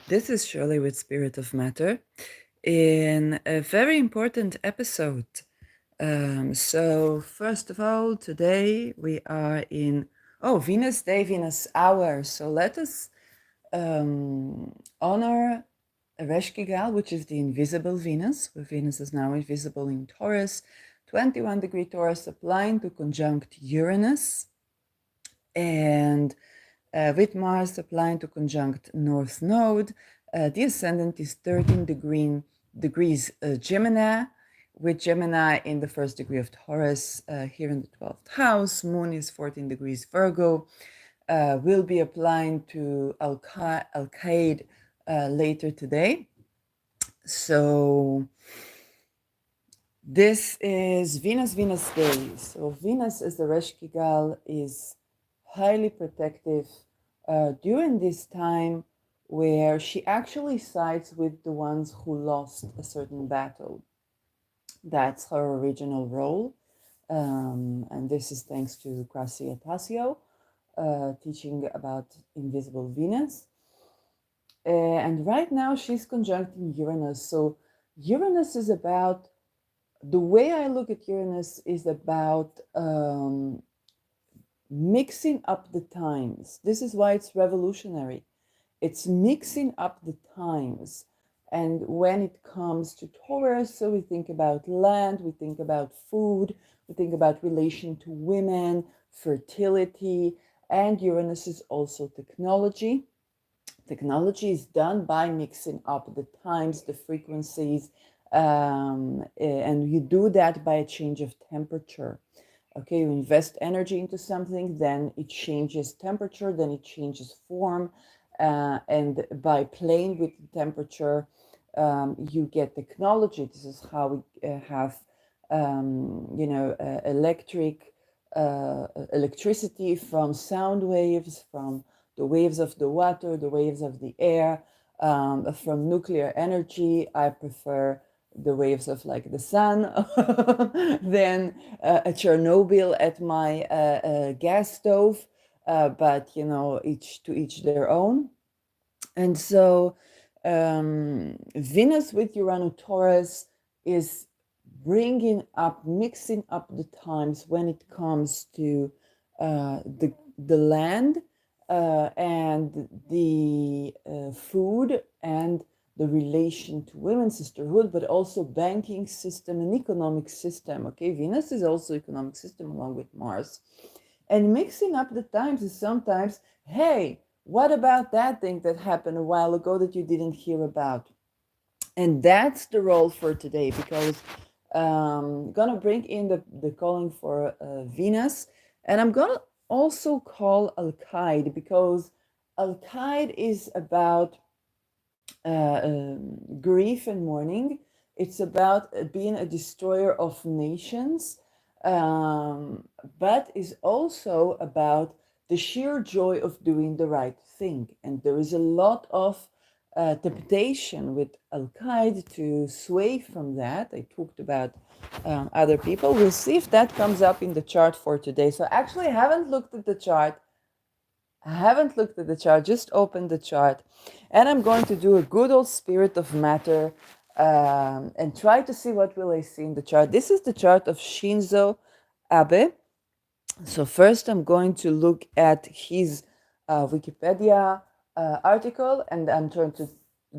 This is Shirley with Spirit of Matter in a very important episode. First of all, today we are in Venus Day, Venus Hour. So let us honor Ereshkigal, which is the invisible Venus, where Venus is now invisible in Taurus, 21-degree Taurus, applying to conjunct Uranus, and with Mars applying to conjunct North Node. The ascendant is 13 degrees Gemini, with Gemini in the first degree of Taurus here in the 12th house. Moon is 14 degrees Virgo. Will be applying to Al-Qaeda later today. So this is Venus Day. So Venus as the Reshkigal is highly protective during this time where she actually sides with the ones who lost a certain battle. That's her original role. And this is thanks to Gracia Tassio, teaching about invisible Venus. And right now she's conjuncting Uranus. So Uranus is about, the way I look at Uranus is about mixing up the times. This is why it's revolutionary. It's mixing up the times. And when it comes to Taurus, so we think about land, we think about food, we think about relation to women, fertility, and Uranus is also technology. Technology is done by mixing up the times, the frequencies, and you do that by a change of temperature. Okay, you invest energy into something, then it changes temperature, then it changes form, and by playing with the temperature, you get technology. This is how we have, electricity from sound waves, from the waves of the water, the waves of the air, from nuclear energy. I prefer the waves of like the sun, then a Chernobyl at my gas stove, but each to each their own. And so Venus with Uranus Taurus is mixing up the times when it comes to the land and the food and the relation to women, sisterhood, but also banking system and economic system. Okay, Venus is also economic system along with Mars. And mixing up the times is sometimes, hey, what about that thing that happened a while ago that you didn't hear about? And that's the role for today, because I'm gonna bring in the calling for Venus, and I'm gonna also call Al-Qaeda, because Al-Qaeda is about grief and mourning. It's about being a destroyer of nations, but is also about the sheer joy of doing the right thing. And there is a lot of temptation with Al-Qaeda to sway from that. I talked about other people. We'll see if that comes up in the chart for today. So actually, I haven't looked at the chart. Just opened the chart. And I'm going to do a good old spirit of matter and try to see what will I see in the chart. This is the chart of Shinzo Abe. So first I'm going to look at his Wikipedia article, and I'm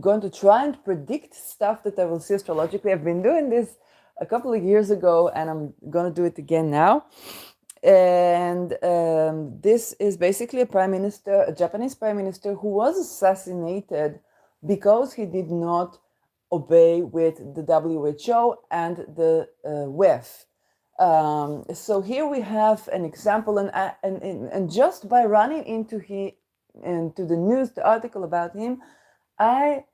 going to try and predict stuff that I will see astrologically. I've been doing this a couple of years ago, and I'm going to do it again now. And this is basically a Japanese prime minister who was assassinated because he did not obey with the WHO and the WEF. So here we have an example, and just by running into the news, the article about him, I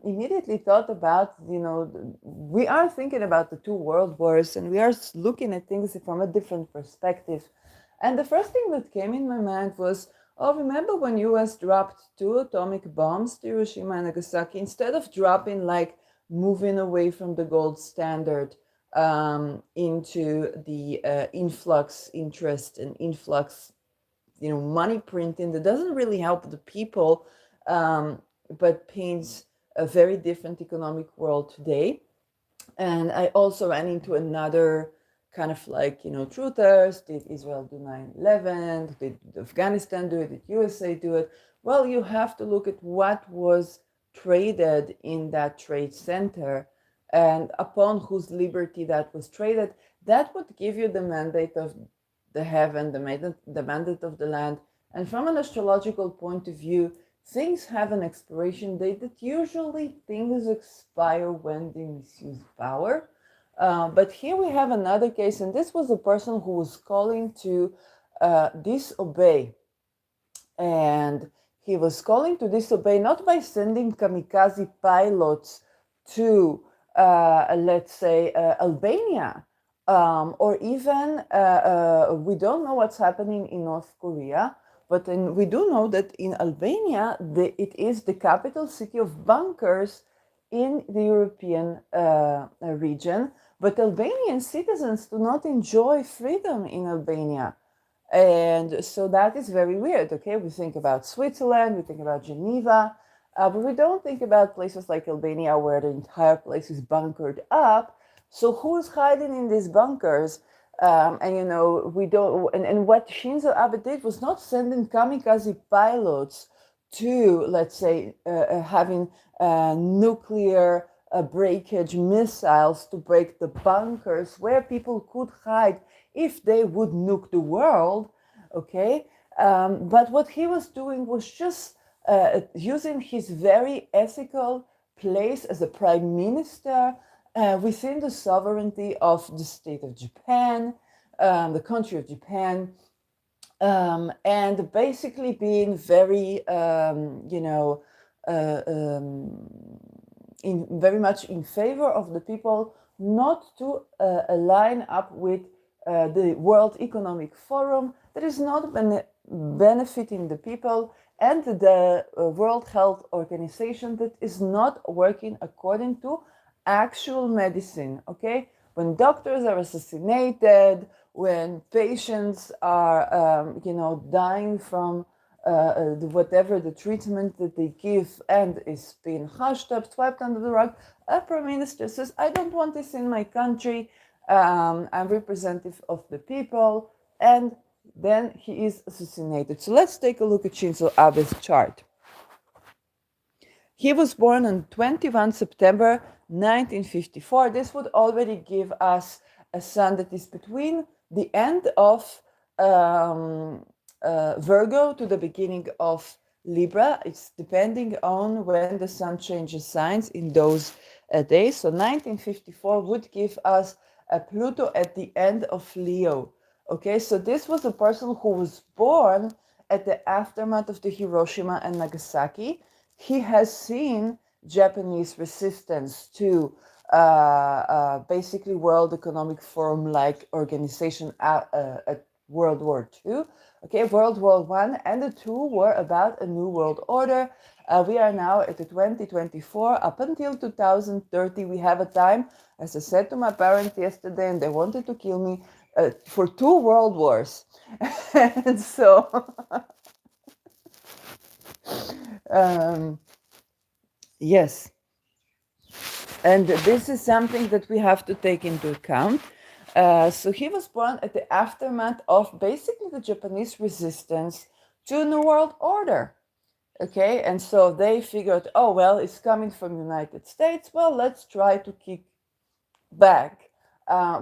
immediately thought about, we are thinking about the two world wars, and we are looking at things from a different perspective. And the first thing that came in my mind was, remember when US dropped 2 atomic bombs to Hiroshima and Nagasaki? Instead of dropping, like moving away from the gold standard into the influx interest and influx, money printing that doesn't really help the people. but paints a very different economic world today. And I also ran into another kind of like, truthers. Did Israel do 9/11? Did Afghanistan do it? Did USA do it? Well, you have to look at what was traded in that trade center and upon whose liberty that was traded. That would give you the mandate of the heaven, the mandate of the land. And from an astrological point of view, things have an expiration date that usually things expire when they misuse power. But here we have another case, and this was a person who was calling to disobey. And he was calling to disobey not by sending kamikaze pilots to, let's say, Albania, or even, we don't know what's happening in North Korea, but we do know that in Albania, it is the capital city of bunkers in the European region. But Albanian citizens do not enjoy freedom in Albania. And so that is very weird. Okay, we think about Switzerland, we think about Geneva, but we don't think about places like Albania where the entire place is bunkered up. So who's hiding in these bunkers? And we don't. And what Shinzo Abe did was not sending kamikaze pilots to, let's say, having nuclear breakage missiles to break the bunkers where people could hide if they would nuke the world, okay? But what he was doing was just using his very ethical place as a prime minister within the sovereignty of the state of Japan, the country of Japan, and basically being very, uh, um, very much in favor of the people not to align up with the World Economic Forum that is not benefiting the people, and the World Health Organization that is not working according to actual medicine. Okay, when doctors are assassinated, when patients are dying from whatever the treatment that they give and is being hushed up, swept under the rug, a prime minister says, I don't want this in my country. I'm representative of the people. And then he is assassinated. So let's take a look at Shinzo Abe's chart. He was born on 21 September 1954. This would already give us a sun that is between the end of Virgo to the beginning of Libra. It's depending on when the sun changes signs in those days. So 1954 would give us a Pluto at the end of Leo. Okay, so this was a person who was born at the aftermath of the Hiroshima and Nagasaki. He has seen Japanese resistance to basically World Economic Forum like organization at World War II. Okay, World War One and the two were about a new world order. We are now at the 2024. Up until 2030, we have a time, as I said to my parents yesterday, and they wanted to kill me, for 2 world wars. And so, yes. And this is something that we have to take into account. So he was born at the aftermath of basically the Japanese resistance to a new world order. Okay, and so they figured, oh well, it's coming from United States. Well, let's try to kick back,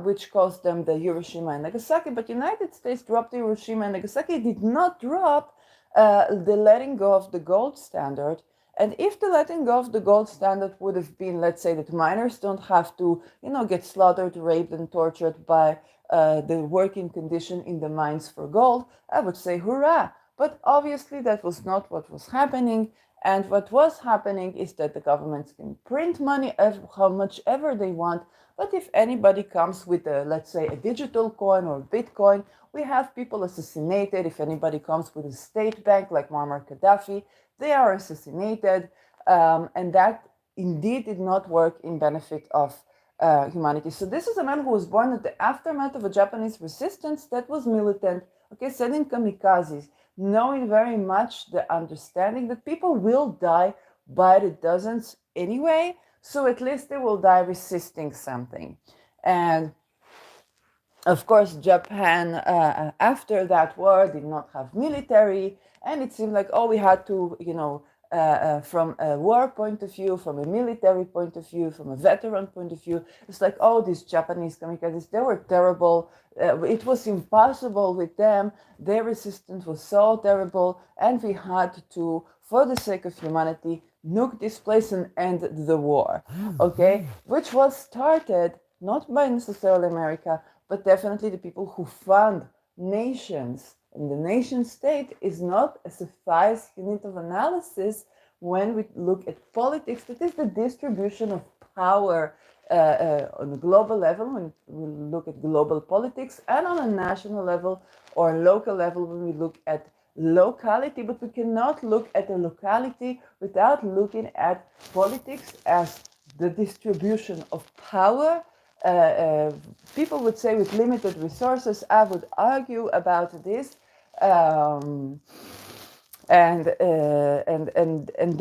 which caused them the Hiroshima and Nagasaki. But United States dropped the Hiroshima and Nagasaki. It did not drop the letting go of the gold standard. And if the letting go of the gold standard would have been, let's say, that miners don't have to, get slaughtered, raped, and tortured by the working condition in the mines for gold, I would say hurrah. But obviously, that was not what was happening. And what was happening is that the governments can print money how much ever they want. But if anybody comes with, let's say, a digital coin or Bitcoin, we have people assassinated. If anybody comes with a state bank like Muammar Gaddafi, they are assassinated. And that indeed did not work in benefit of humanity. So this is a man who was born at the aftermath of a Japanese resistance that was militant, okay, sending kamikazes, knowing very much the understanding that people will die but it doesn't anyway. So at least they will die resisting something. And of course, Japan, after that war, did not have military, and it seemed like, oh, we had to, from a war point of view, from a military point of view, from a veteran point of view, it's like, oh, these Japanese kamikazes, they were terrible. It was impossible with them. Their resistance was so terrible, and we had to, for the sake of humanity, nuke this place and end the war. Okay, which was started not by necessarily America, but definitely the people who fund nations. And the nation state is not a suffice unit of analysis when we look at politics. That is the distribution of power on a global level, when we look at global politics, and on a national level or local level when we look at locality. But we cannot look at a locality without looking at politics as the distribution of power. People would say with limited resources. I would argue about this, um, and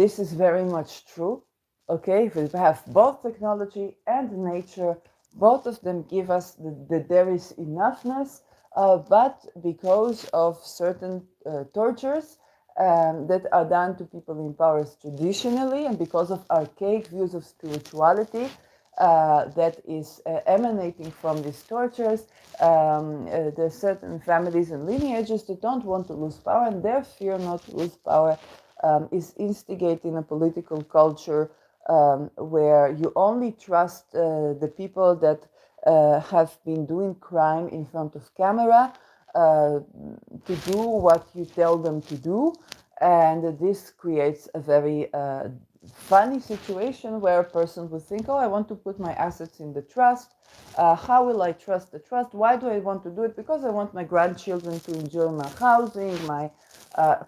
this is very much true. Okay, we have both technology and nature. Both of them give us that there is enoughness, but because of certain tortures that are done to people in powers traditionally, and because of archaic views of spirituality that is emanating from these tortures, there's certain families and lineages that don't want to lose power, and their fear not to lose power is instigating a political culture where you only trust the people that have been doing crime in front of camera to do what you tell them to do. And this creates a very funny situation where a person would think, oh, I want to put my assets in the trust. How will I trust the trust? Why do I want to do it? Because I want my grandchildren to enjoy my housing, my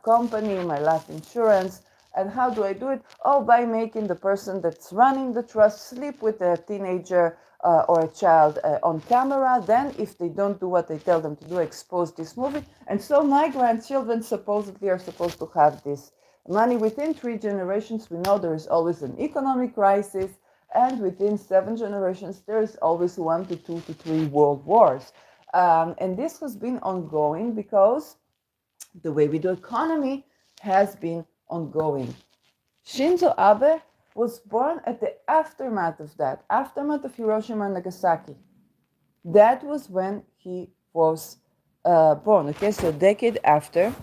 company, my life insurance. And how do I do it? Oh, by making the person that's running the trust sleep with a teenager or a child on camera. Then, if they don't do what they tell them to do, expose this movie. And so my grandchildren supposedly are supposed to have this money. Within 3 generations, we know there is always an economic crisis. And within 7 generations, there is always 1 to 2 to 3 world wars. And this has been ongoing because the way we do economy has been ongoing. Shinzo Abe was born at the aftermath of that, aftermath of Hiroshima and Nagasaki. That was when he was born. Okay, so a decade after.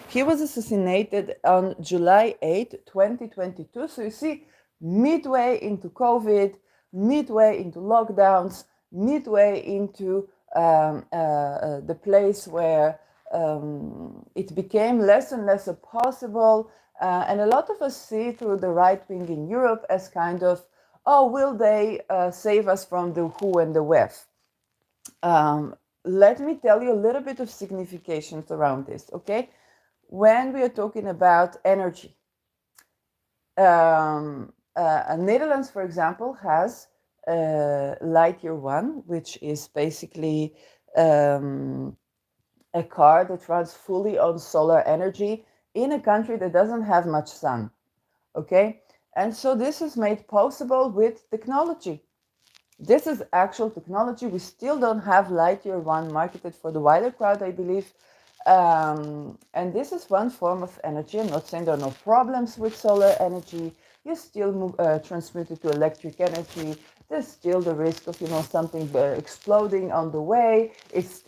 He was assassinated on July 8, 2022. So you see, midway into COVID, midway into lockdowns, midway into the place where it became less and less possible. And a lot of us see through the right wing in Europe as kind of, oh, will they save us from the who and the wef? Let me tell you a little bit of significations around this, okay? When we are talking about energy, Netherlands, for example, has Light Year One, which is basically a car that runs fully on solar energy in a country that doesn't have much sun. Okay, and so this is made possible with technology. This is actual technology. We still don't have Lightyear 1 marketed for the wider crowd, I believe. And this is one form of energy. I'm not saying there are no problems with solar energy. You still transmute it to electric energy. There's still the risk of, something exploding on the way. It's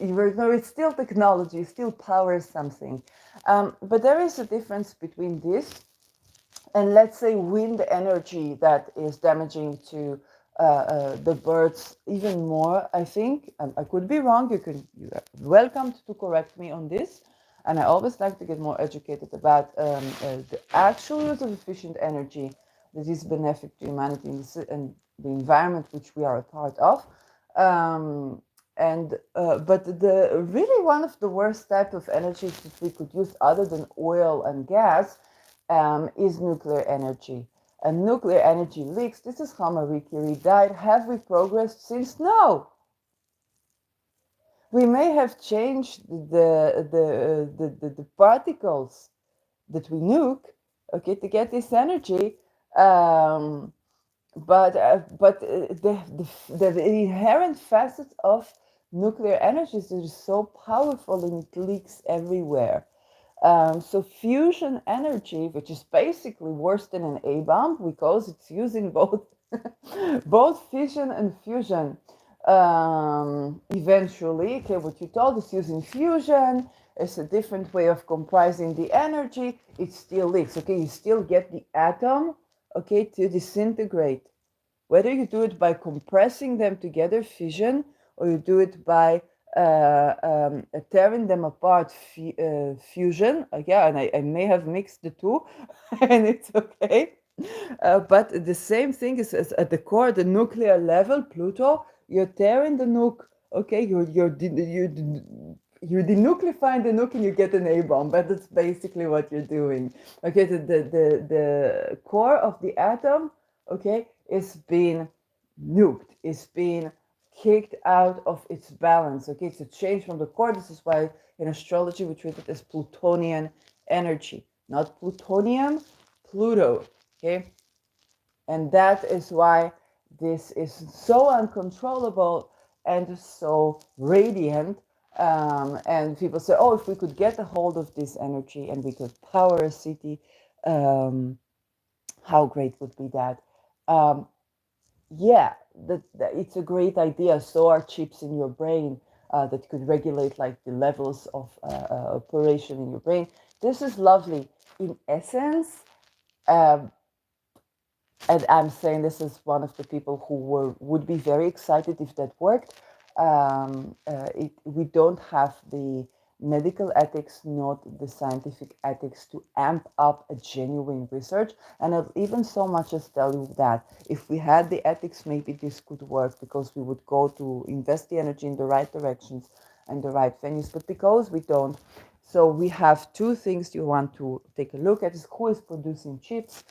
still technology, it still powers something. But there is a difference between this and, let's say, wind energy that is damaging to the birds even more, I think. I could be wrong. You are welcome to correct me on this. And I always like to get more educated about the actual use of efficient energy that is benefic to humanity and the environment which we are a part of. But the really one of the worst type of energies that we could use other than oil and gas is nuclear energy. And nuclear energy leaks. This is how Marie Curie died. Have we progressed since? No. We may have changed the particles that we nuke, okay, to get this energy, Um, but the inherent facet of nuclear energy is it is so powerful and it leaks everywhere. So fusion energy, which is basically worse than an A bomb because it's using both both fission and fusion. Eventually, okay, what you told is using fusion. It's a different way of comprising the energy. It still leaks. Okay, you still get the atom, okay, to disintegrate. Whether you do it by compressing them together, fission, or you do it by tearing them apart, fusion. Yeah, and I may have mixed the two, and it's okay. But the same thing is at the core, the nuclear level, Pluto, you're tearing the nuke. Okay, you're denucleifying the nuke and you get an A bomb. But that's basically what you're doing. Okay, the core of the atom, okay, is being nuked, is being kicked out of its balance. Okay, it's a change from the core. This is why in astrology we treat it as Plutonian energy, not plutonium, Pluto. Okay, and that is why this is so uncontrollable and so radiant. And people say, oh, if we could get a hold of this energy and we could power a city, um, how great would be that? Um, yeah, that it's a great idea. So are chips in your brain that could regulate like the levels of operation in your brain. This is lovely. In essence, um, and I'm saying this is one of the people who would be very excited if that worked. We don't have the medical ethics, not the scientific ethics to amp up a genuine research. And I'll even so much as tell you that if we had the ethics, maybe this could work because we would go to invest the energy in the right directions and the right venues. But because we don't, so we have two things you want to take a look at: is who is producing chips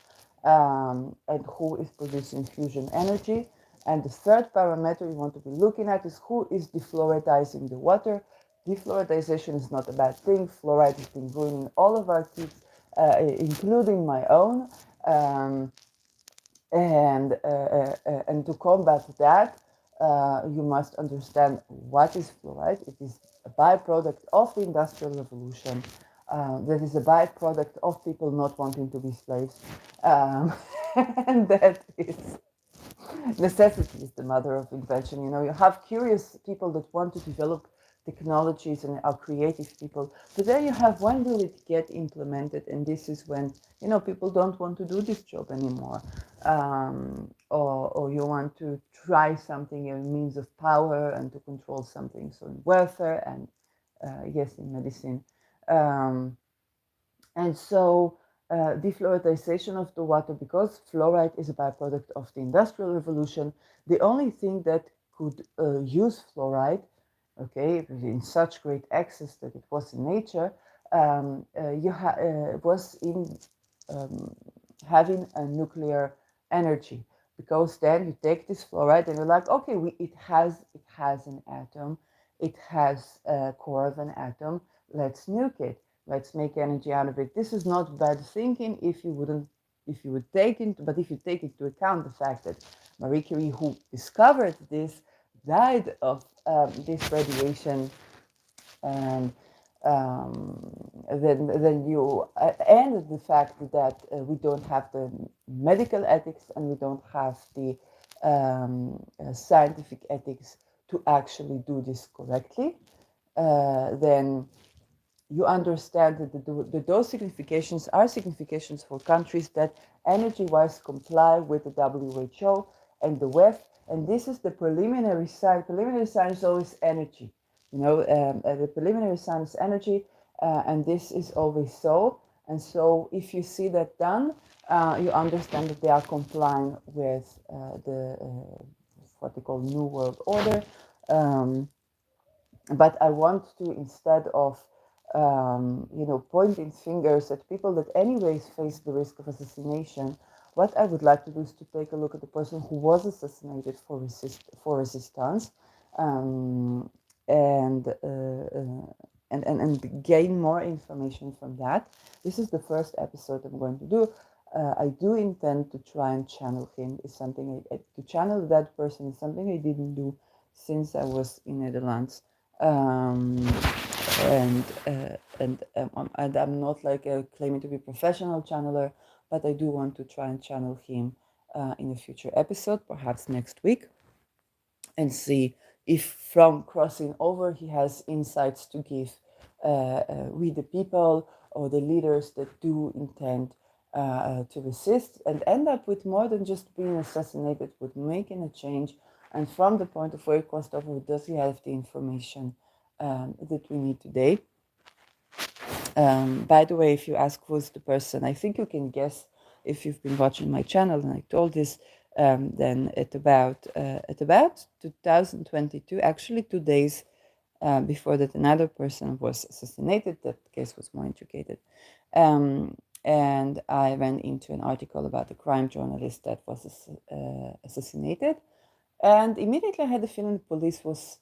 and who is producing fusion energy. And the third parameter you want to be looking at is who is defluoridizing the water. Defluoridization is not a bad thing. Fluoride has been ruining all of our kids, including my own. Um, and to combat that, you must understand what is fluoride. It is a byproduct of the Industrial Revolution. That is a byproduct of people not wanting to be slaves. Um, and that is necessity is the mother of invention. You know, you have curious people that want to develop technologies and are creative people, but then you have when will it get implemented, and this is when people don't want to do this job anymore, or you want to try something a means of power and to control something. So in welfare and yes, in medicine. Um, and so defluoridization of the water, because fluoride is a byproduct of the Industrial Revolution, the only thing that could use fluoride, okay, in such great excess that it was in nature, was in um, having a nuclear energy. Because then you take this fluoride and you're like, okay, it has an atom, it has a core of an atom. Let's nuke it. Let's make energy out of it. This is not bad thinking if you would take into, but if you take into account the fact that Marie Curie, who discovered this, died of this radiation, and then you and the fact that we don't have the medical ethics and we don't have the scientific ethics to actually do this correctly, then you understand that those significations are significations for countries that energy-wise comply with the WHO and the WEF. And this is the preliminary sign. Preliminary sign is always energy. The preliminary sign is energy, and this is always so. And so if you see that done, you understand that they are complying with the what they call New World Order. Um, but I want to, instead of pointing fingers at people that anyways face the risk of assassination, what I would like to do is to take a look at the person who was assassinated for resistance, um, and, and gain more information from that. This is the first episode I'm going to do. I do intend to try and channel him. Is something to channel that person is something I didn't do since I was in Netherlands, um, and I'm not like claiming to be a professional channeler, but I do want to try and channel him in a future episode, perhaps next week, and see if from crossing over he has insights to give with the people or the leaders that do intend to resist and end up with more than just being assassinated, with making a change. And from the point of where he crossed over, does he have the information that we need today? By the way, if you ask who's the person, I think you can guess if you've been watching my channel. And I told this, then at about 2022, actually 2 days before that, another person was assassinated. That case was more intricated, and I went into an article about a crime journalist that was assassinated, and immediately I had the feeling the police was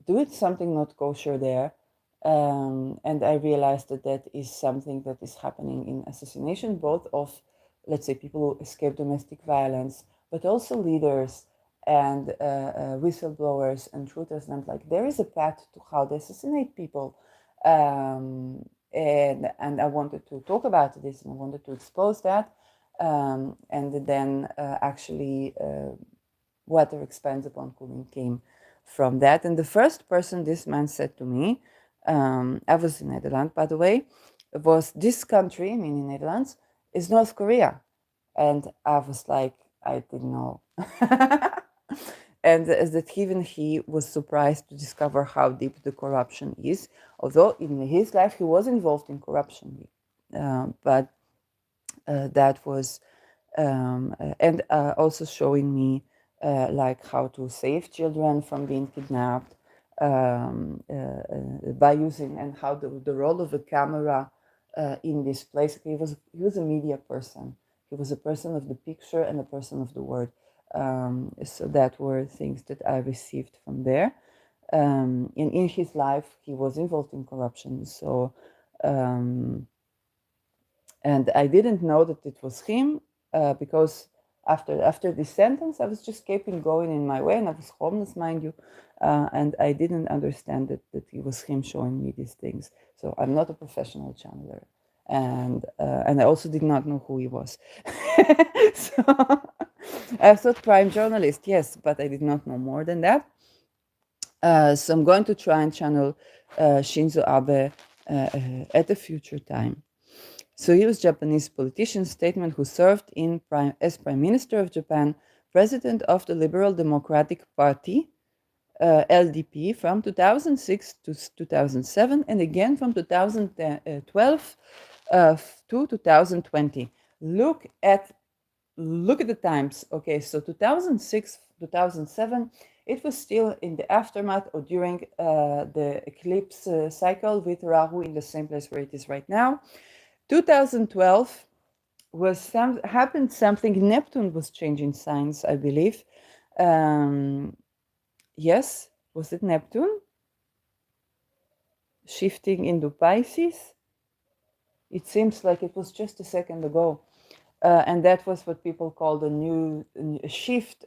doing something not kosher there. And I realized that that is something that is happening in assassination, both of, let's say, people who escape domestic violence, but also leaders and whistleblowers and truthers. And I'm like, there is a path to how they assassinate people. And I wanted to talk about this, and I wanted to expose that. And then actually water expands upon cooling came from that. And the first person this man said to me, I was in Netherlands, by the way, was this country, meaning Netherlands, is North Korea. And I was like, I didn't know. And as that even he was surprised to discover how deep the corruption is, although in his life he was involved in corruption. But that was and also showing me like how to save children from being kidnapped by using, and how the role of the camera in this place. He was a media person. He was a person of the picture and a person of the word. So that were things that I received from there. In his life, he was involved in corruption. So and I didn't know that it was him because after this sentence, I was just keeping going in my way, and I was homeless, mind you, and I didn't understand that it was him showing me these things. So I'm not a professional channeler, and I also did not know who he was. So I thought crime journalist, yes, but I did not know more than that. So I'm going to try and channel Shinzo Abe at a future time. So he was a Japanese politician, statesman who served as Prime Minister of Japan, President of the Liberal Democratic Party, LDP, from 2006 to 2007, and again from 2012 to 2020. Look at the times. Okay, so 2006, 2007, it was still in the aftermath or during the eclipse cycle with Rahu in the same place where it is right now. 2012 happened something. Neptune was changing signs, I believe. Um, yes, was it Neptune shifting into Pisces? It seems like it was just a second ago. And that was what people called a shift,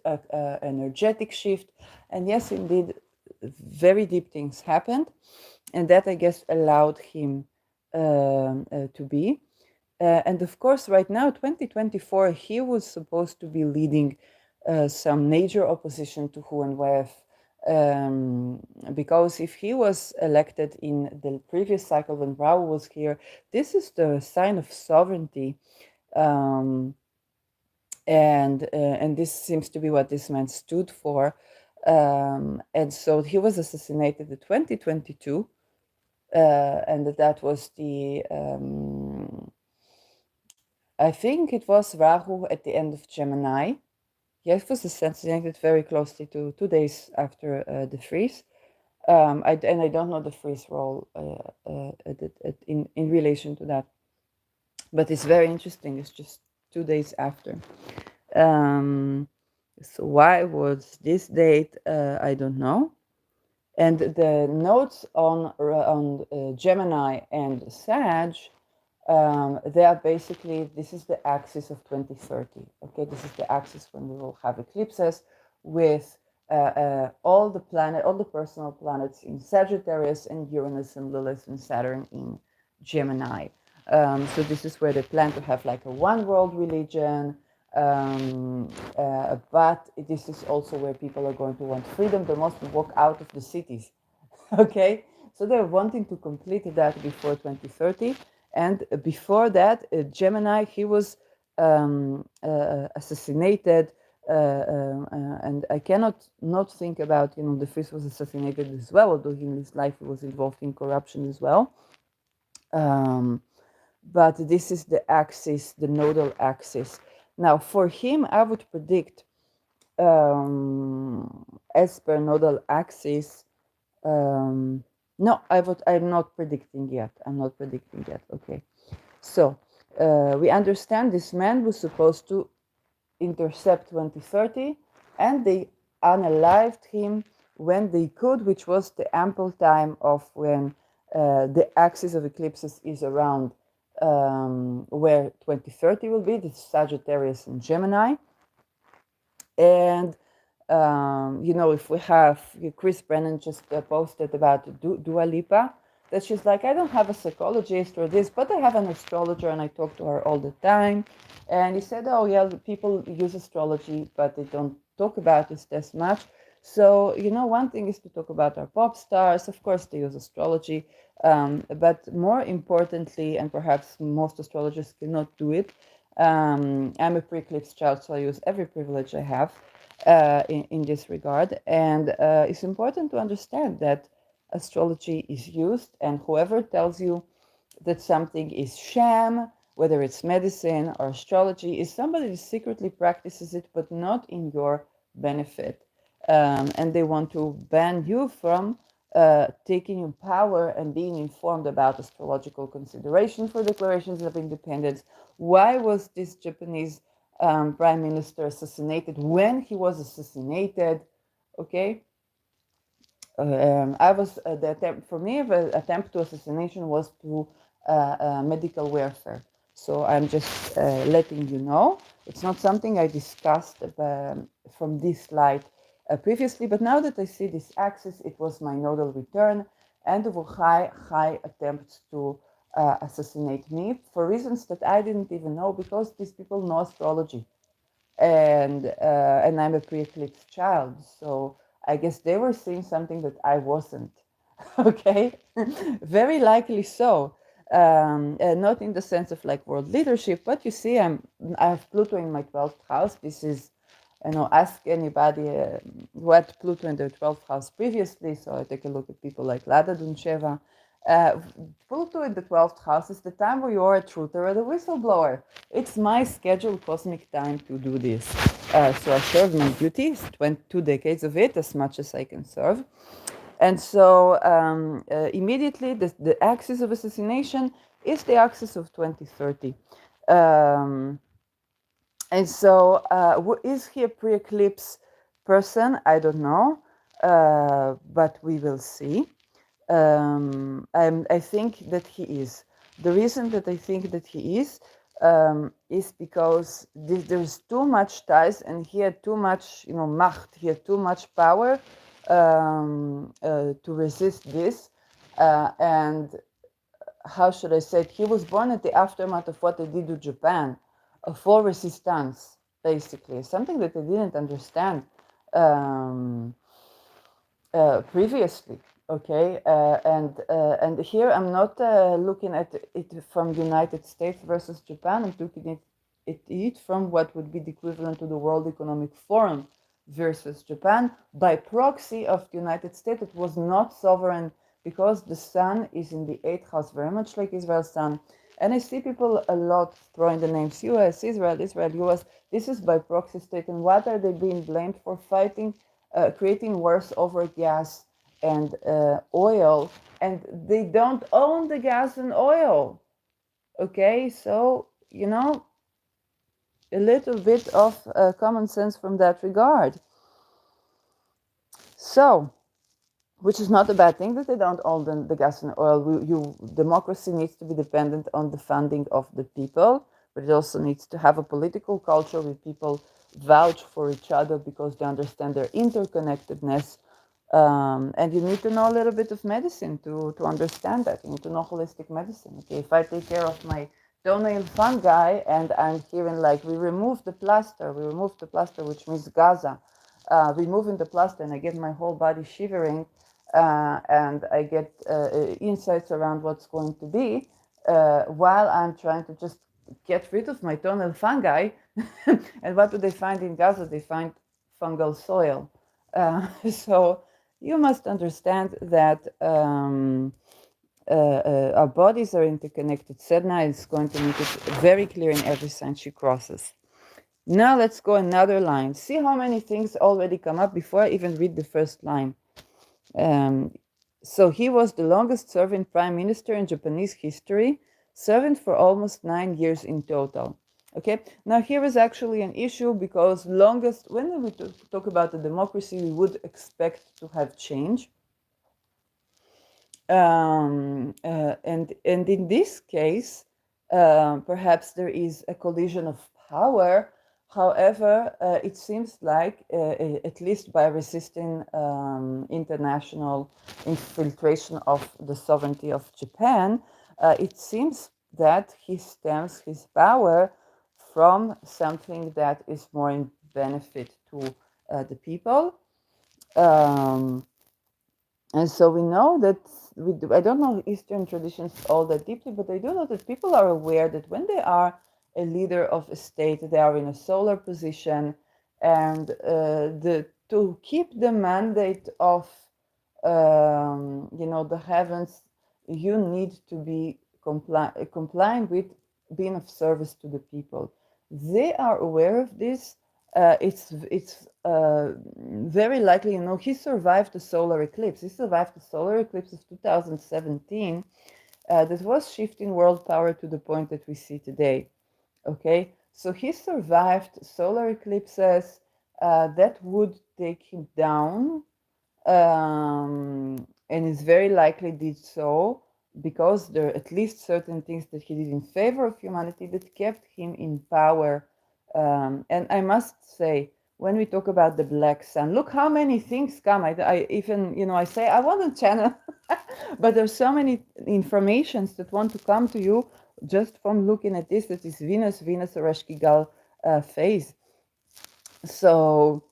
energetic shift. And yes, indeed, very deep things happened. And that, I guess, allowed him to be. And of course, right now, 2024, he was supposed to be leading some major opposition to Hu and Wef. Because if he was elected in the previous cycle when Rao was here, this is the sign of sovereignty. Um, and this seems to be what this man stood for. And so he was assassinated in 2022, and that was I think it was Rahu at the end of Gemini. Yes, it was assassinated very closely to 2 days after the freeze. And I don't know the freeze role in relation to that, but it's very interesting. It's just 2 days after. So why was this date? I don't know. And the notes on Gemini and Sag They are basically, this is the axis of 2030. Okay, this is the axis when we will have eclipses with all the all the personal planets in Sagittarius and Uranus and Lilith and Saturn in Gemini. So this is where they plan to have like a one world religion. But this is also where people are going to want freedom the most to walk out of the cities. Okay, so they're wanting to complete that before 2030. And before that, Gemini, he was assassinated. And I cannot not think about, the first was assassinated as well, although in his life he was involved in corruption as well. Um, but this is the axis, the nodal axis. Now, for him, I would predict, as per nodal axis, no, I'm not predicting yet. I'm not predicting yet. Okay. So we understand this man was supposed to intercept 2030, and they unalived him when they could, which was the ample time of when the axis of eclipses is around where 2030 will be, the Sagittarius and Gemini. And if we have Chris Brennan just posted about Dua Lipa, that she's like, I don't have a psychologist or this, but I have an astrologer and I talk to her all the time. And he said, oh, yeah, people use astrology, but they don't talk about this as much. So, one thing is to talk about our pop stars. Of course, they use astrology. But more importantly, and perhaps most astrologers cannot do it, I'm a pre-eclipse child, so I use every privilege I have in this regard. And it's important to understand that astrology is used, and whoever tells you that something is sham, whether it's medicine or astrology, is somebody who secretly practices it, but not in your benefit. And they want to ban you from taking power and being informed about astrological consideration for declarations of independence. Why was this Japanese prime minister assassinated when he was assassinated? Okay, I was the attempt for me. The attempt to assassination was to medical warfare. So I'm just letting you know. It's not something I discussed from this light previously, but now that I see this axis, it was my nodal return, and there were high attempts to assassinate me for reasons that I didn't even know, because these people know astrology, and I'm a pre-eclipse child, so I guess they were seeing something that I wasn't. Okay, very likely so. Not in the sense of like world leadership, but you see, I have Pluto in my 12th house. This is, ask anybody who had Pluto in their 12th house previously. So I take a look at people like Lada Duncheva. Uh, Pluto in the 12th house is the time where you're a truther or a whistleblower. It's my scheduled cosmic time to do this. So I serve my duties, 22 decades of it, as much as I can serve. And so immediately the axis of assassination is the axis of 2030. Um, and so is he a pre-eclipse person? I don't know, but we will see. I think that he is. The reason that I think that he is because there's too much ties, and he had too much, macht. He had too much power to resist this. And how should I say it? He was born at the aftermath of what they did to Japan, a full resistance, basically, something that they didn't understand. Um, Previously. Okay, and here I'm not looking at it from United States versus Japan. I'm looking at it from what would be the equivalent to the World Economic Forum versus Japan. By proxy of the United States, it was not sovereign because the sun is in the eighth house, very much like Israel's sun. And I see people a lot throwing the names US, Israel, Israel, US. This is by proxy state. And what are they being blamed for? Fighting, creating wars over gas and oil. And they don't own the gas and oil. Okay, so, a little bit of common sense from that regard. So, which is not a bad thing that they don't own the gas and oil. Democracy needs to be dependent on the funding of the people, but it also needs to have a political culture where people vouch for each other because they understand their interconnectedness. And you need to know a little bit of medicine to understand that. You need to know holistic medicine. Okay, if I take care of my toenail fungi and I'm hearing like we remove the plaster, which means Gaza, removing the plaster, and I get my whole body shivering, and I get insights around what's going to be, while I'm trying to just get rid of my toenail fungi. And what do they find in Gaza? They find fungal soil. So you must understand that our bodies are interconnected. Sedna is going to make it very clear in every sign she crosses. Now let's go another line. See how many things already come up before I even read the first line. Um, so he was the longest serving prime minister in Japanese history, serving for almost 9 years in total. Okay, now here is actually an issue because longest, when we talk about the democracy, we would expect to have change. And in this case, perhaps there is a collision of power. However, it seems like, at least by resisting international infiltration of the sovereignty of Japan, it seems that he stems his power from something that is more in benefit to the people. Um, and so we know that I don't know Eastern traditions all that deeply, but I do know that people are aware that when they are a leader of a state, they are in a solar position, and to keep the mandate of the heavens, you need to be compliant with being of service to the people. They are aware of this. It's very likely, he survived the solar eclipse. He survived the solar eclipse of 2017 that was shifting world power to the point that we see today. Okay, so he survived solar eclipses that would take him down, and is very likely did so because there are at least certain things that he did in favor of humanity that kept him in power. And I must say, when we talk about the black sun, look how many things come. I even, I say I want to channel, but there's so many informations that want to come to you just from looking at this. That is Venus Resh Kigal phase. So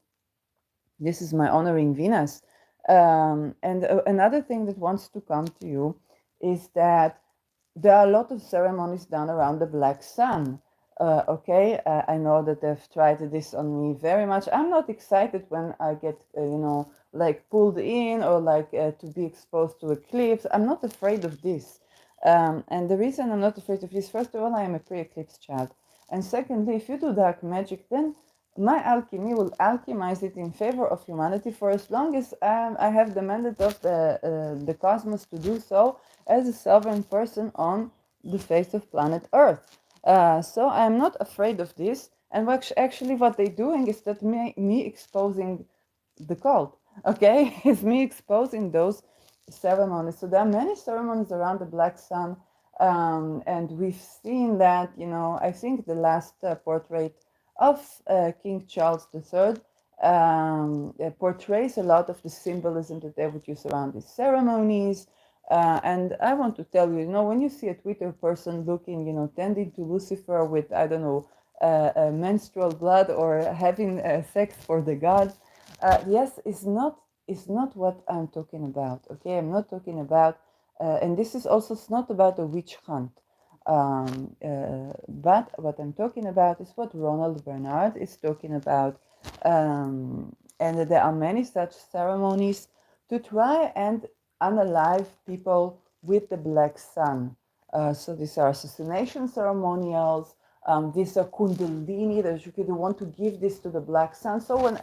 this is my honoring Venus. And another thing that wants to come to you is that there are a lot of ceremonies done around the black sun. Okay, I know that they've tried this on me very much. I'm not excited when I get, like pulled in or like to be exposed to eclipse. I'm not afraid of this. And the reason I'm not afraid of this, first of all, I am a pre-eclipse child. And secondly, if you do dark magic, then my alchemy will alchemize it in favor of humanity for as long as I have the mandate of the cosmos to do so as a sovereign person on the face of planet Earth. So I'm not afraid of this. And actually, what they're doing is that me exposing the cult, okay, is me exposing those ceremonies. So there are many ceremonies around the Black Sun, and we've seen that. I think the last portrait of King Charles III portrays a lot of the symbolism that they would use around these ceremonies. And I want to tell you, when you see a Twitter person looking, tending to Lucifer with, I don't know, menstrual blood or having sex for the gods, yes, it's not what I'm talking about. Okay, I'm not talking about, and this is also, it's not about a witch hunt. But what I'm talking about is what Ronald Bernard is talking about. And there are many such ceremonies to try and unalive people with the black sun. So these are assassination ceremonials. These are kundalini, that you could want to give this to the black sun. So when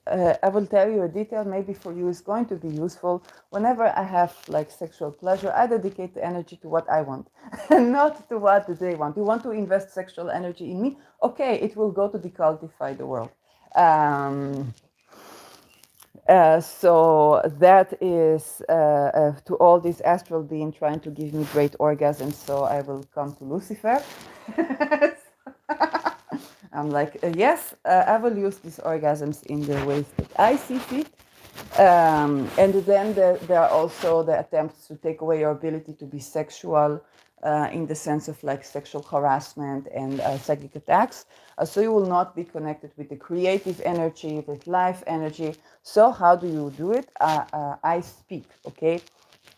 I will tell you a detail, maybe for you is going to be useful. Whenever I have like sexual pleasure, I dedicate the energy to what I want, and not to what they want. You want to invest sexual energy in me? Okay, it will go to decultify the world. Um, So that is to all these astral beings trying to give me great orgasms. So I will come to Lucifer. I'm like, yes, I will use these orgasms in the ways that I see fit. And then there are also the attempts to take away your ability to be sexual in the sense of like sexual harassment and psychic attacks. So you will not be connected with the creative energy, with life energy. So how do you do it? I speak, okay?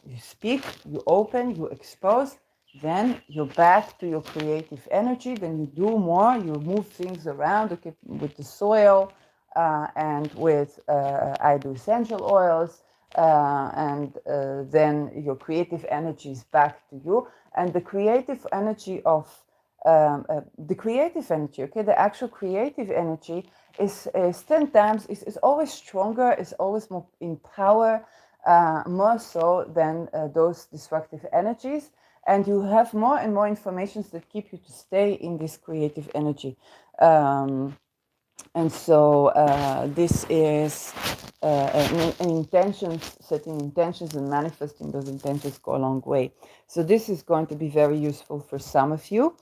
You speak, you open, you expose, then you're back to your creative energy, then you do more, you move things around, okay, with the soil and with, I do essential oils, and then your creative energy is back to you. And the creative energy of the creative energy, okay, the actual creative energy is 10 times, is always stronger, is always more in power, more so than those destructive energies. And you have more and more informations that keep you to stay in this creative energy. And so this is an intentions, setting intentions and manifesting those intentions go a long way. So this is going to be very useful for some of you.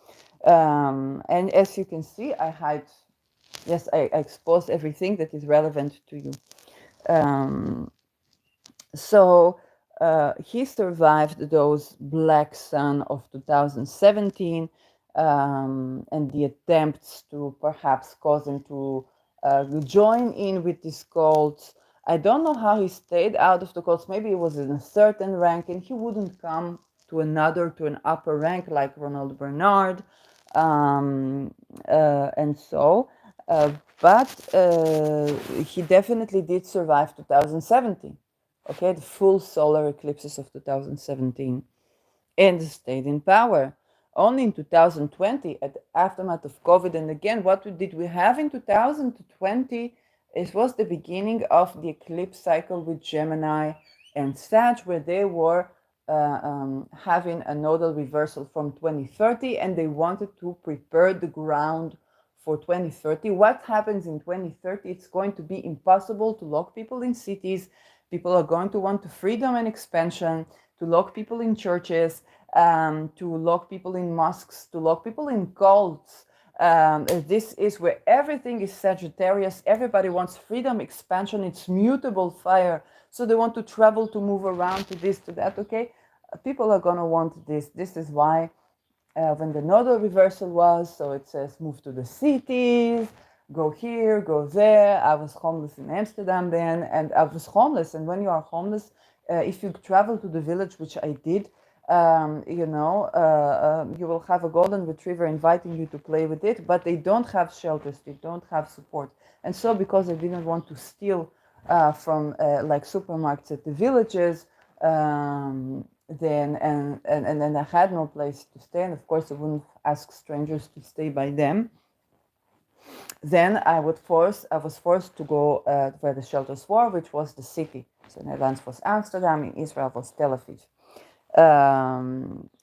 And as you can see, I hide, yes, I exposed everything that is relevant to you. Um, so he survived those Black Sun of 2017 and the attempts to perhaps cause him to join in with these cults. I don't know how he stayed out of the cults. Maybe he was in a certain rank and he wouldn't come to an upper rank like Ronald Bernard. Um, and so, uh, but he definitely did survive 2017. Okay, the full solar eclipses of 2017, and stayed in power. Only in 2020, at the aftermath of COVID, and again, did we have in 2020? It was the beginning of the eclipse cycle with Gemini and Sag, where they were having a nodal reversal from 2030, and they wanted to prepare the ground for 2030. What happens in 2030? It's going to be impossible to lock people in cities. People are going to want freedom and expansion, to lock people in churches, to lock people in mosques, to lock people in cults. This is where everything is Sagittarius. Everybody wants freedom, expansion. It's mutable fire. So they want to travel, to move around, to this, to that. Okay, people are gonna want this. This is why when the nodal reversal was, so it says move to the cities, go here, go there. I was homeless in Amsterdam then, and I was homeless. And when you are homeless, if you travel to the village, which I did, you will have a golden retriever inviting you to play with it, but they don't have shelters, they don't have support. And so, because I didn't want to steal from like supermarkets at the villages, then I had no place to stay, and of course I wouldn't ask strangers to stay by them. Then I was forced to go where the shelters were, which was the city. So in Netherlands was Amsterdam, in Israel was Tel Aviv.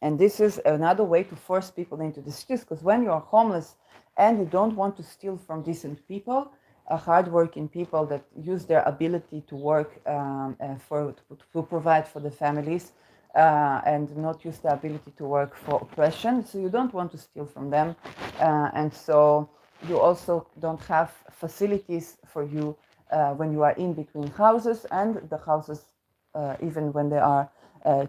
And this is another way to force people into the cities, because when you are homeless and you don't want to steal from decent people, hardworking people that use their ability to work to provide for the families, and not use the ability to work for oppression. So you don't want to steal from them, and so you also don't have facilities for you when you are in between houses, and the houses, even when they are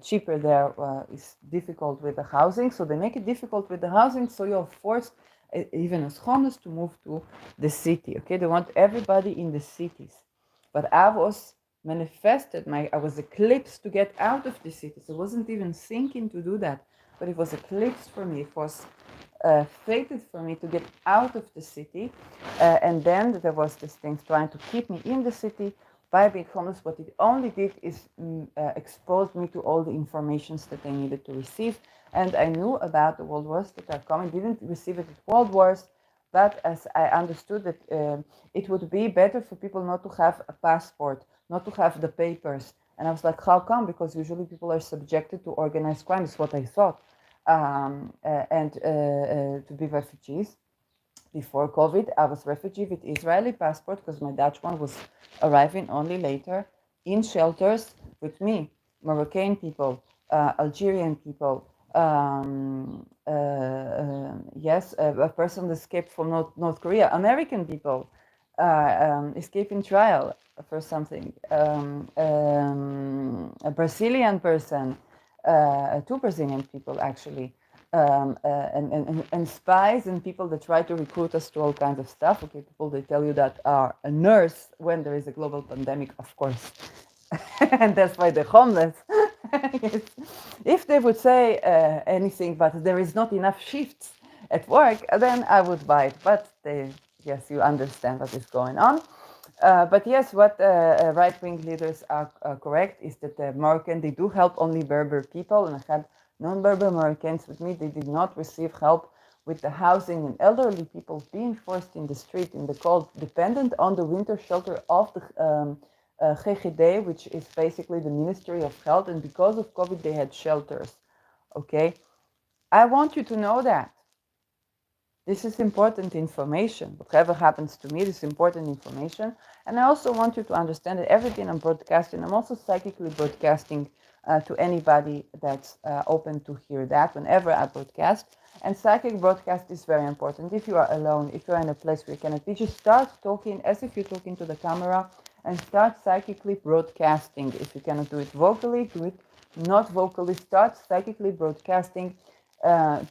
cheaper, there is difficult with the housing. So they make it difficult with the housing. So you're forced, even as homeless, to move to the city. Okay, they want everybody in the cities, but I was I was eclipsed to get out of the cities. I wasn't even thinking to do that, but it was eclipsed for me. It was fated for me to get out of the city, and then there was this thing trying to keep me in the city by being homeless. What it only did is expose me to all the informations that I needed to receive, and I knew about the world wars that are coming. Didn't receive it at world wars, but as I understood that it would be better for people not to have a passport, not to have the papers. And I was like, how come? Because usually people are subjected to organized crime, is what I thought, and to be refugees. Before COVID, I was refugee with Israeli passport because my Dutch one was arriving only later in shelters with me, Moroccan people, Algerian people. Yes, a person escaped from North Korea, American people escaping trial for something, a Brazilian person, two Brazilian people actually, and spies and people that try to recruit us to all kinds of stuff. Okay, people they tell you that are a nurse when there is a global pandemic, of course, and that's why they're homeless. Yes. If they would say anything, but there is not enough shifts at work, then I would buy it. But yes, you understand what is going on. But yes, what right-wing leaders are correct is that the Moroccan, they do help only Berber people, and I had non-Berber Moroccans with me. They did not receive help with the housing and elderly people being forced in the street in the cold, dependent on the winter shelter of the GGD, which is basically the Ministry of Health, and because of COVID, they had shelters. Okay, I want you to know that. This is important information. Whatever happens to me, this is important information. And I also want you to understand that everything I'm broadcasting, I'm also psychically broadcasting to anybody that's open to hear that whenever I broadcast. And psychic broadcast is very important. If you are alone, if you're in a place where you cannot be, just start talking as if you're talking to the camera and start psychically broadcasting. If you cannot do it vocally, do it not vocally. Start psychically broadcasting.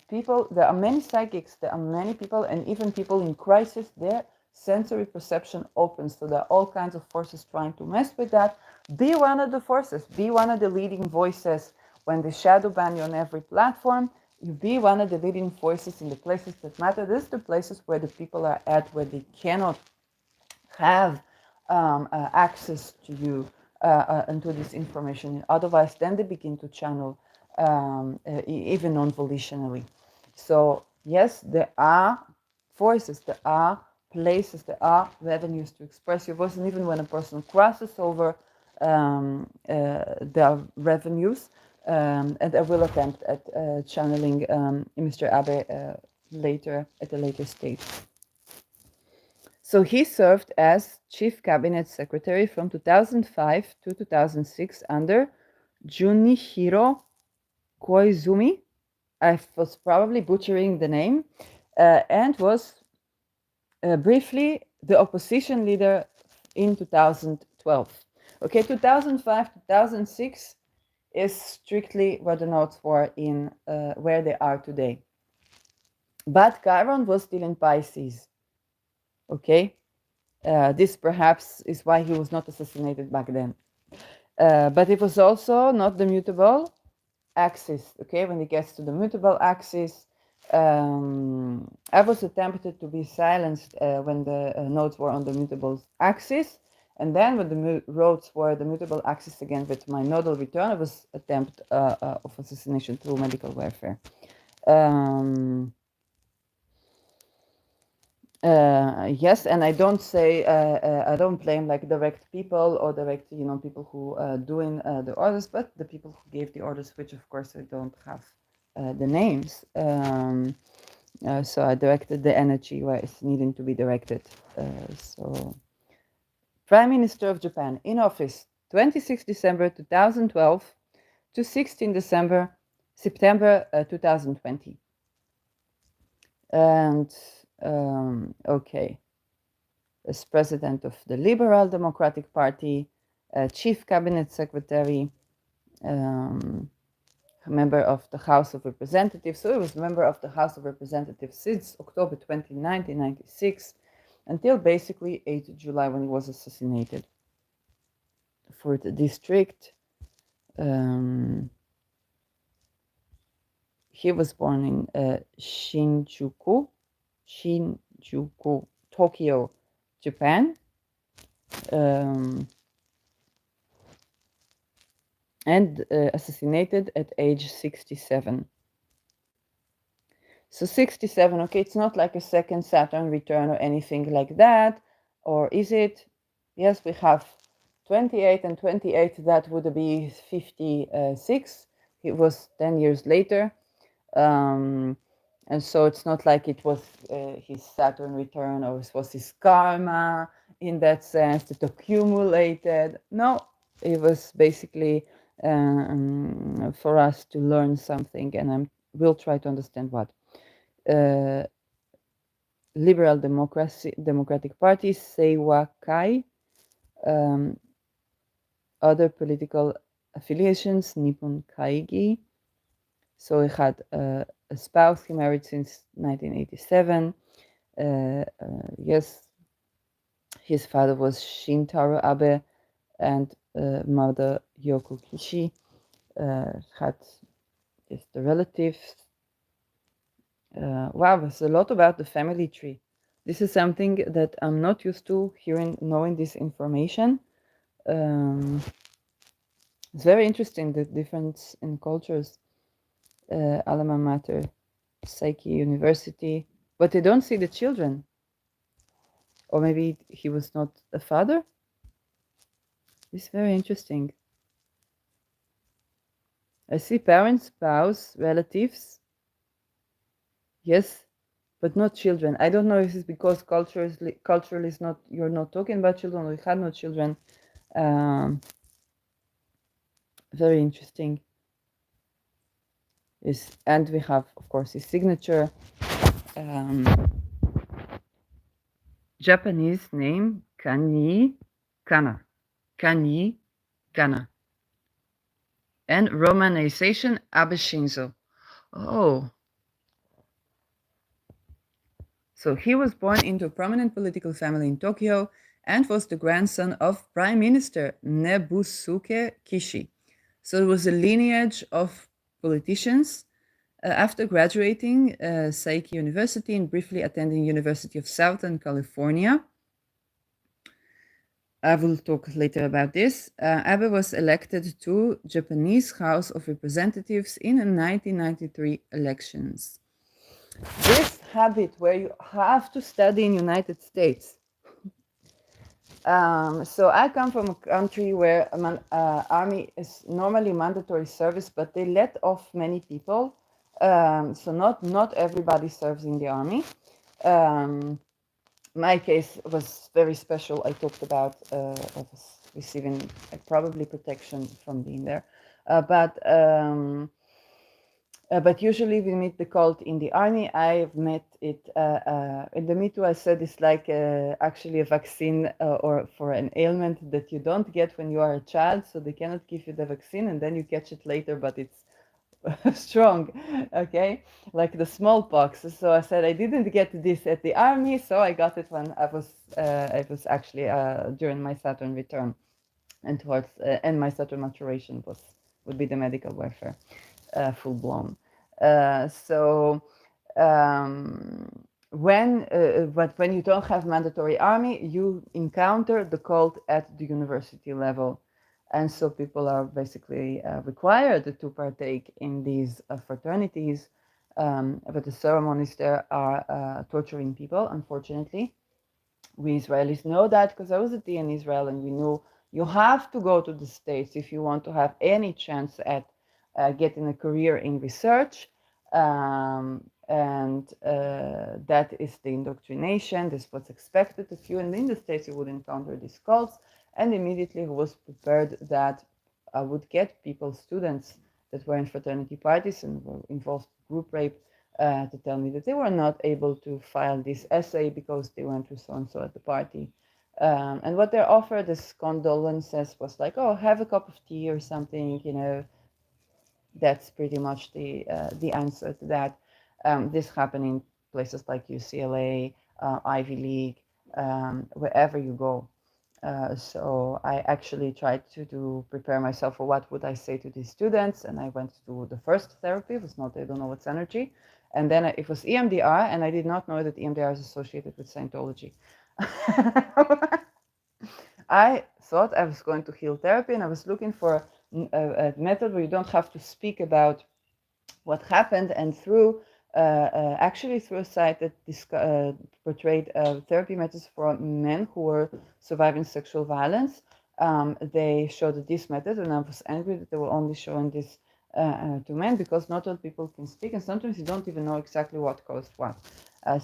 People, there are many psychics, there are many people, and even people in crisis, their sensory perception opens. So there are all kinds of forces trying to mess with that. Be one of the forces, be one of the leading voices. When they shadow ban you on every platform, you be one of the leading voices in the places that matter. This is the places where the people are at, where they cannot have access to you and to this information. Otherwise, then they begin to channel even non-volitionally. So yes, there are forces, there are places, there are avenues to express your voice, and even when a person crosses over, there are revenues, and I will attempt at channeling Mr. Abe later at a later stage. So he served as Chief Cabinet Secretary from 2005 to 2006 under Junichiro Koizumi. I was probably butchering the name, and was briefly the opposition leader in 2012. Okay, 2005, 2006 is strictly where the notes were in where they are today. But Chiron was still in Pisces. Okay, this perhaps is why he was not assassinated back then. But it was also not the mutable axis. Okay, when it gets to the mutable axis, I was attempted to be silenced when the nodes were on the mutable axis, and then when the roads were the mutable axis again with my nodal return, I was attempt of assassination through medical warfare. Yes, and I don't say I don't blame like direct people or direct people who doing the orders, but the people who gave the orders, which of course I don't have the names. So I directed the energy where it's needing to be directed. So Prime Minister of Japan in office 26 December 2012 to 16 September 2020. And okay, as president of the Liberal Democratic Party, chief cabinet secretary, member of the House of Representatives. So he was member of the House of Representatives since October 20, 1996, until basically 8 July when he was assassinated. For the district, he was born in Shinjuku, Tokyo, Japan. And assassinated at age 67. So 67, okay, it's not like a second Saturn return or anything like that. Or is it? Yes, we have 28 and 28, that would be 56. It was 10 years later. And so it's not like it was his Saturn return or it was his karma in that sense that accumulated. No, it was basically for us to learn something, and we'll try to understand what. Uh, Liberal Democratic Party, Seiwa Kai, um, other political affiliations, Nippon Kaigi. So he had a spouse he married since 1987. Yes, his father was Shintaro Abe and mother Yoko Kishi. Had just the relatives. Wow, there's a lot about the family tree. This is something that I'm not used to knowing this information. It's very interesting, the difference in cultures. Alma Mater, Psyche University, but they don't see the children. Or maybe he was not a father. It's very interesting. I see parents, spouse, relatives. Yes, but not children. I don't know if it's because culturally is not, you're not talking about children, or you had no children. Um, Very interesting. And we have, of course, his signature. Um, Japanese name Kanyi Kana. Kanyi Kana. And romanization Abe Shinzo. Oh. So he was born into a prominent political family in Tokyo and was the grandson of Prime Minister Nebusuke Kishi. So it was a lineage of politicians. After graduating Saiki University and briefly attending University of Southern California, I will talk later about this. Abe was elected to Japanese House of Representatives in the 1993 elections. This habit where you have to study in United States. So I come from a country where army is normally mandatory service, but they let off many people. So not everybody serves in the army. My case was very special. I talked about I was receiving probably protection from being there, but usually we meet the cult in the army. I've met it in the Me Too. I said it's like actually a vaccine or for an ailment that you don't get when you are a child, so they cannot give you the vaccine, and then you catch it later, but it's strong, okay, like the smallpox. So I said I didn't get this at the army, so I got it when I was actually during my Saturn return, and towards and my Saturn maturation would be the medical warfare, full blown. So when you don't have mandatory army, you encounter the cult at the university level. And so people are basically required to partake in these fraternities. But the ceremonies there are torturing people, unfortunately. We Israelis know that because I was at in Israel, and we knew you have to go to the States if you want to have any chance at getting a career in research. And that is the indoctrination. This was expected of you. And in the States, you would encounter these cults. And immediately, who was prepared that I would get people, students that were in fraternity parties and were involved in group rape, to tell me that they were not able to file this essay because they went to so and so at the party. And what they offered as condolences was like, oh, have a cup of tea or something, you know. That's pretty much the answer to that. This happened in places like UCLA, Ivy League, wherever you go. So I actually tried to prepare myself for what would I say to these students, and I went to the first therapy. It was not, I don't know what's energy, and then it was EMDR, and I did not know that EMDR is associated with Scientology. I thought I was going to heal therapy, and I was looking for a method where you don't have to speak about what happened, and actually through a site that portrayed therapy methods for men who were surviving sexual violence. They showed this method, and I was angry that they were only showing this to men, because not all people can speak, and sometimes you don't even know exactly what caused what.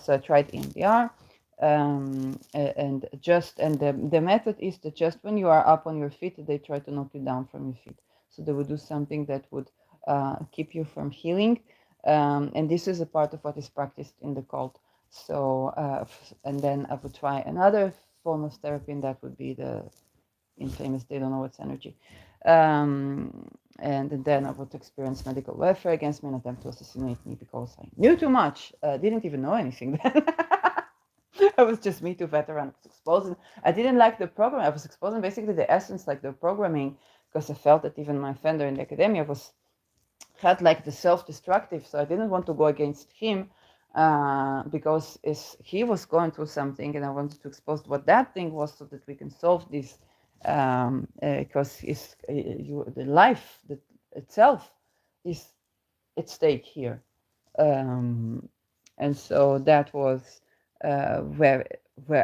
So I tried EMDR, and the method is that just when you are up on your feet, they try to knock you down from your feet. So they would do something that would keep you from healing, and this is a part of what is practiced in the cult. So and then I would try another form of therapy, and that would be the infamous they don't know what's energy. And then I would experience medical warfare against me and attempt to assassinate me because I knew too much. Didn't even know anything then. I was just Me Too veteran. I was exposing. I didn't like the program. I was exposing basically the essence, like the programming, because I felt that even my offender in the academia had like the self-destructive. So I didn't want to go against him because he was going through something, and I wanted to expose what that thing was so that we can solve this. Because the life that itself is at stake here. And so that was where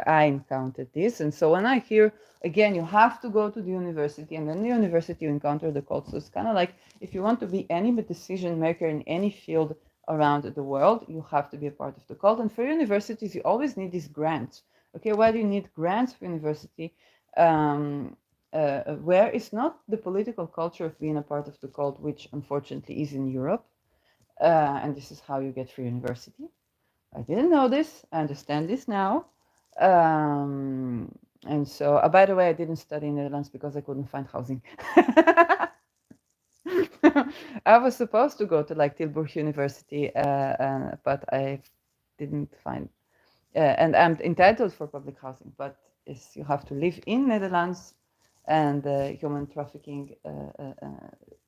I encountered this. And so when I hear again, you have to go to the university, and then the university you encounter the cult. So it's kind of like if you want to be any decision maker in any field around the world, you have to be a part of the cult. And for universities, you always need these grants. Okay, why do you need grants for university? Where it's not the political culture of being a part of the cult, which unfortunately is in Europe. And this is how you get free university. I didn't know this. I understand this now. And so, by the way, I didn't study in the Netherlands because I couldn't find housing. I was supposed to go to like Tilburg University, but I didn't find. And I'm entitled for public housing, but you have to live in Netherlands, and human trafficking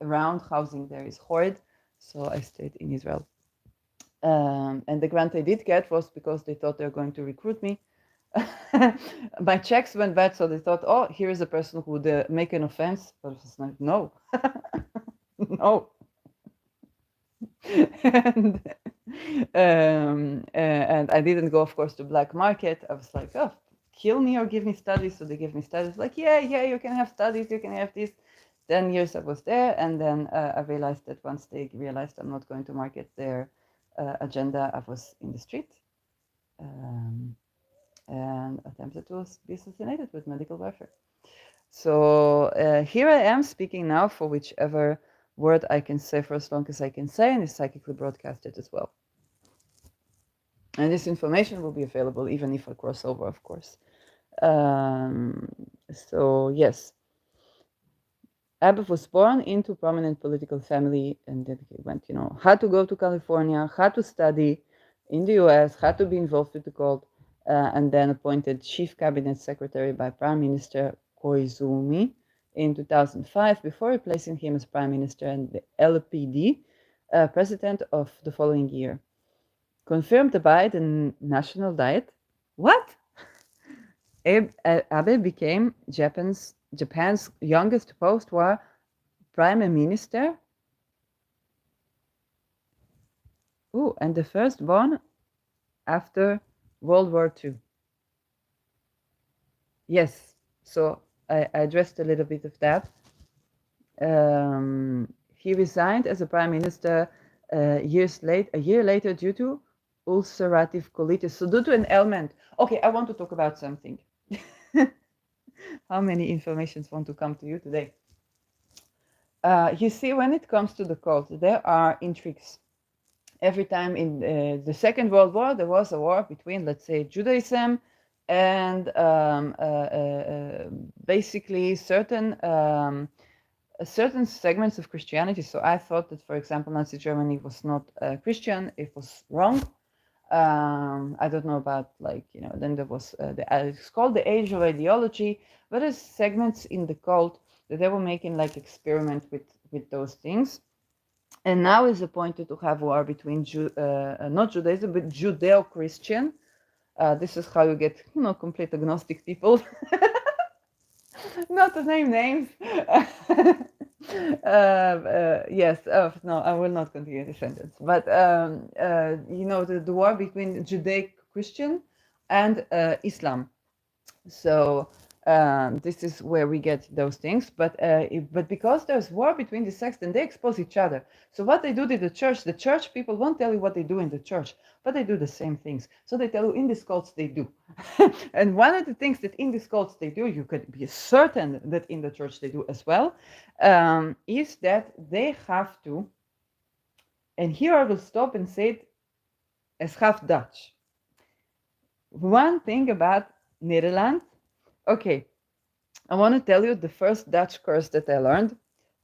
around housing there is horrid. So I stayed in Israel. And the grant I did get was because they thought they were going to recruit me. My checks went bad, so they thought, oh, here is a person who would make an offense. But I was like, no, no. and, and I didn't go, of course, to black market. I was like, oh, kill me or give me studies. So they give me studies. Like, yeah, you can have studies, you can have this. 10 years I was there, and then I realized that once they realized I'm not going to market their agenda, I was in the street and attempted to be assassinated with medical warfare. So here I am speaking now for whichever word I can say for as long as I can say, and is psychically broadcasted as well. And this information will be available even if I cross over, of course. So yes, Abe was born into prominent political family, and then he went, had to go to California, had to study in the US, had to be involved with the cult, and then appointed chief cabinet secretary by Prime Minister Koizumi in 2005 before replacing him as prime minister and the LPD president of the following year. Confirmed by the National Diet. What? Abe became Japan's youngest post-war prime minister. Ooh, and the firstborn after World War II. Yes, so I addressed a little bit of that. He resigned as a prime minister a year later due to ulcerative colitis. So due to an ailment. Okay, I want to talk about something. How many informations want to come to you today? You see, when it comes to the cult, there are intrigues. Every time in the Second World War, there was a war between, let's say, Judaism and basically certain segments of Christianity. So I thought that, for example, Nazi Germany was not Christian. It was wrong. I don't know about then there was it's called the age of ideology, but there's segments in the cult that they were making like experiment with those things. And now is appointed to have war between not Judaism but Judeo-Christian. This is how you get complete agnostic people. Not to name names. Yes. No, I will not continue the sentence. But the war between Judeo-Christian and Islam. So This is where we get those things. But because there's war between the sects, then they expose each other. So what they do to the church people won't tell you what they do in the church, but they do the same things. So they tell you in these cults they do. And one of the things that in these cults they do, you could be certain that in the church they do as well, is that they have to, and here I will stop and say it as half Dutch. One thing about Netherlands, okay, I want to tell you the first Dutch curse that I learned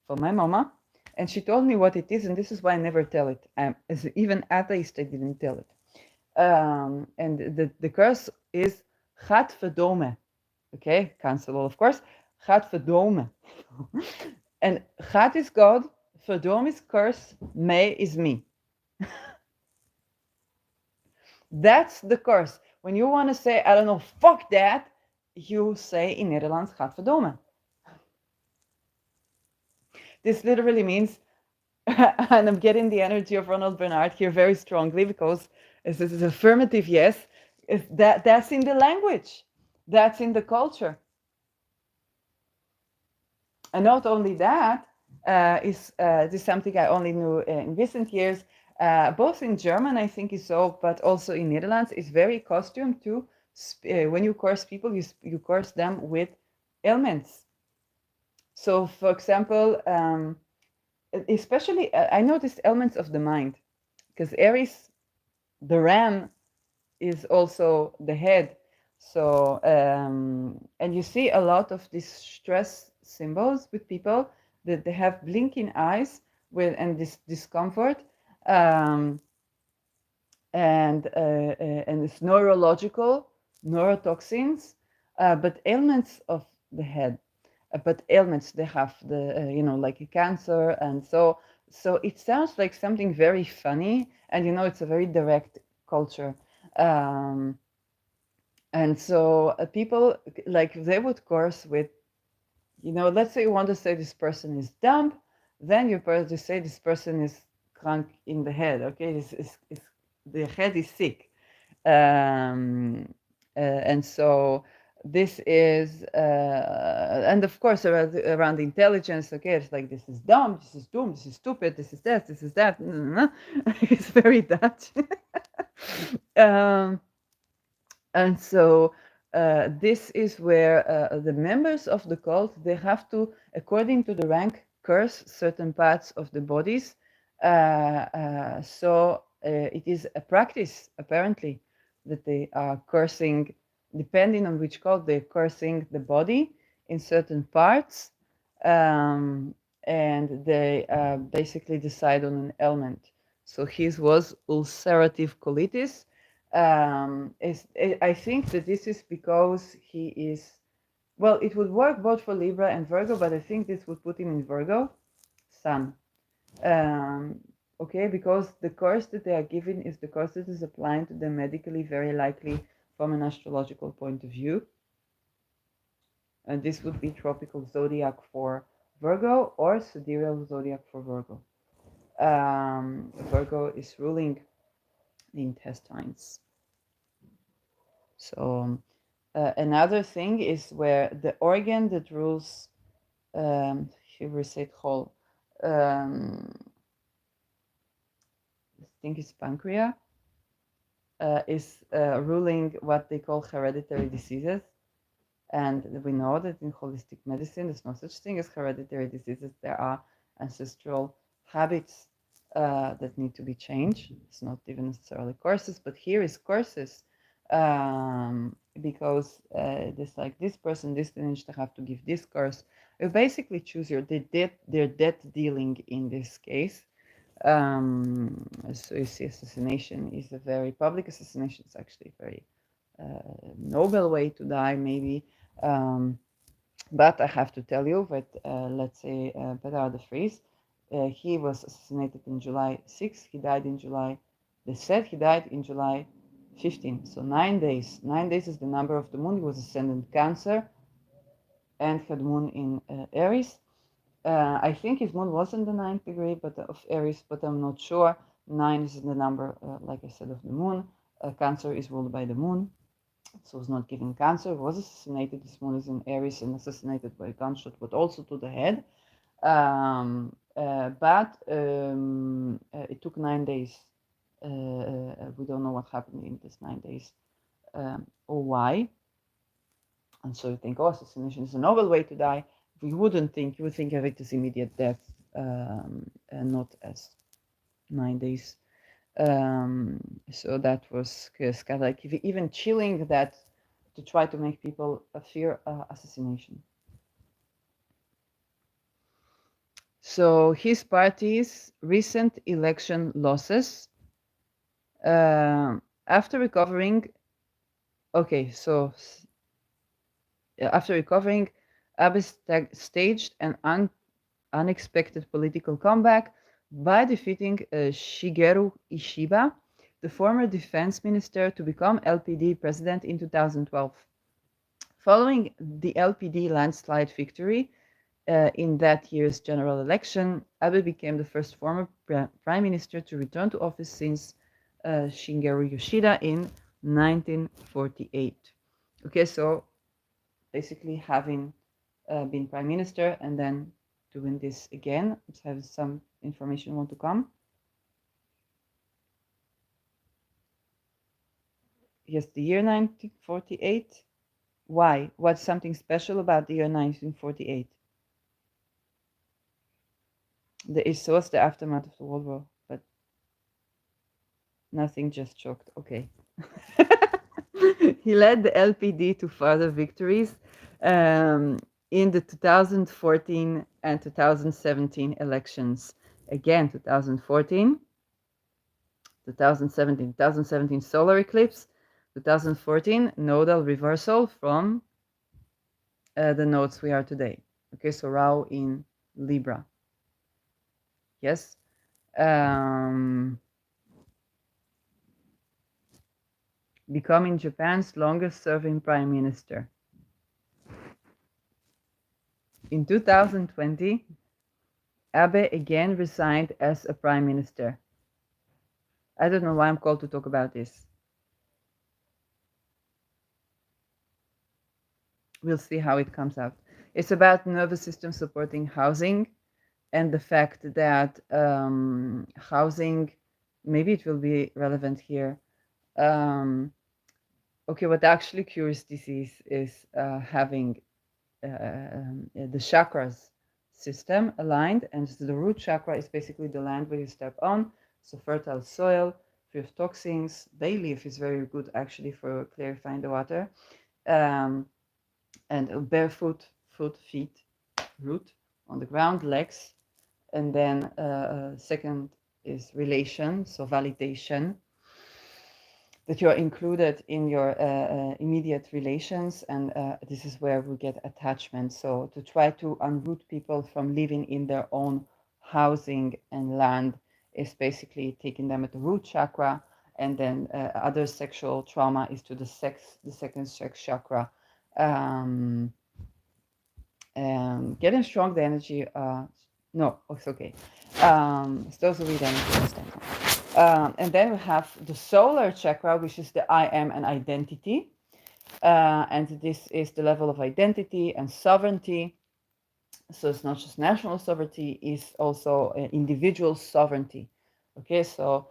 from my mama, and she told me what it is, and this is why I never tell it. As even atheist, I didn't tell it. And the curse is Gadverdomme. Okay, cancel of course. Gadverdomme. And Gad is God, Verdom is curse, me is me. That's the curse. When you want to say, I don't know, fuck that, you say in Netherlands, Gadverdomme. This literally means, and I'm getting the energy of Ronald Bernard here very strongly because this is affirmative, yes, that's in the language, that's in the culture. And not only that, this is something I only knew in recent years, both in German, I think is so, but also in Netherlands, it's very costume to, when you curse people, you curse them with ailments. So, for example, especially, I noticed elements of the mind, because Aries, the ram, is also the head. So, and you see a lot of these stress symbols with people that they have blinking eyes with and this discomfort, and it's neurological, neurotoxins, but ailments of the head. But ailments they have the like a cancer, and so it sounds like something very funny, and it's a very direct culture. And so people like they would curse with, let's say you want to say this person is dumb, then you say this person is drunk in the head. Okay, this is the head is sick, and so this is, and of course around intelligence. Okay, it's like this is dumb, this is doom, this is stupid, this is that, this is that. It's very Dutch. And so this is where the members of the cult, they have to, according to the rank, curse certain parts of the bodies. So it is a practice, apparently, that they are cursing, depending on which cult, they're cursing the body in certain parts. And they basically decide on an ailment. So his was ulcerative colitis. I think that this is because he is, well, it would work both for Libra and Virgo, but I think this would put him in Virgo, Sun. Okay, because the curse that they are given is the curse that is applying to them medically, very likely from an astrological point of view. And this would be tropical zodiac for Virgo or sidereal zodiac for Virgo. Virgo is ruling the intestines. So another thing is where the organ that rules, here we say whole, I think it's pancreas, is ruling what they call hereditary diseases. And we know that in holistic medicine, there's no such thing as hereditary diseases. There are ancestral habits that need to be changed. It's not even necessarily curses, but here is curses. Because this like this person, this lineage, they have to give this curse. You basically choose their debt dealing in this case. So you see, assassination is a very public assassination. It's actually a very noble way to die, maybe. But I have to tell you that, let's say, Bernard de Vries, he was assassinated in July 6th. He died in July. They said he died in July 15. So 9 days. 9 days is the number of the moon. He was ascendant Cancer and had moon in Aries. I think his moon was in the 9th degree of Aries, but I'm not sure. 9 is the number, like I said, of the moon. Cancer is ruled by the moon. So it's not giving cancer, was assassinated. This one is in Aries and assassinated by a gunshot, but also to the head. But it took 9 days. We don't know what happened in this 9 days or why. And so you think, oh, assassination is a novel way to die. You wouldn't think, you would think of it as immediate death, and not as 9 days. So that was kind of like even chilling that to try to make people fear assassination. So his party's recent election losses, after recovering, okay, so after recovering, Abe staged an unexpected political comeback by defeating Shigeru Ishiba, the former defense minister, to become LPD president in 2012. Following the LPD landslide victory in that year's general election, Abe became the first former prime minister to return to office since Shigeru Yoshida in 1948. Okay, so basically having been prime minister and then doing this again. Let's have some information want to come. Yes, the year 1948. Why? What's something special about the year 1948? So what's the aftermath of the World War? But nothing, just shocked. Okay. He led the LPD to further victories in the 2014 and 2017 elections. Again, 2014, 2017 solar eclipse, 2014 nodal reversal from the nodes we are today. Okay, so Rao in Libra. Yes. Becoming Japan's longest serving prime minister. In 2020, Abe again resigned as a prime minister. I don't know why I'm called to talk about this. We'll see how it comes out. It's about nervous system supporting housing and the fact that housing, maybe it will be relevant here. Okay, what actually cures disease is having the chakras system aligned, and the root chakra is basically the land where you step on. So fertile soil, free of toxins. Bay leaf is very good actually for clarifying the water. And barefoot, foot, feet, root on the ground, legs. And then second is relation, so validation, that you're included in your immediate relations, and this is where we get attachment. So to try to unroot people from living in their own housing and land is basically taking them at the root chakra, and then other sexual trauma is to the second sex chakra. Getting strong the energy. No, it's okay. It's those who read energy understand. And then we have the solar chakra, which is the I am and identity. And this is the level of identity and sovereignty. So it's not just national sovereignty, it's also individual sovereignty. Okay, so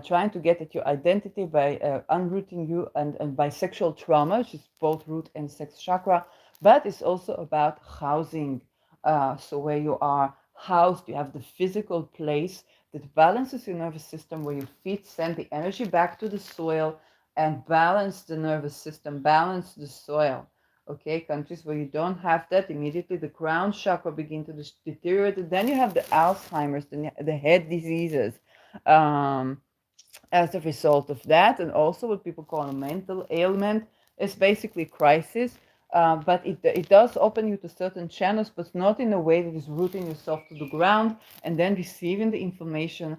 trying to get at your identity by unrooting you and by sexual trauma, which is both root and sex chakra, but it's also about housing. So where you are housed, you have the physical place that balances your nervous system, where your feet send the energy back to the soil and balance the nervous system, balance the soil. Okay, countries where you don't have that, immediately the crown chakra begin to deteriorate. Then you have the Alzheimer's, the head diseases as a result of that, and also what people call a mental ailment is basically crisis. But it does open you to certain channels, but not in a way that is rooting yourself to the ground and then receiving the information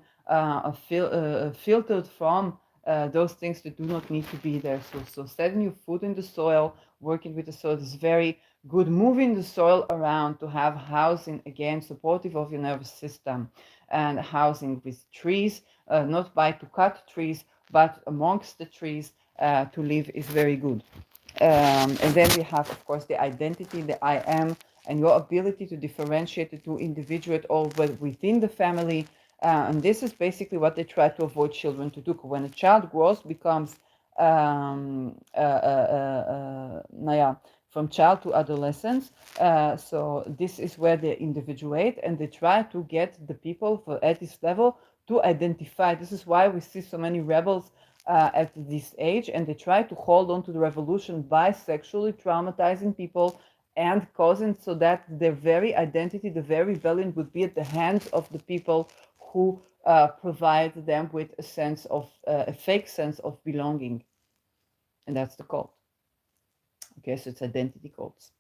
filtered from those things that do not need to be there. So setting your foot in the soil, working with the soil is very good. Moving the soil around to have housing, again, supportive of your nervous system, and housing with trees, not by to cut trees, but amongst the trees, to live is very good. And then we have, of course, the identity, the I am, and your ability to differentiate the two, individuate all within the family. And this is basically what they try to avoid children to do. When a child grows, becomes, from child to adolescence. So this is where they individuate, and they try to get the people at this level to identify. This is why we see so many rebels at this age, and they try to hold on to the revolution by sexually traumatizing people and causing so that their very identity, the very rebellion, would be at the hands of the people who provide them with a sense of a fake sense of belonging, and that's the cult. Okay, so it's identity cults.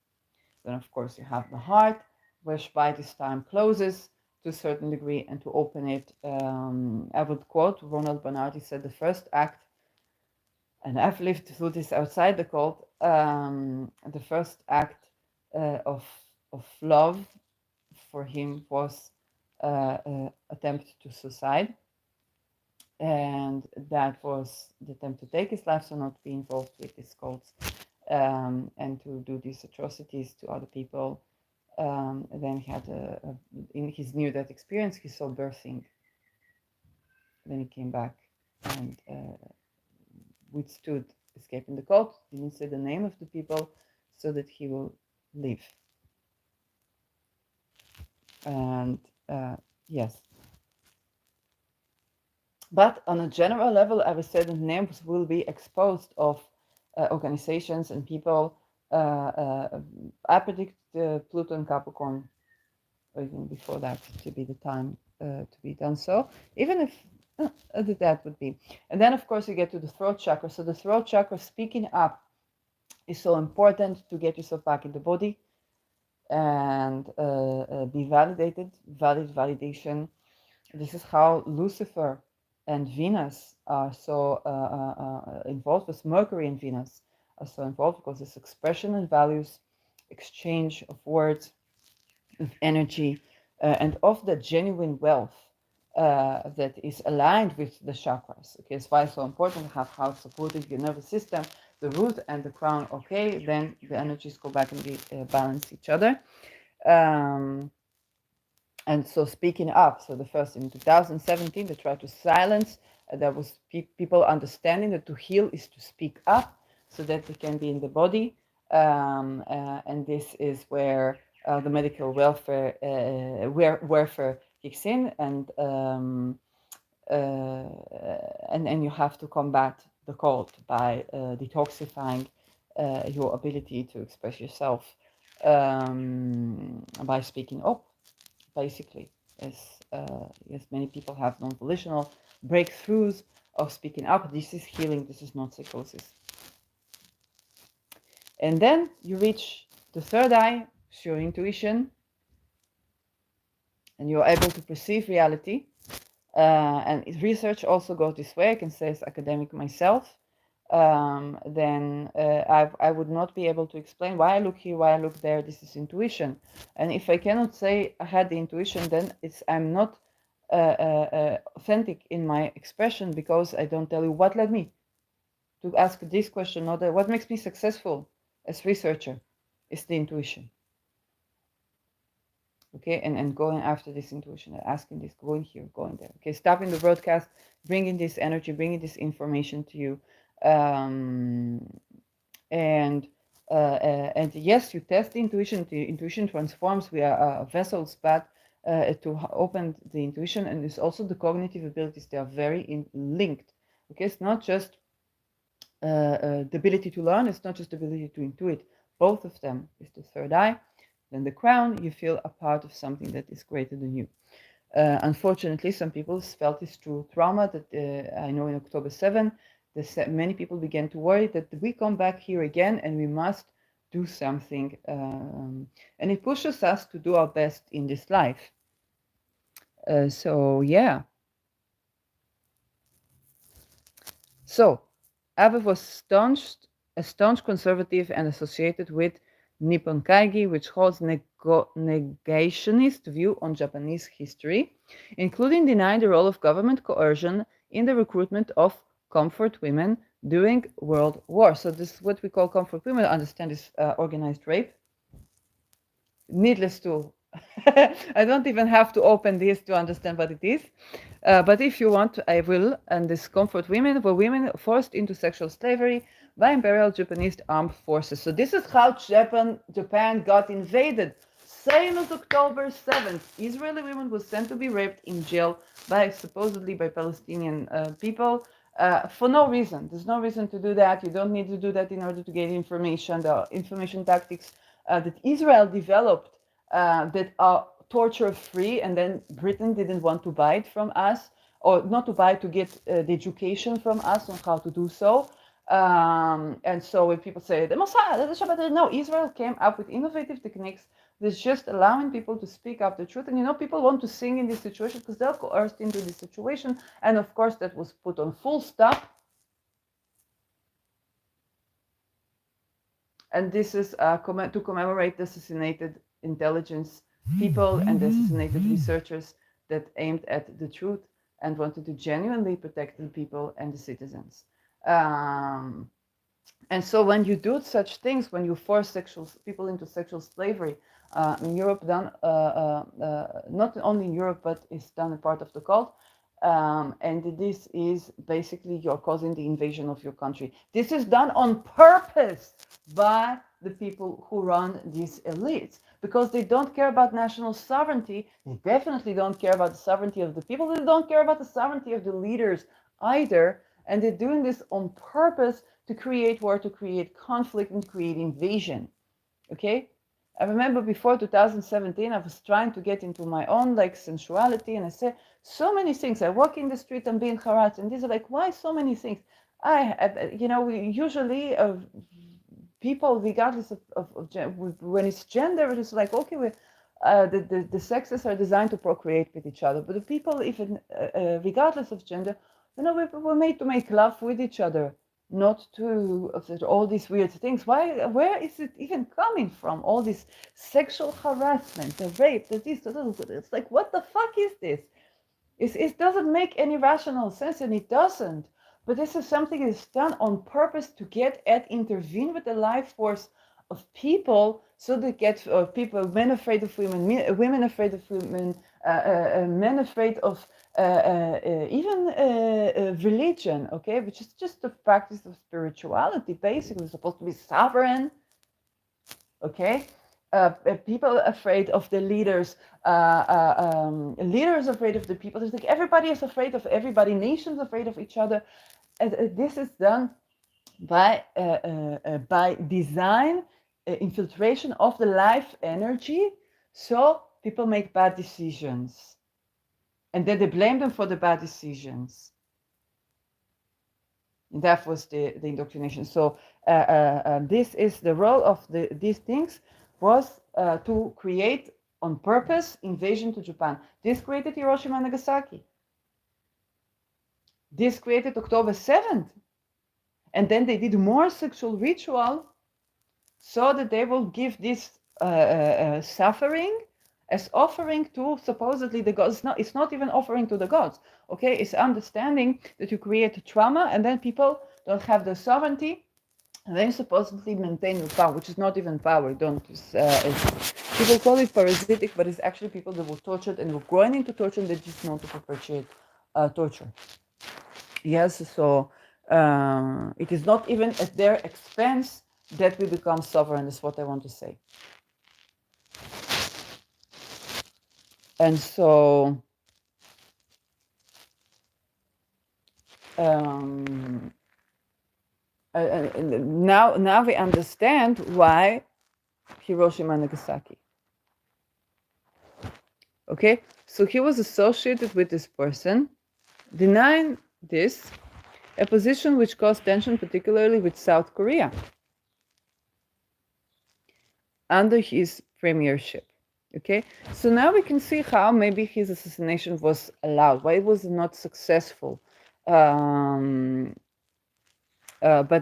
Then, of course, you have the heart, which by this time closes to a certain degree, and to open it, I would quote Ronald Bernard. He said, the first act, and I've lived through this outside the cult, the first act of love for him was attempt to suicide, and that was the attempt to take his life, so not be involved with these cults, and to do these atrocities to other people. And then he had in his near-death experience, he saw birthing. Then he came back and withstood escaping the cult, didn't say the name of the people, so that he will live. And yes. But on a general level, I would say the names will be exposed of organizations and people. I predict Pluto and Capricorn, or even before that, to be the time to be done so, even if that would be. And then, of course, you get to the throat chakra. So the throat chakra, speaking up, is so important to get yourself back in the body and be validated, validation. This is how Lucifer and Venus are so involved, with Mercury and Venus are so involved, because this expression and values, exchange of words, of energy, and of the genuine wealth that is aligned with the chakras. Okay, it's why it's so important to have how supported your nervous system, the root and the crown. Okay, then the energies go back and balance each other. And so speaking up, so the first in 2017, they tried to silence. There was people understanding that to heal is to speak up, so that they can be in the body. And this is where the medical welfare kicks in, and you have to combat the cold by detoxifying your ability to express yourself by speaking up. Basically, as many people have non-volitional breakthroughs of speaking up. This is healing, this is not psychosis. And then you reach the third eye, it's your intuition, and you're able to perceive reality. And research also goes this way. I can say as academic myself. Then I would not be able to explain why I look here, why I look there. This is intuition. And if I cannot say I had the intuition, then I'm not authentic in my expression, because I don't tell you what led me to ask this question, or what makes me successful as researcher is the intuition. Okay, and going after this intuition, asking this, going here, going there. Okay, stopping the broadcast, bringing this energy, bringing this information to you. And yes, you test the intuition. The intuition transforms. We are vessels, but to open the intuition, and it's also the cognitive abilities. They are very linked. Okay, it's not just the ability to learn. It's not just the ability to intuit. Both of them is the third eye. Then the crown. You feel a part of something that is greater than you. Unfortunately, some people felt this through trauma. That I know in October 7. Many people began to worry that we come back here again and we must do something. And it pushes us to do our best in this life. So, yeah. So, Abe was a staunch conservative and associated with Nippon Kaigi, which holds negationist view on Japanese history, including denying the role of government coercion in the recruitment of comfort women during World War. So this is what we call comfort women. Understand is organized rape. Needless to, I don't even have to open this to understand what it is. But if you want, I will. And this comfort women were women forced into sexual slavery by Imperial Japanese armed forces. So this is how Japan got invaded. Same as October 7th. Israeli women were sent to be raped in jail supposedly by Palestinian people for no reason. There's no reason to do that. You don't need to do that in order to get information. The information tactics that Israel developed that are torture free, and then Britain didn't want to buy it from us, or not to buy, to get the education from us on how to do so. And so when people say the Mossad, the Shabbat, no, Israel came up with innovative techniques that's just allowing people to speak up the truth. And people want to sing in this situation because they're coerced into this situation. And of course, that was put on full stop. And this is to commemorate the assassinated intelligence people and the assassinated researchers that aimed at the truth and wanted to genuinely protect the people and the citizens. And so when you do such things, when you force people into sexual slavery, in Europe, done not only in Europe, but it's done a part of the cult. And this is basically you're causing the invasion of your country. This is done on purpose by the people who run these elites, because they don't care about national sovereignty. They definitely don't care about the sovereignty of the people. They don't care about the sovereignty of the leaders either. And they're doing this on purpose to create war, to create conflict, and create invasion. Okay? I remember before 2017, I was trying to get into my own sensuality, and I said so many things. I walk in the street and being harassed, and these are why so many things? We usually people, regardless of when it's gender, it's okay, the sexes are designed to procreate with each other, but the people, even regardless of gender, we're made to make love with each other, not to all these weird things. Where is it even coming from? All this sexual harassment, the rape, the this, it's what the fuck is this? It doesn't make any rational sense, and it doesn't. But this is something that's done on purpose to intervene with the life force of people, so they get people, men afraid of women, women afraid of women, men afraid of even religion, okay, which is just the practice of spirituality, basically supposed to be sovereign, okay. People afraid of the leaders, leaders afraid of the people. It's everybody is afraid of everybody. Nations afraid of each other. And this is done by design, infiltration of the life energy, so people make bad decisions, and then they blame them for the bad decisions. And that was the indoctrination. So this is the role of these things, was to create on purpose invasion to Japan. This created Hiroshima and Nagasaki. This created October 7th. And then they did more sexual ritual so that they will give this suffering as offering to supposedly the gods. It's not even offering to the gods, okay? It's understanding that you create a trauma, and then people don't have the sovereignty, and then supposedly maintain the power, which is not even power. People call it parasitic, but it's actually people that were tortured and were growing into torture, and they just want to perpetuate torture. Yes, so it is not even at their expense that we become sovereign, is what I want to say. And so now we understand why Hiroshima and Nagasaki. Okay, so he was associated with this person, denying this, a position which caused tension, particularly with South Korea, under his premiership. Okay, so now we can see how maybe his assassination was allowed, why it was not successful. But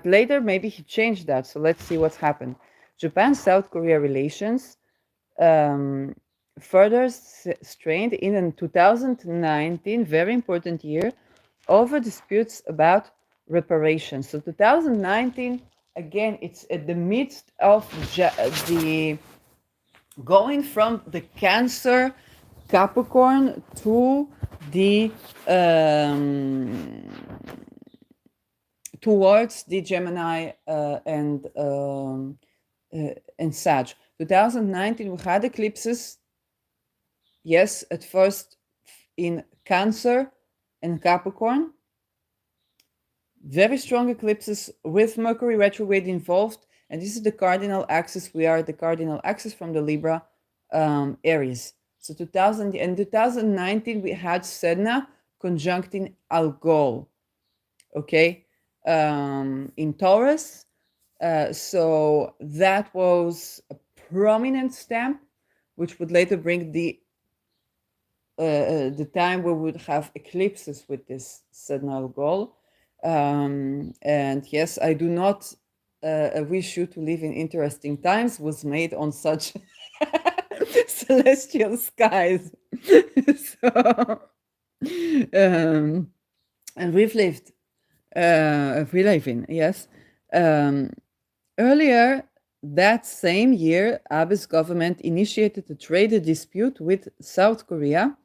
later, maybe he changed that. So let's see what's happened. Japan-South Korea relations further strained in 2019, very important year, over disputes about reparations. So 2019, again, it's at the midst of the going from the Cancer Capricorn to the towards the Gemini and Sag. 2019 we had eclipses, yes, at first in Cancer and Capricorn, very strong eclipses with Mercury retrograde involved, and this is the cardinal axis. We are at the cardinal axis from the Libra Aries. So 2019 we had Sedna conjuncting Algol, okay, in Taurus. So that was a prominent stamp, which would later bring the time where we would have eclipses with this Sedna Algol. And yes, I do not wish you to live in interesting times was made on such celestial skies. So, and we've lived, we live in, yes. Earlier that same year, Abe's government initiated a trade dispute with South Korea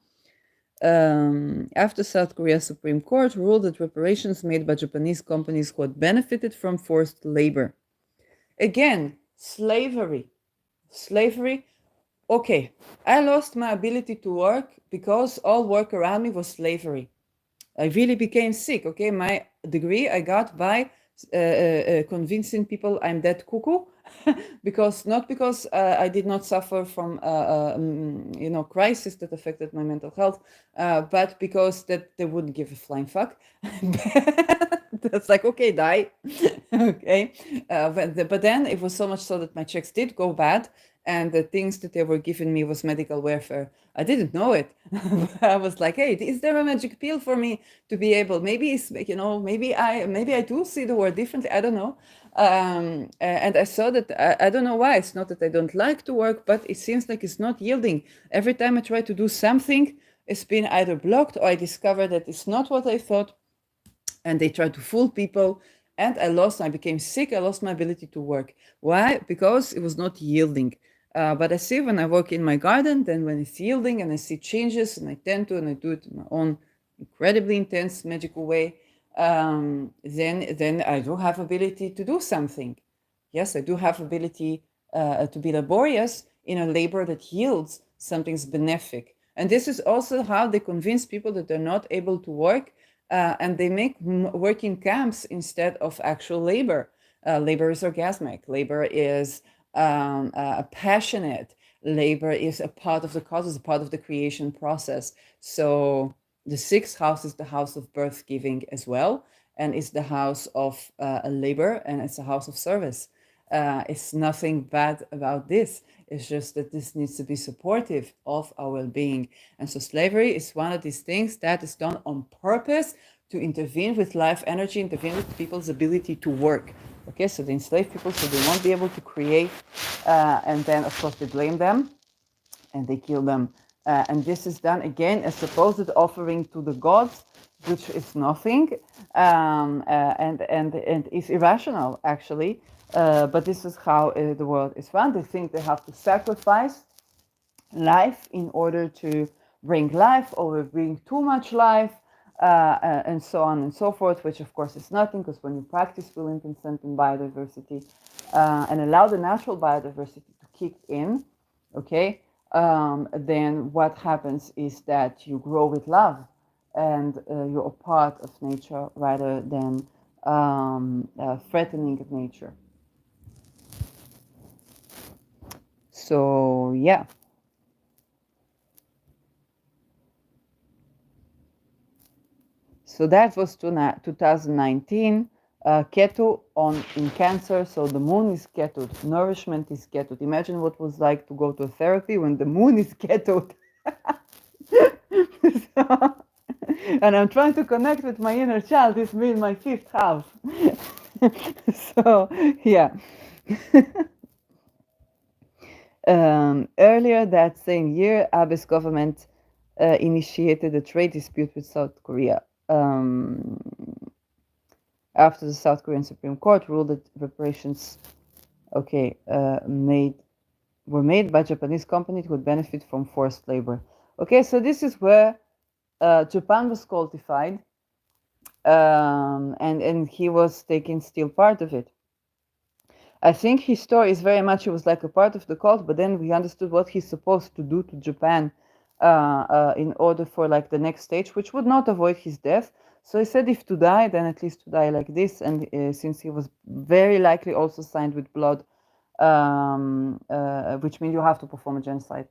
after South Korea's Supreme Court ruled that reparations made by Japanese companies who had benefited from forced labor. Again, slavery. Slavery. Okay, I lost my ability to work because all work around me was slavery. I really became sick. Okay, my degree I got by convincing people I'm that cuckoo, because not because I did not suffer from crisis that affected my mental health, but because that they wouldn't give a flying fuck. That's like, okay, die. Okay, but then it was so much so that my checks did go bad, and the things that they were giving me was medical welfare. I didn't know it. I was like, hey, is there a magic pill for me to be able? Maybe it's, maybe I do see the world differently. I don't know. And I saw that I don't know why. It's not that I don't like to work, but it seems like it's not yielding. Every time I try to do something, it's been either blocked or I discover that it's not what I thought, and they try to fool people. And I became sick. I lost my ability to work. Why? Because it was not yielding. But I see when I work in my garden, then when it's yielding and I see changes, and I tend to, and I do it in my own incredibly intense, magical way, then I do have ability to do something. Yes, I do have ability to be laborious in a labor that yields something's benefic. And this is also how they convince people that they're not able to work, and they make working camps instead of actual labor. Labor is orgasmic. Labor is passionate. Labor is a part of the cause, is a part of the creation process. So the sixth house is the house of birth giving as well, and it's the house of labor, and it's a house of service. It's nothing bad about this. It's just that this needs to be supportive of our well-being. And so slavery is one of these things that is done on purpose to intervene with life energy, intervene with people's ability to work. Okay, so they enslave people so they won't be able to create, and then of course they blame them and they kill them. And this is done again as supposed offering to the gods, which is nothing, and is irrational actually. But this is how the world is run. They think they have to sacrifice life in order to bring life, or bring too much life, and so on and so forth, which of course is nothing, because when you practice will and consent and biodiversity, and allow the natural biodiversity to kick in, okay, then what happens is that you grow with love, and you're a part of nature rather than threatening nature. So yeah. So that was 2019. Ketu in Cancer, so the moon is Ketu, nourishment is Ketu. Imagine what it was like to go to therapy when the moon is Ketu. So, and I'm trying to connect with my inner child. It's me in my fifth house. So yeah. Earlier that same year, Abe's government initiated a trade dispute with South Korea. after the South Korean Supreme Court ruled that reparations, were made by Japanese companies who would benefit from forced labor. Okay, so this is where Japan was qualified, and he was taking still part of it. I think his story is very much he was like a part of the cult, but then we understood what he's supposed to do to Japan in order for like the next stage, which would not avoid his death. So he said, if to die, then at least to die like this. And since he was very likely also signed with blood, which means you have to perform a genocide.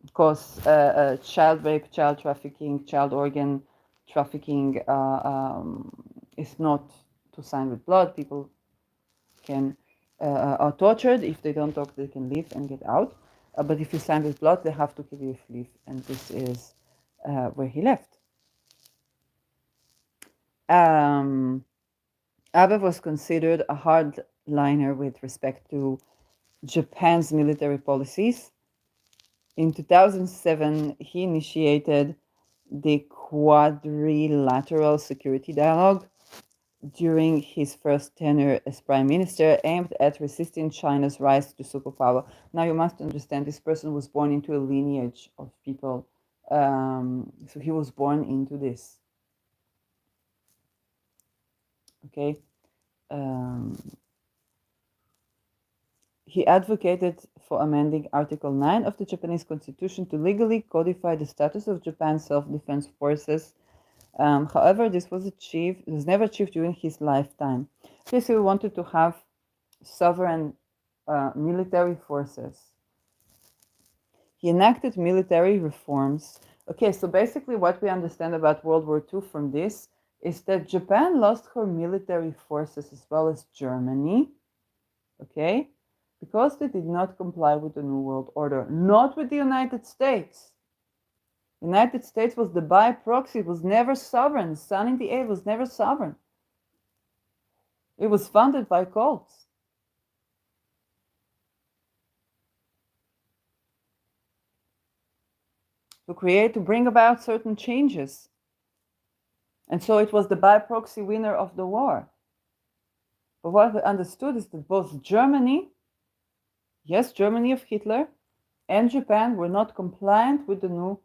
Because child rape, child trafficking, child organ trafficking is not to sign with blood. People can are tortured. If they don't talk, they can leave and get out. But if you sign with blood, they have to kill you if you leave. And this is where he left. Abe was considered a hardliner with respect to Japan's military policies. In 2007, he initiated the Quadrilateral Security Dialogue during his first tenure as prime minister, aimed at resisting China's rise to superpower. Now, you must understand this person was born into a lineage of people. So he was born into this. Okay. He advocated for amending Article 9 of the Japanese Constitution to legally codify the status of Japan's self-defense forces. However, this was never achieved during his lifetime. Okay, so he wanted to have sovereign military forces. He enacted military reforms. Okay, so basically what we understand about World War II from this is that Japan lost her military forces as well as Germany. Okay, because they did not comply with the New World Order, not with the United States. The United States was the by proxy, it was never sovereign. Sunny the Abe was never sovereign. It was funded by cults. To bring about certain changes. And so it was the by proxy winner of the war. But what we understood is that both Germany, yes, Germany of Hitler, and Japan were not compliant with the New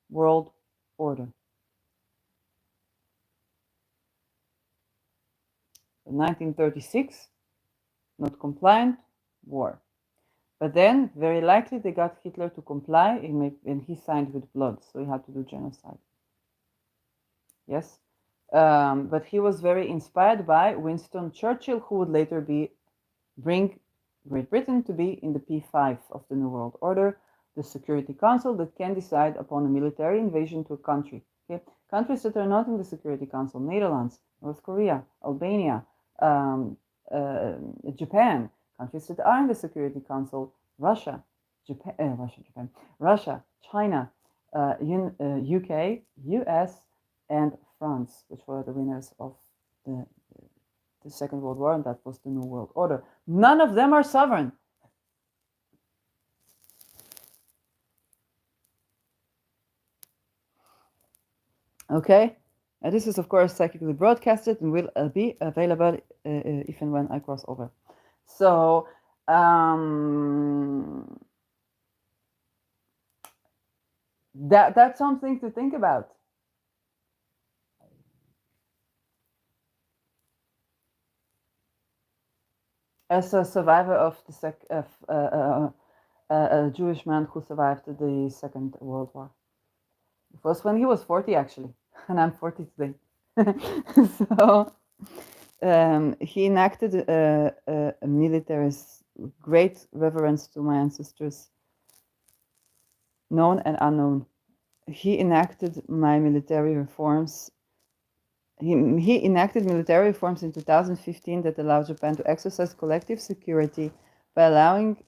World Order. In 1936, not compliant, war. But then, very likely, they got Hitler to comply, and he signed with blood, so he had to do genocide. Yes? But he was very inspired by Winston Churchill, who would later bring Great Britain to be in the P5 of the New World Order, the Security Council that can decide upon a military invasion to a country. Okay? Countries that are not in the Security Council: Netherlands, North Korea, Albania, Japan. Countries that are in the Security Council: Russia, Russia, China, UK, US, and France, which were the winners of the Second World War, and that was the New World Order. None of them are sovereign. Okay, and this is of course psychically broadcasted and will be available if and when I cross over. So that's something to think about. As a survivor of a Jewish man who survived the Second World War. It was when he was 40, actually, and I'm 40 today. So he enacted a military great reverence to my ancestors, known and unknown. He enacted my military reforms. He enacted military reforms in 2015 that allowed Japan to exercise collective security by allowing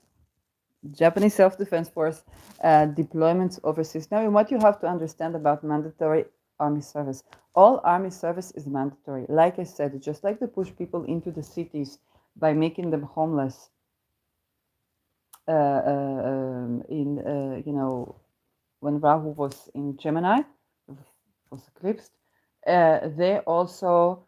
Japanese self-defense force deployments overseas. Now, what you have to understand about mandatory army service, all army service is mandatory. Like I said, just like they push people into the cities by making them homeless. When Rahu was in Gemini, was eclipsed, they also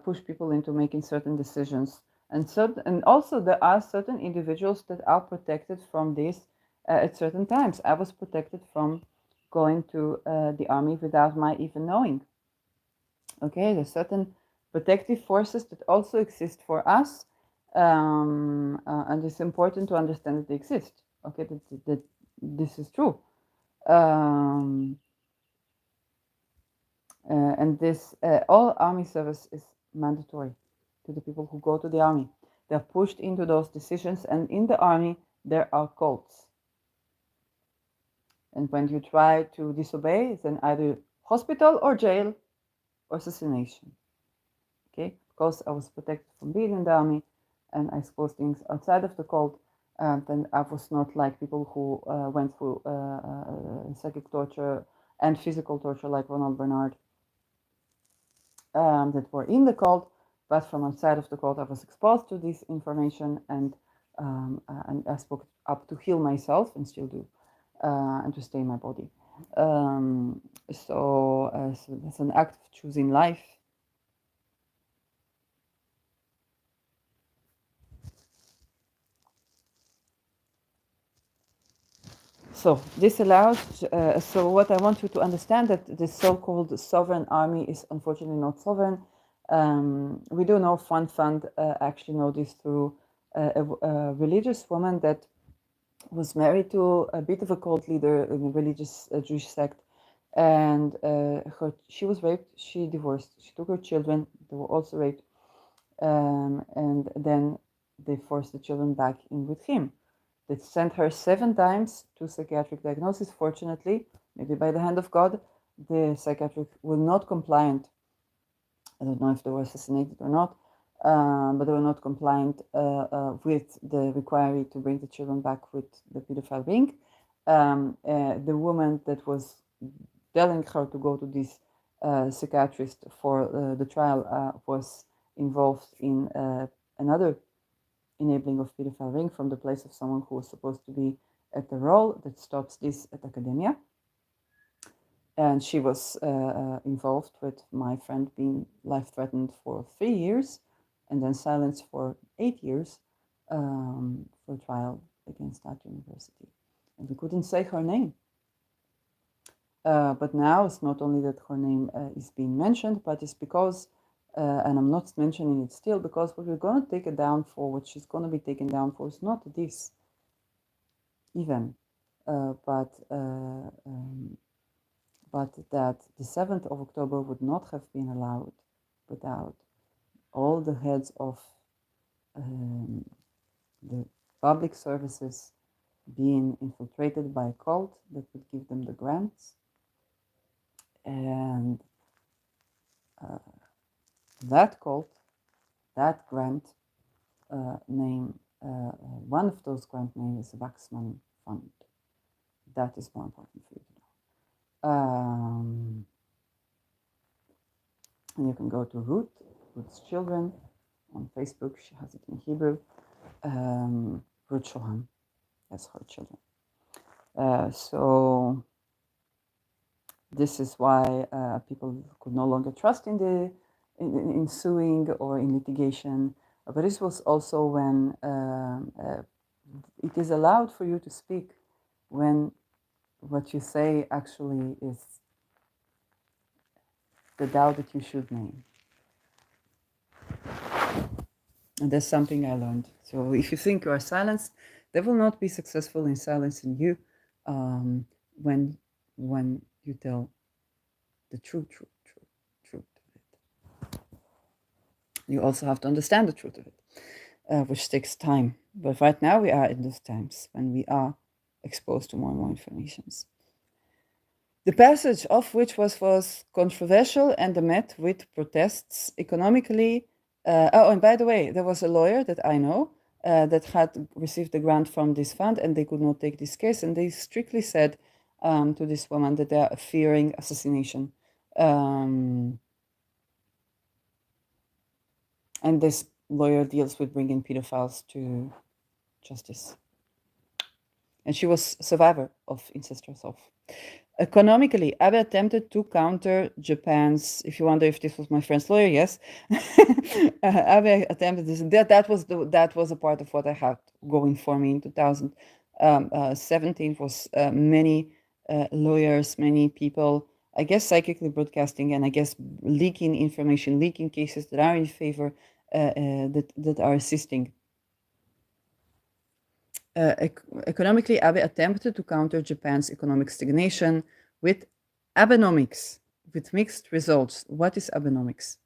push people into making certain decisions. And also there are certain individuals that are protected from this at certain times. I was protected from going to the army without my even knowing. Okay, there's certain protective forces that also exist for us, and it's important to understand that they exist. Okay, that this is true. Um, and this all army service is mandatory to the people who go to the army. They're pushed into those decisions, and in the army there are cults. And when you try to disobey, then either hospital or jail or assassination. Okay, because I was protected from being in the army, and I suppose things outside of the cult. Then I was not like people who went through psychic torture and physical torture, like Ronald Bernard, that were in the cult, but from outside of the cult, I was exposed to this information, and I spoke up to heal myself, and still do, and to stay in my body. Um, so it's an act of choosing life. So this allows. So what I want you to understand that the so-called sovereign army is unfortunately not sovereign. We do know Fun Fund actually know this through a religious woman that was married to a bit of a cult leader in a religious Jewish sect, and she was raped. She divorced. She took her children. They were also raped, and then they forced the children back in with him. They sent her 7 times to psychiatric diagnosis. Fortunately, maybe by the hand of God, the psychiatric were not compliant. I don't know if they were assassinated or not, but they were not compliant with the requirement to bring the children back with the pedophile ring. The woman that was telling her to go to this psychiatrist for the trial was involved in another enabling of pedophile ring from the place of someone who was supposed to be at the role that stops this at academia. And she was involved with my friend being life threatened for 3 years and then silenced for 8 years for trial against that university. And we couldn't say her name. But now it's not only that her name is being mentioned, but it's because, and I'm not mentioning it still, because what we're going to take it down for, what she's going to be taken down for, is not this even, but that the 7th of October would not have been allowed without all the heads of the public services being infiltrated by a cult that would give them the grants. And that cult, that grant name, one of those grant names is Waxman Fund. That is more important for you to know. And you can go to Ruth's Children on Facebook. She has it in Hebrew. Ruth Shoham, that's her children. So this is why people could no longer trust in suing or in litigation. But this was also when it is allowed for you to speak when what you say actually is the doubt that you should name. And that's something I learned. So if you think you are silenced, they will not be successful in silencing you when you tell the truth of it. You also have to understand the truth of it, which takes time. But right now we are in those times when we are exposed to more and more informations. The passage of which was controversial and met with protests economically. And by the way, there was a lawyer that I know that had received a grant from this fund, and they could not take this case, and they strictly said to this woman that they are fearing assassination. And this lawyer deals with bringing pedophiles to justice. And she was a survivor of incest herself. Economically, Abe attempted to counter Japan's. If you wonder if this was my friend's lawyer, yes, Abe attempted this. That was a part of what I had going for me in 2017. Was many lawyers, many people. I guess psychically broadcasting, and I guess leaking information, leaking cases that are in favor, that are assisting. Economically, Abe attempted to counter Japan's economic stagnation with Abenomics, with mixed results. What is Abenomics?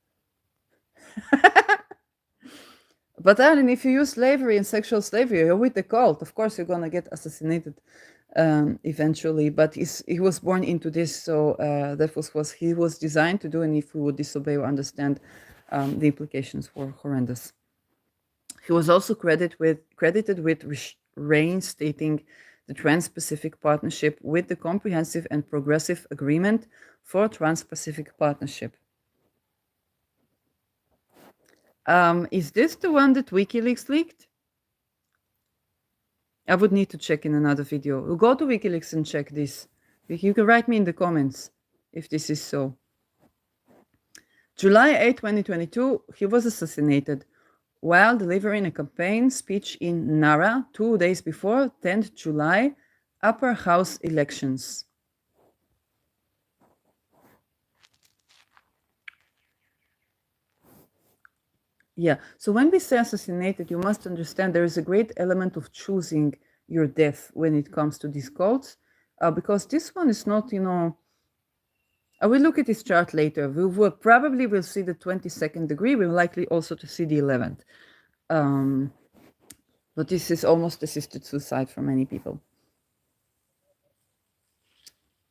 But then, if you use slavery and sexual slavery, you're with the cult. Of course, you're gonna get assassinated eventually. But he was born into this, so that was what he was designed to do. And if we would disobey or understand, the implications were horrendous. He was also credited with reinstating the Trans-Pacific Partnership with the Comprehensive and Progressive Agreement for Trans-Pacific Partnership. Is this the one that WikiLeaks leaked? I would need to check in another video. We'll go to WikiLeaks and check this. You can write me in the comments if this is so. July 8, 2022, he was assassinated while delivering a campaign speech in Nara 2 days before 10th July upper house elections. Yeah, so when we say assassinated, you must understand there is a great element of choosing your death when it comes to these cults, because this one is not, I will look at this chart later. We will probably will see the 22nd degree. We're likely also to see the 11th. But this is almost assisted suicide for many people.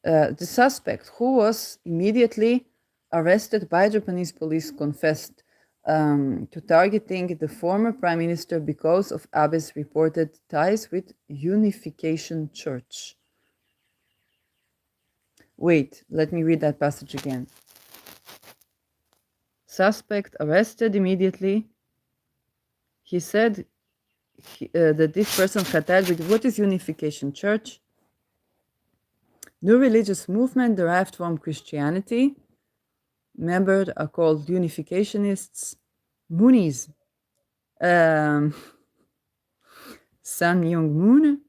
The suspect, who was immediately arrested by Japanese police, confessed to targeting the former prime minister because of Abe's reported ties with Unification Church. Wait, let me read that passage again. Suspect arrested immediately. He said that this person had tied with what is Unification Church? New religious movement derived from Christianity. Members are called Unificationists. Moonies. Sun Myung-moon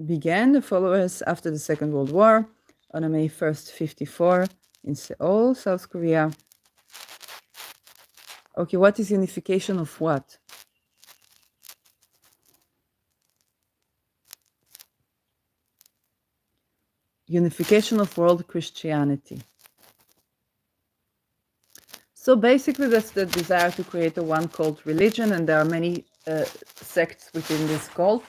began the followers after the Second World War on May 1st, 1954 in Seoul, South Korea. Okay, what is unification of what? Unification of world Christianity. So basically, that's the desire to create a one cult religion, and there are many sects within this cult.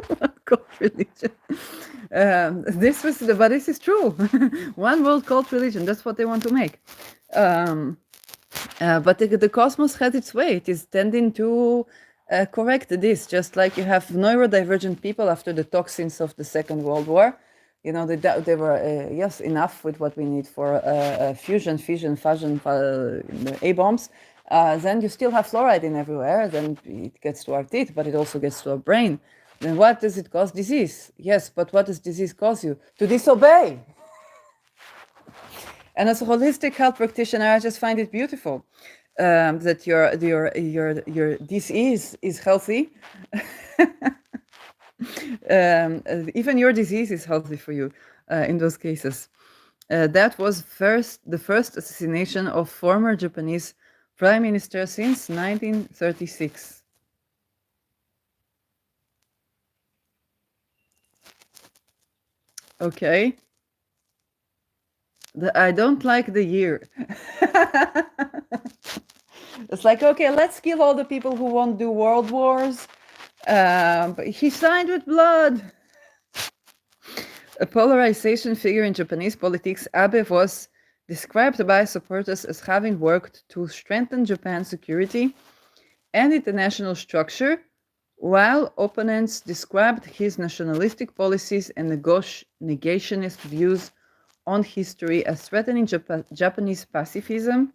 One cult religion. But this is true. One world cult religion. That's what they want to make. But the cosmos had its way. It is tending to correct this, just like you have neurodivergent people after the toxins of the Second World War. They were, yes, enough with what we need for fusion, fission, A-bombs. Then you still have fluoride in everywhere. Then it gets to our teeth, but it also gets to our brain. Then what does it cause? Disease. Yes, but what does disease cause you? To disobey. And as a holistic health practitioner, I just find it beautiful that your disease is healthy. Even your disease is healthy for you in those cases. That was the first assassination of former Japanese prime minister since 1936. Okay. I don't like the year. It's like, okay, let's kill all the people who won't do world wars. But he signed with blood. A polarization figure in Japanese politics, Abe was described by supporters as having worked to strengthen Japan's security and international structure, while opponents described his nationalistic policies and negationist views on history as threatening Japanese pacifism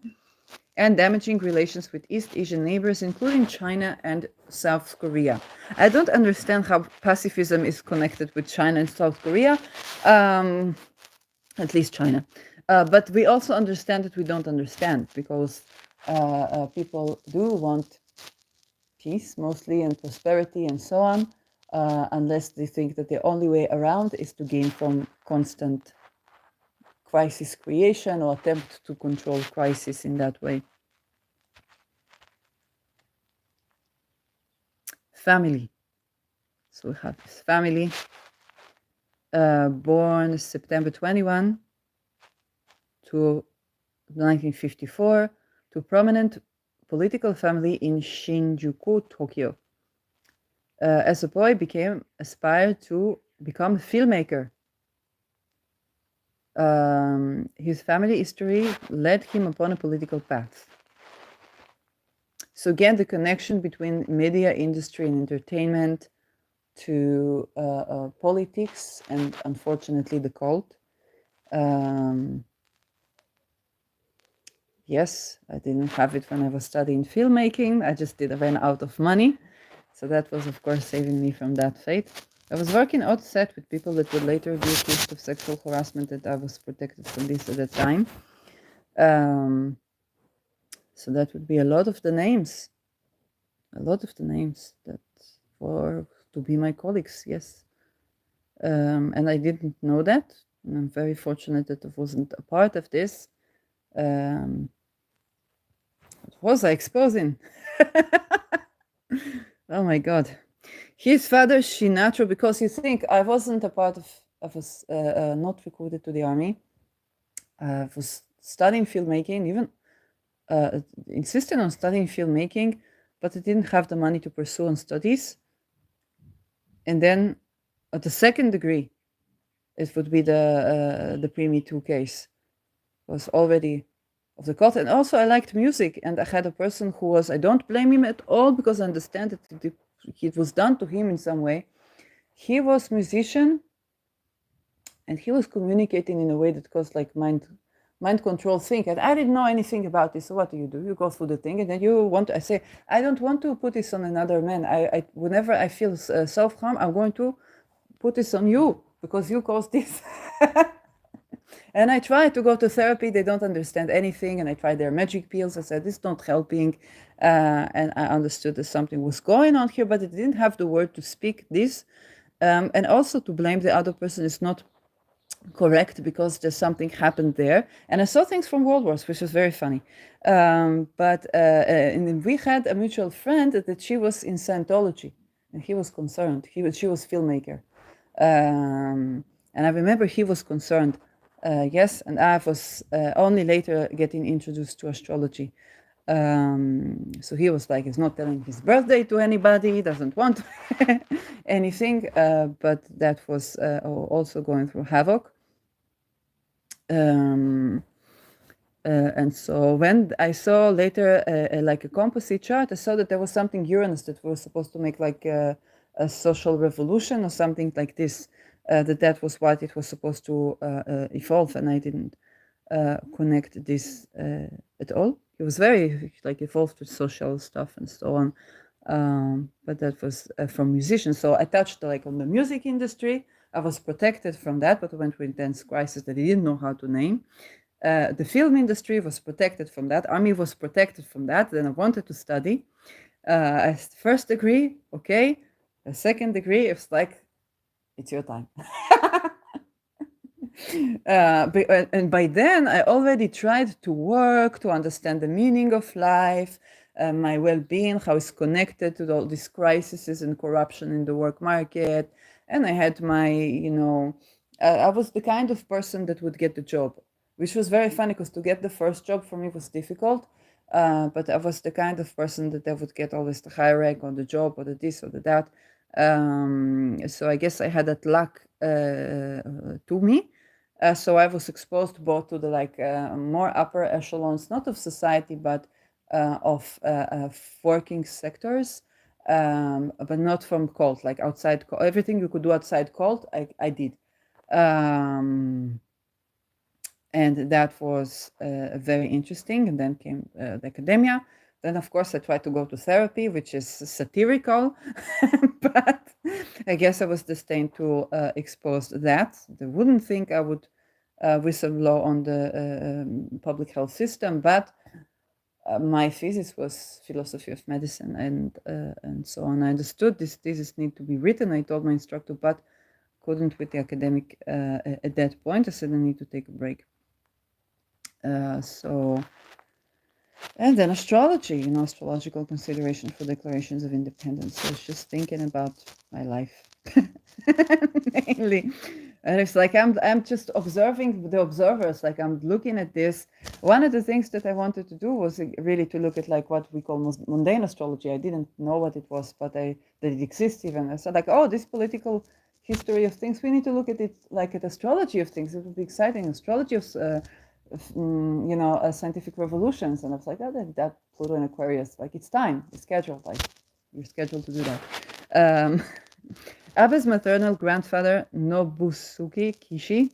and damaging relations with East Asian neighbors, including China and South Korea. I don't understand how pacifism is connected with China and South Korea, at least China. But we also understand that we don't understand, because people do want peace mostly and prosperity and so on, unless they think that the only way around is to gain from constant crisis creation or attempt to control crisis in that way. Family. So we have this family, born September 21 to 1954, to prominent political family in Shinjuku, Tokyo. As a boy, aspired to become a filmmaker. His family history led him upon a political path. So again, the connection between media industry and entertainment to politics and unfortunately the cult. Yes, I didn't have it when I was studying filmmaking. I just ran out of money. So that was, of course, saving me from that fate. I was working on set with people that would later be accused of sexual harassment, and I was protected from this at the time. So that would be a lot of the names. A lot of the names that were to be my colleagues, yes. And I didn't know that. And I'm very fortunate that I wasn't a part of this. What was I exposing? Oh my God. His father, Shinacho, because you think I wasn't a part of, I was not recruited to the army. I was studying filmmaking, even insisted on studying filmmaking, but I didn't have the money to pursue on studies. And then at the second degree, it would be the pre-Me Too case. It was already of the cult. And also I liked music, and I had a person who was, I don't blame him at all, because I understand that it was done to him in some way. He was musician, and he was communicating in a way that caused like mind control thing. And I didn't know anything about this. So what do? You go through the thing, and then you want to, I say, I don't want to put this on another man. I whenever I feel self-harm, I'm going to put this on you, because you caused this. And I tried to go to therapy. They don't understand anything. And I tried their magic pills. I said, this is not helping. And I understood that something was going on here, but I didn't have the word to speak this. And also to blame the other person is not correct, because there's something happened there. And I saw things from World Wars, which was very funny. But we had a mutual friend that she was in Scientology, and he was concerned. She was filmmaker. And I remember he was concerned. Yes, and I was only later getting introduced to astrology. So he was like, he's not telling his birthday to anybody, he doesn't want anything, but that was also going through havoc. And so when I saw later like a composite chart, I saw that there was something Uranus that was supposed to make like a social revolution or something like this. That was what it was supposed to evolve, and I didn't connect this at all. It was very like evolved with social stuff and so on, but that was from musicians. So I touched like on the music industry. I was protected from that, but I went through intense crisis that I didn't know how to name. The film industry was protected from that. Army was protected from that. Then I wanted to study. First degree, okay. A second degree, it's like, it's your time. And by then, I already tried to work to understand the meaning of life, my well-being, how it's connected to all these crises and corruption in the work market. And I had my, I was the kind of person that would get the job, which was very funny, because to get the first job for me was difficult. But I was the kind of person that I would get always the high rank on the job, or the this or the that. So I guess I had that luck to me. So I was exposed both to the more upper echelons, not of society, but of working sectors, but not from cult, like outside cult. Everything you could do outside cult, I did. And that was very interesting. And then came the academia. Then, of course, I tried to go to therapy, which is satirical, but I guess I was destined to expose that. They wouldn't think I would whistle blow on the public health system, but my thesis was philosophy of medicine and so on. I understood this thesis need to be written. I told my instructor, but couldn't with the academic at that point. I said I need to take a break. And then astrology, astrological consideration for declarations of independence. So I was just thinking about my life mainly. And it's like I'm just observing the observers, like I'm looking at this. One of the things that I wanted to do was really to look at like what we call mundane astrology. I didn't know what it was, but that it exists even. I said like, oh, this political history of things, we need to look at it like at astrology of things. It would be exciting. Astrology of scientific revolutions. And I was like, oh, that Pluto in Aquarius, like it's time, it's scheduled, like you're scheduled to do that. Abe's maternal grandfather, Nobusuke Kishi,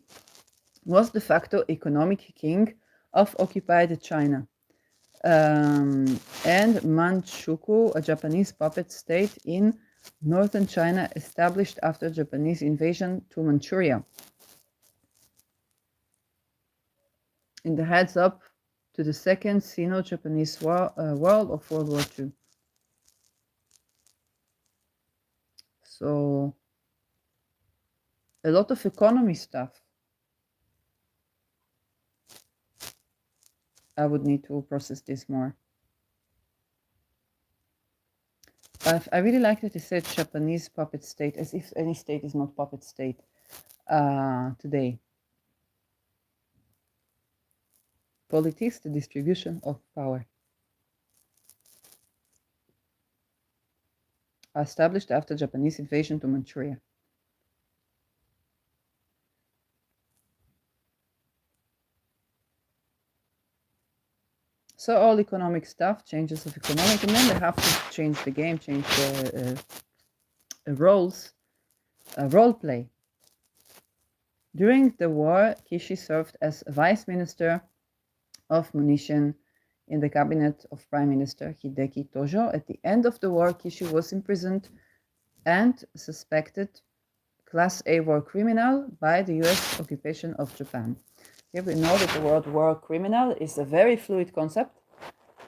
was de facto economic king of occupied China. And Manchukuo, a Japanese puppet state in northern China, established after Japanese invasion to Manchuria. In the heads up to the Second Sino-Japanese War of World War II. So a lot of economy stuff. I would need to process this more. I really like that it said Japanese puppet state, as if any state is not puppet state today. Politics, the distribution of power. Established after Japanese invasion to Manchuria. So all economic stuff, changes of economic, and then they have to change the game, change the roles, role play. During the war, Kishi served as Vice Minister of Munition in the cabinet of Prime Minister Hideki Tojo. At the end of the war, Kishi was imprisoned and suspected Class A war criminal by the US occupation of Japan. Here we know that the word war criminal is a very fluid concept.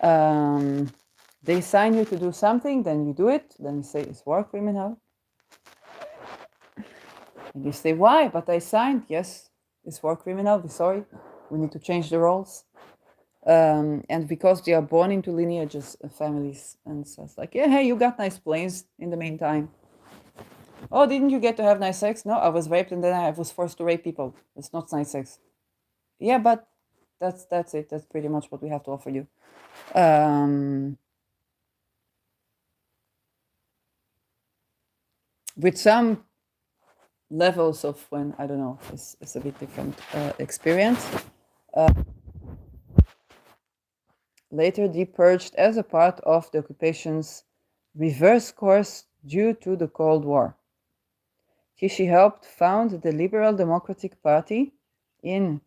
They assign you to do something, then you do it, then you say it's war criminal. And you say, why? But I signed. Yes, it's war criminal. We're sorry. We need to change the roles. And because they are born into lineages, families, and so it's like, yeah, hey, you got nice planes in the meantime. Oh, didn't you get to have nice sex? No, I was raped and then I was forced to rape people. It's not nice sex. Yeah, but that's it. That's pretty much what we have to offer you. With some levels of when, I don't know, it's a bit different experience. Later depurged as a part of the occupation's reverse course due to the Cold War. Kishi helped found the Liberal Democratic Party in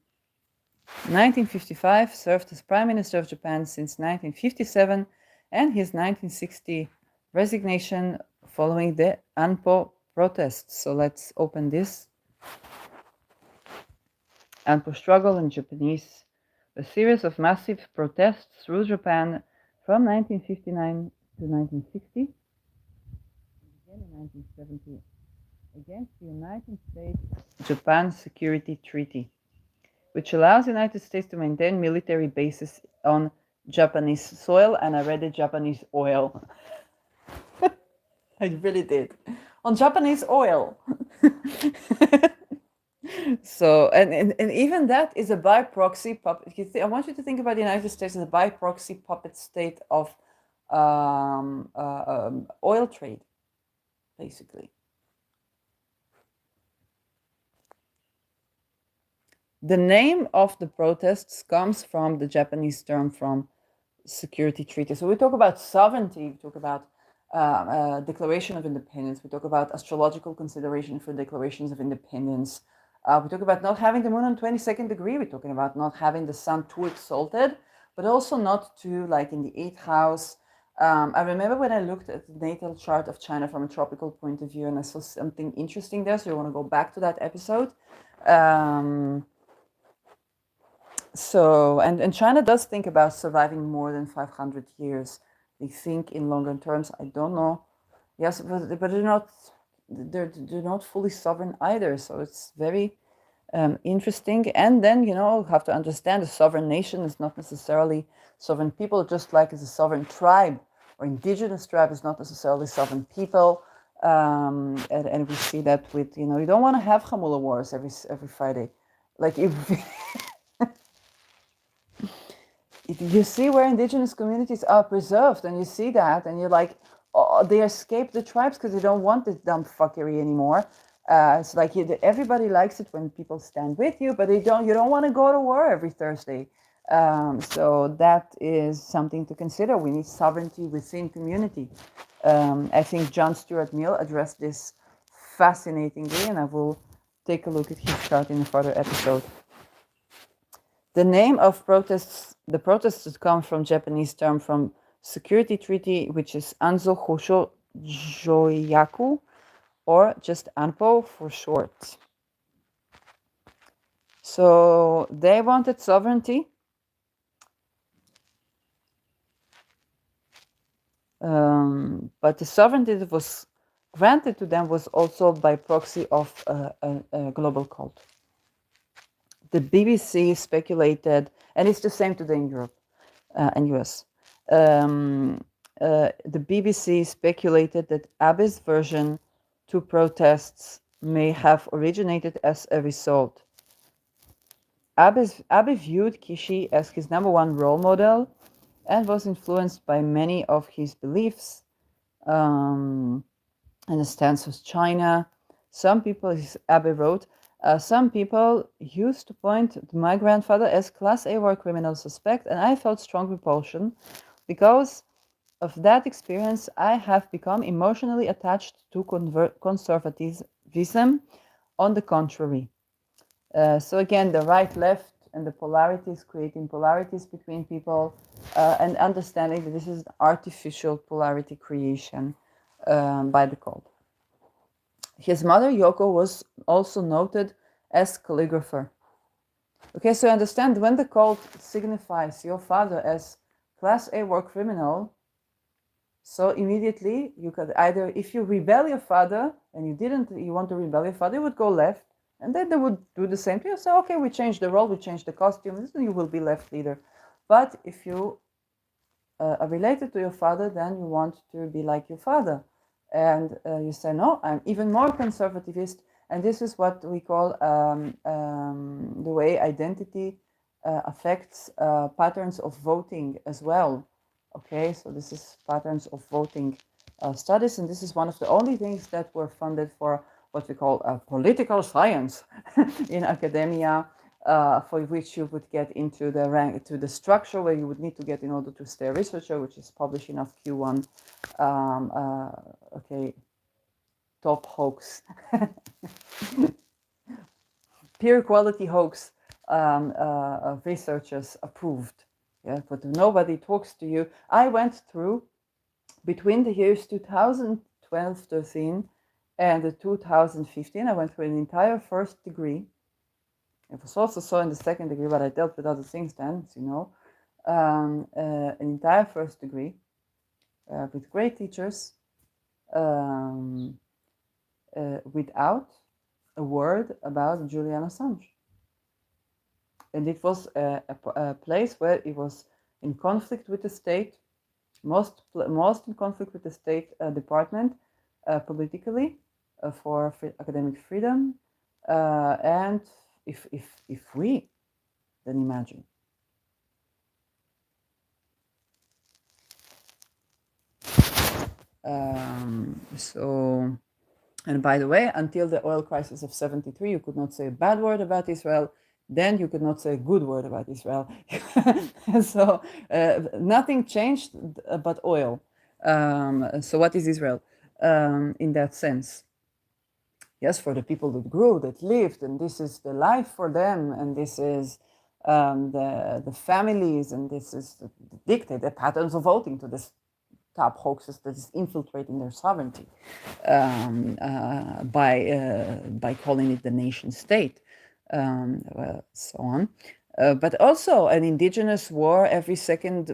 1955, served as Prime Minister of Japan since 1957, and his 1960 resignation following the Anpo protests. So let's open this. Anpo struggle in Japanese. A series of massive protests through Japan from 1959 to 1960, again in 1970, against the United States-Japan Security Treaty, which allows the United States to maintain military bases on Japanese soil, and I read it Japanese oil. I really did. On Japanese oil. So, and even that is a by proxy puppet. I want you to think about the United States as a by proxy puppet state of oil trade, basically. The name of the protests comes from the Japanese term from security treaty. So we talk about sovereignty, we talk about Declaration of Independence, we talk about astrological consideration for declarations of independence. We talk about not having the moon on 22nd degree. We're talking about not having the sun too exalted, but also not too, like in the 8th house. I remember when I looked at the natal chart of China from a tropical point of view, and I saw something interesting there. So you want to go back to that episode. And China does think about surviving more than 500 years. They think in longer terms. I don't know. Yes, but they're not fully sovereign either. So it's very interesting. And then, you have to understand a sovereign nation is not necessarily sovereign people, just like as a sovereign tribe or indigenous tribe is not necessarily sovereign people. And we see that with, you don't want to have Hamula wars every Friday. Like if you see where indigenous communities are preserved, and you see that, and you're like, oh, they escape the tribes because they don't want this dumb fuckery anymore. It's like everybody likes it when people stand with you, but you don't want to go to war every Thursday. So that is something to consider. We need sovereignty within community. I think John Stuart Mill addressed this fascinatingly, and I will take a look at his chart in a further episode. The name of the protests come from Japanese term from security treaty, which is Anzo Hosho Joyaku, or just ANPO for short. So they wanted sovereignty. But the sovereignty that was granted to them was also by proxy of a global cult. The BBC speculated, and it's the same today in Europe and US. The BBC speculated that Abe's version to protests may have originated as a result. Abe viewed Kishi as his number one role model and was influenced by many of his beliefs and the stance with China. Some people, Abe wrote, some people used to point to my grandfather as Class A war criminal suspect, and I felt strong repulsion. Because of that experience, I have become emotionally attached to conservatism. On the contrary. So again, the right-left and the polarities, creating polarities between people, and understanding that this is artificial polarity creation by the cult. His mother, Yoko, was also noted as calligrapher. Okay, so understand when the cult signifies your father as Class A war criminal, so immediately you could either, if you rebel your father and you want to rebel your father, you would go left, and then they would do the same thing. So, okay, we change the role, we change the costume, you will be left leader. But if you are related to your father, then you want to be like your father. And you say, no, I'm even more conservativist. And this is what we call the way identity affects patterns of voting as well. Okay, so this is patterns of voting studies, and this is one of the only things that were funded for what we call political science in academia, for which you would get into the rank, to the structure where you would need to get in order to stay a researcher, which is publishing of Q1. Okay, top hoax, peer quality hoax, researchers approved. Yeah, but nobody talks to you. I went through between the years 2012-13 and the 2015. I went through an entire first degree. It was also so in the second degree, but I dealt with other things then, as you know. An entire first degree with great teachers, without a word about Julian Assange. And it was a place where it was in conflict with the state, most in conflict with the State Department politically for academic freedom. And if we, then imagine. So, and by the way, until the oil crisis of 73, you could not say a bad word about Israel. Then you could not say a good word about Israel. So nothing changed but oil. So what is Israel in that sense? yes, for the people that grew, that lived, and this is the life for them, and this is the families, and this is the dictate the patterns of voting to this top hoaxes that is infiltrating their sovereignty by calling it the nation state, so on. But also an indigenous war every second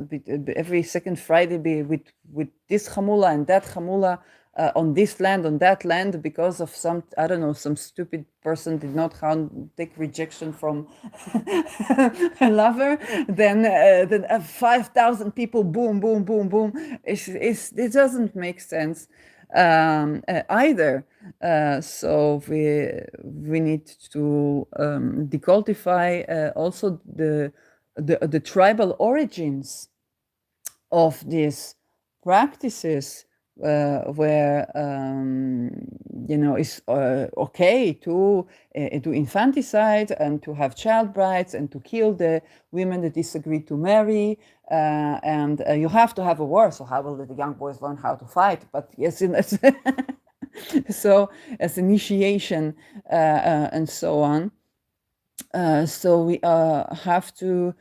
Friday with this chamula and that chamula on this land, on that land, because of some, I don't know, some stupid person did not take rejection from a lover, then 5,000 people, boom, boom, boom, boom. It doesn't make sense either. So we need to decultify also the tribal origins of these practices, where it's okay to do infanticide and to have child brides and to kill the women that disagree to marry, and you have to have a war. So how will the young boys learn how to fight? But yes, so as initiation and so on. So we have to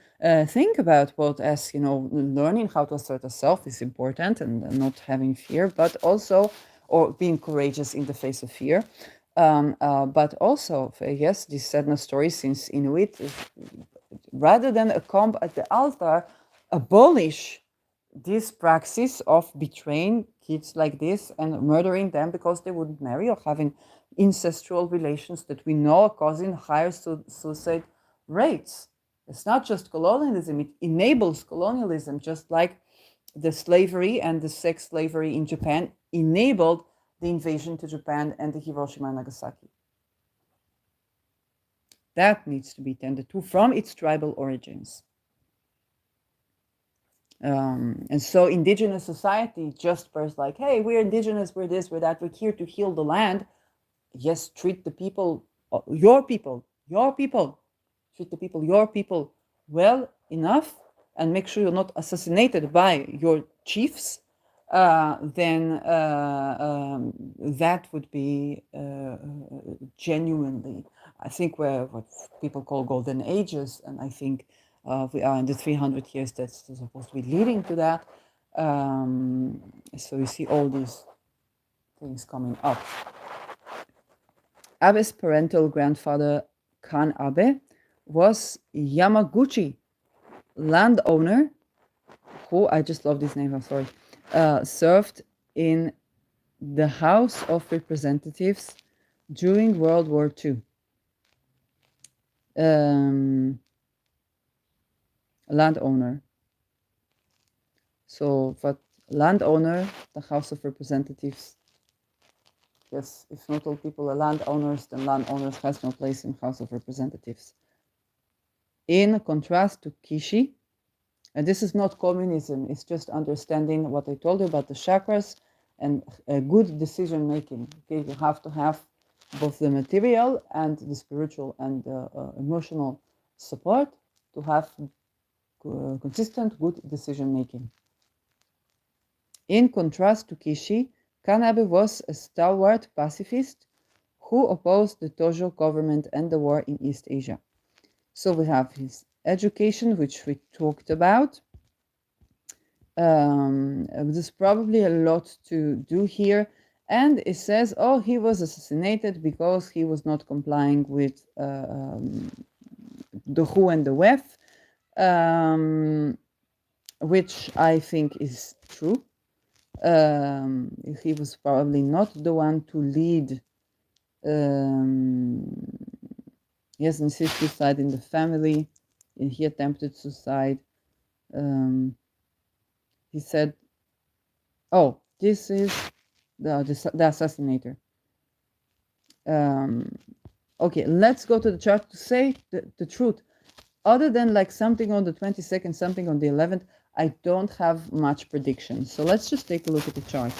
think about what, as learning how to assert ourselves is important, and not having fear, but also, or being courageous in the face of fear. But also, yes, this sadness story, since Inuit, rather than a comb at the altar, abolish this praxis of betraying kids like this and murdering them because they wouldn't marry, or having incestual relations that we know are causing higher suicide rates. It's not just colonialism, it enables colonialism, just like the slavery and the sex slavery in Japan enabled the invasion to Japan and the Hiroshima and Nagasaki. That needs to be tended to from its tribal origins. And so indigenous society just first like, hey, we're indigenous, we're this, we're that, we're here to heal the land. Yes, treat the people, your people, treat the people, your people well enough, and make sure you're not assassinated by your chiefs. Then that would be genuinely, I think, where what people call golden ages, and I think we are in the 300 years that's supposed to be leading to that. So you see all these things coming up. Abe's parental grandfather, Kan Abe, was Yamaguchi landowner, who, I just love this name, I'm sorry, served in the House of Representatives during World War II. Landowner. So, but landowner, the House of Representatives. Yes, if not all people are landowners, then landowners has no place in House of Representatives. In contrast to Kishi, and this is not communism, it's just understanding what I told you about the chakras and good decision making. Okay, you have to have both the material and the spiritual and emotional support to have consistent good decision making. In contrast to Kishi, Kanabe was a stalwart pacifist who opposed the Tojo government and the war in East Asia. So we have his education, which we talked about. There's probably a lot to do here. And it says, oh, he was assassinated because he was not complying with the Hu and the Wef, which I think is true. He was probably not the one to lead. Yes, and he suicide in the family, and he attempted suicide. He said, oh, this is the assassinator. Okay, let's go to the chart to say the truth. Other than like something on the 22nd, something on the 11th, I don't have much prediction. So let's just take a look at the chart.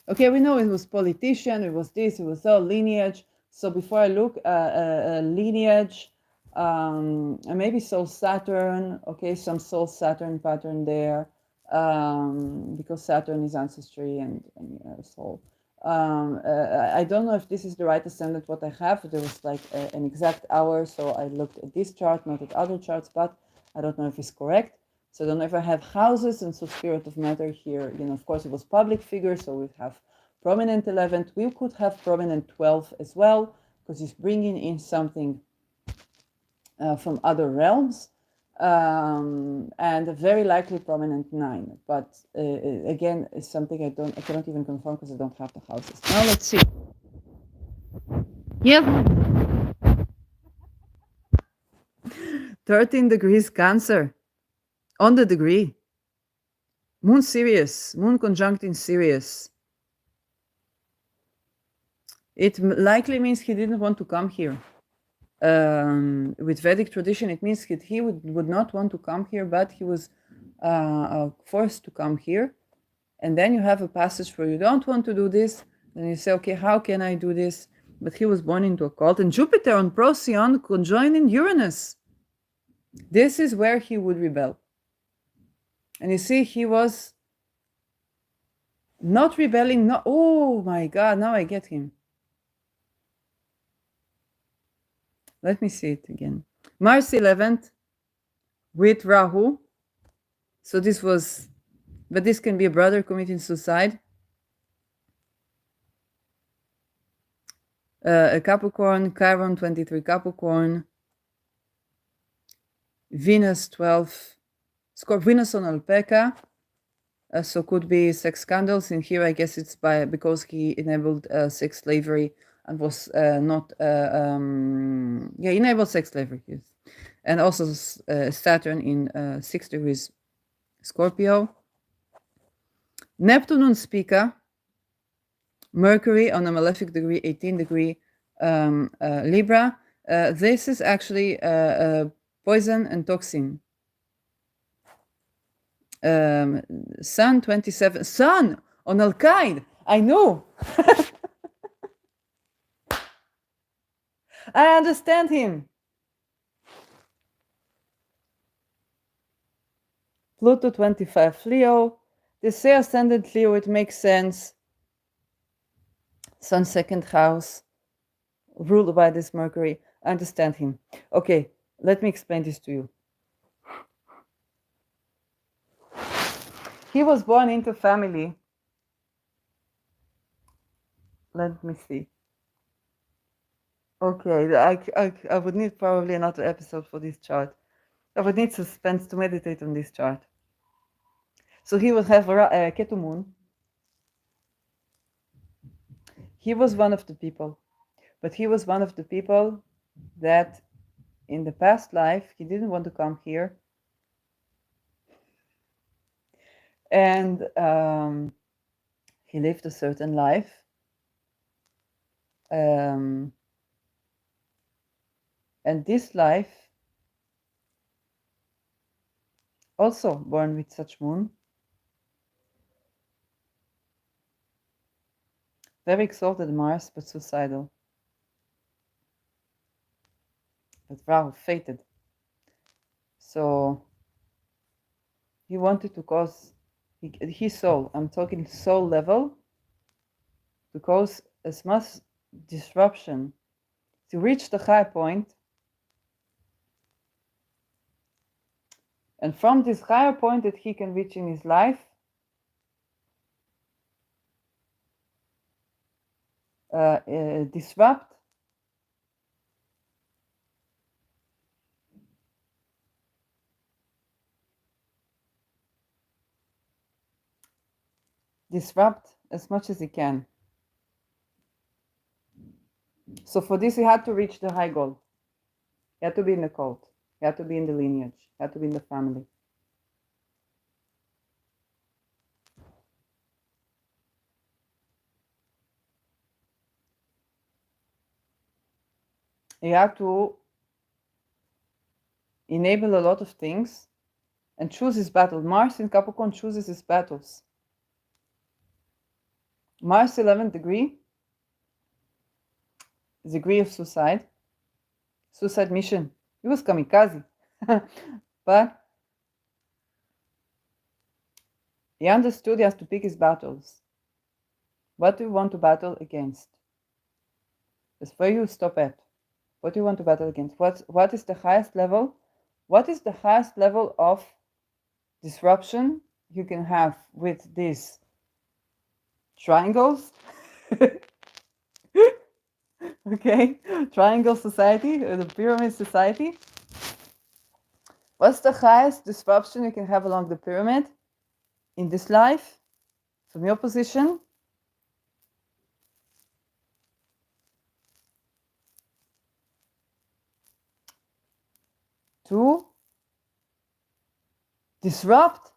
Okay, we know it was politician, it was this, it was all lineage. So before I look lineage, maybe Soul Saturn, okay, some Soul Saturn pattern there, because Saturn is ancestry and soul. I don't know if this is the right ascendant what I have. There was like an exact hour, so I looked at this chart, not at other charts, but I don't know if it's correct. So I don't know if I have houses, and so spirit of matter here, of course it was public figure, so we have prominent 11th. We could have prominent 12 as well, because he's bringing in something from other realms, and a very likely prominent 9. But again, it's something I cannot even confirm because I don't have the houses. Now let's see. Yep. 13 degrees Cancer on the degree. Moon Sirius, Moon conjunct in Sirius. It likely means he didn't want to come here. With Vedic tradition, it means that he would not want to come here, but he was forced to come here. And then you have a passage where you don't want to do this, then you say, okay, how can I do this? But he was born into a cult, and Jupiter on Procyon conjoining Uranus. This is where he would rebel. And you see, he was not rebelling. No, oh my God, now I get him. Let me see it again. Mars 11th with Rahu. So this was, but this can be a brother committing suicide. A Capricorn, Chiron 23 Capricorn, Venus 12, Venus on Alpaca. So could be sex scandals. In here, I guess it's because he enabled sex slavery and was enabled sex slavery. Yes. And also Saturn in 6 degrees Scorpio. Neptune on Spica. Mercury on a malefic degree, 18 degree Libra. This is actually poison and toxin. Sun 27, Sun on Al-Qaeda. I know. I understand him. Pluto 25 Leo. They say ascendant Leo, it makes sense. Sun second house, ruled by this Mercury. I understand him. Okay, let me explain this to you. He was born into family. Let me see. Okay, I would need probably another episode for this chart. I would need suspense to meditate on this chart. So he would have Ketu Moon. He was one of the people, but he was one of the people that in the past life, he didn't want to come here. And he lived a certain life. And this life, also born with such moon, very exalted Mars, but suicidal. But Rahu fated. So he wanted to cause his soul, I'm talking soul level, to cause as much disruption to reach the high point. And from this higher point that he can reach in his life, disrupt as much as he can. So for this, he had to reach the high goal. He had to be in the cult. He had to be in the lineage. He had to be in the family. He had to enable a lot of things and choose his battle. Mars in Capricorn chooses his battles. Mars 11th degree of suicide mission. He was kamikaze. But he understood he has to pick his battles. What do you want to battle against? That's where you stop at. What do you want to battle against? What is the highest level? What is the highest level of disruption you can have with these triangles? Okay, triangle society or the pyramid society. What's the highest disruption you can have along the pyramid in this life from your position? To disrupt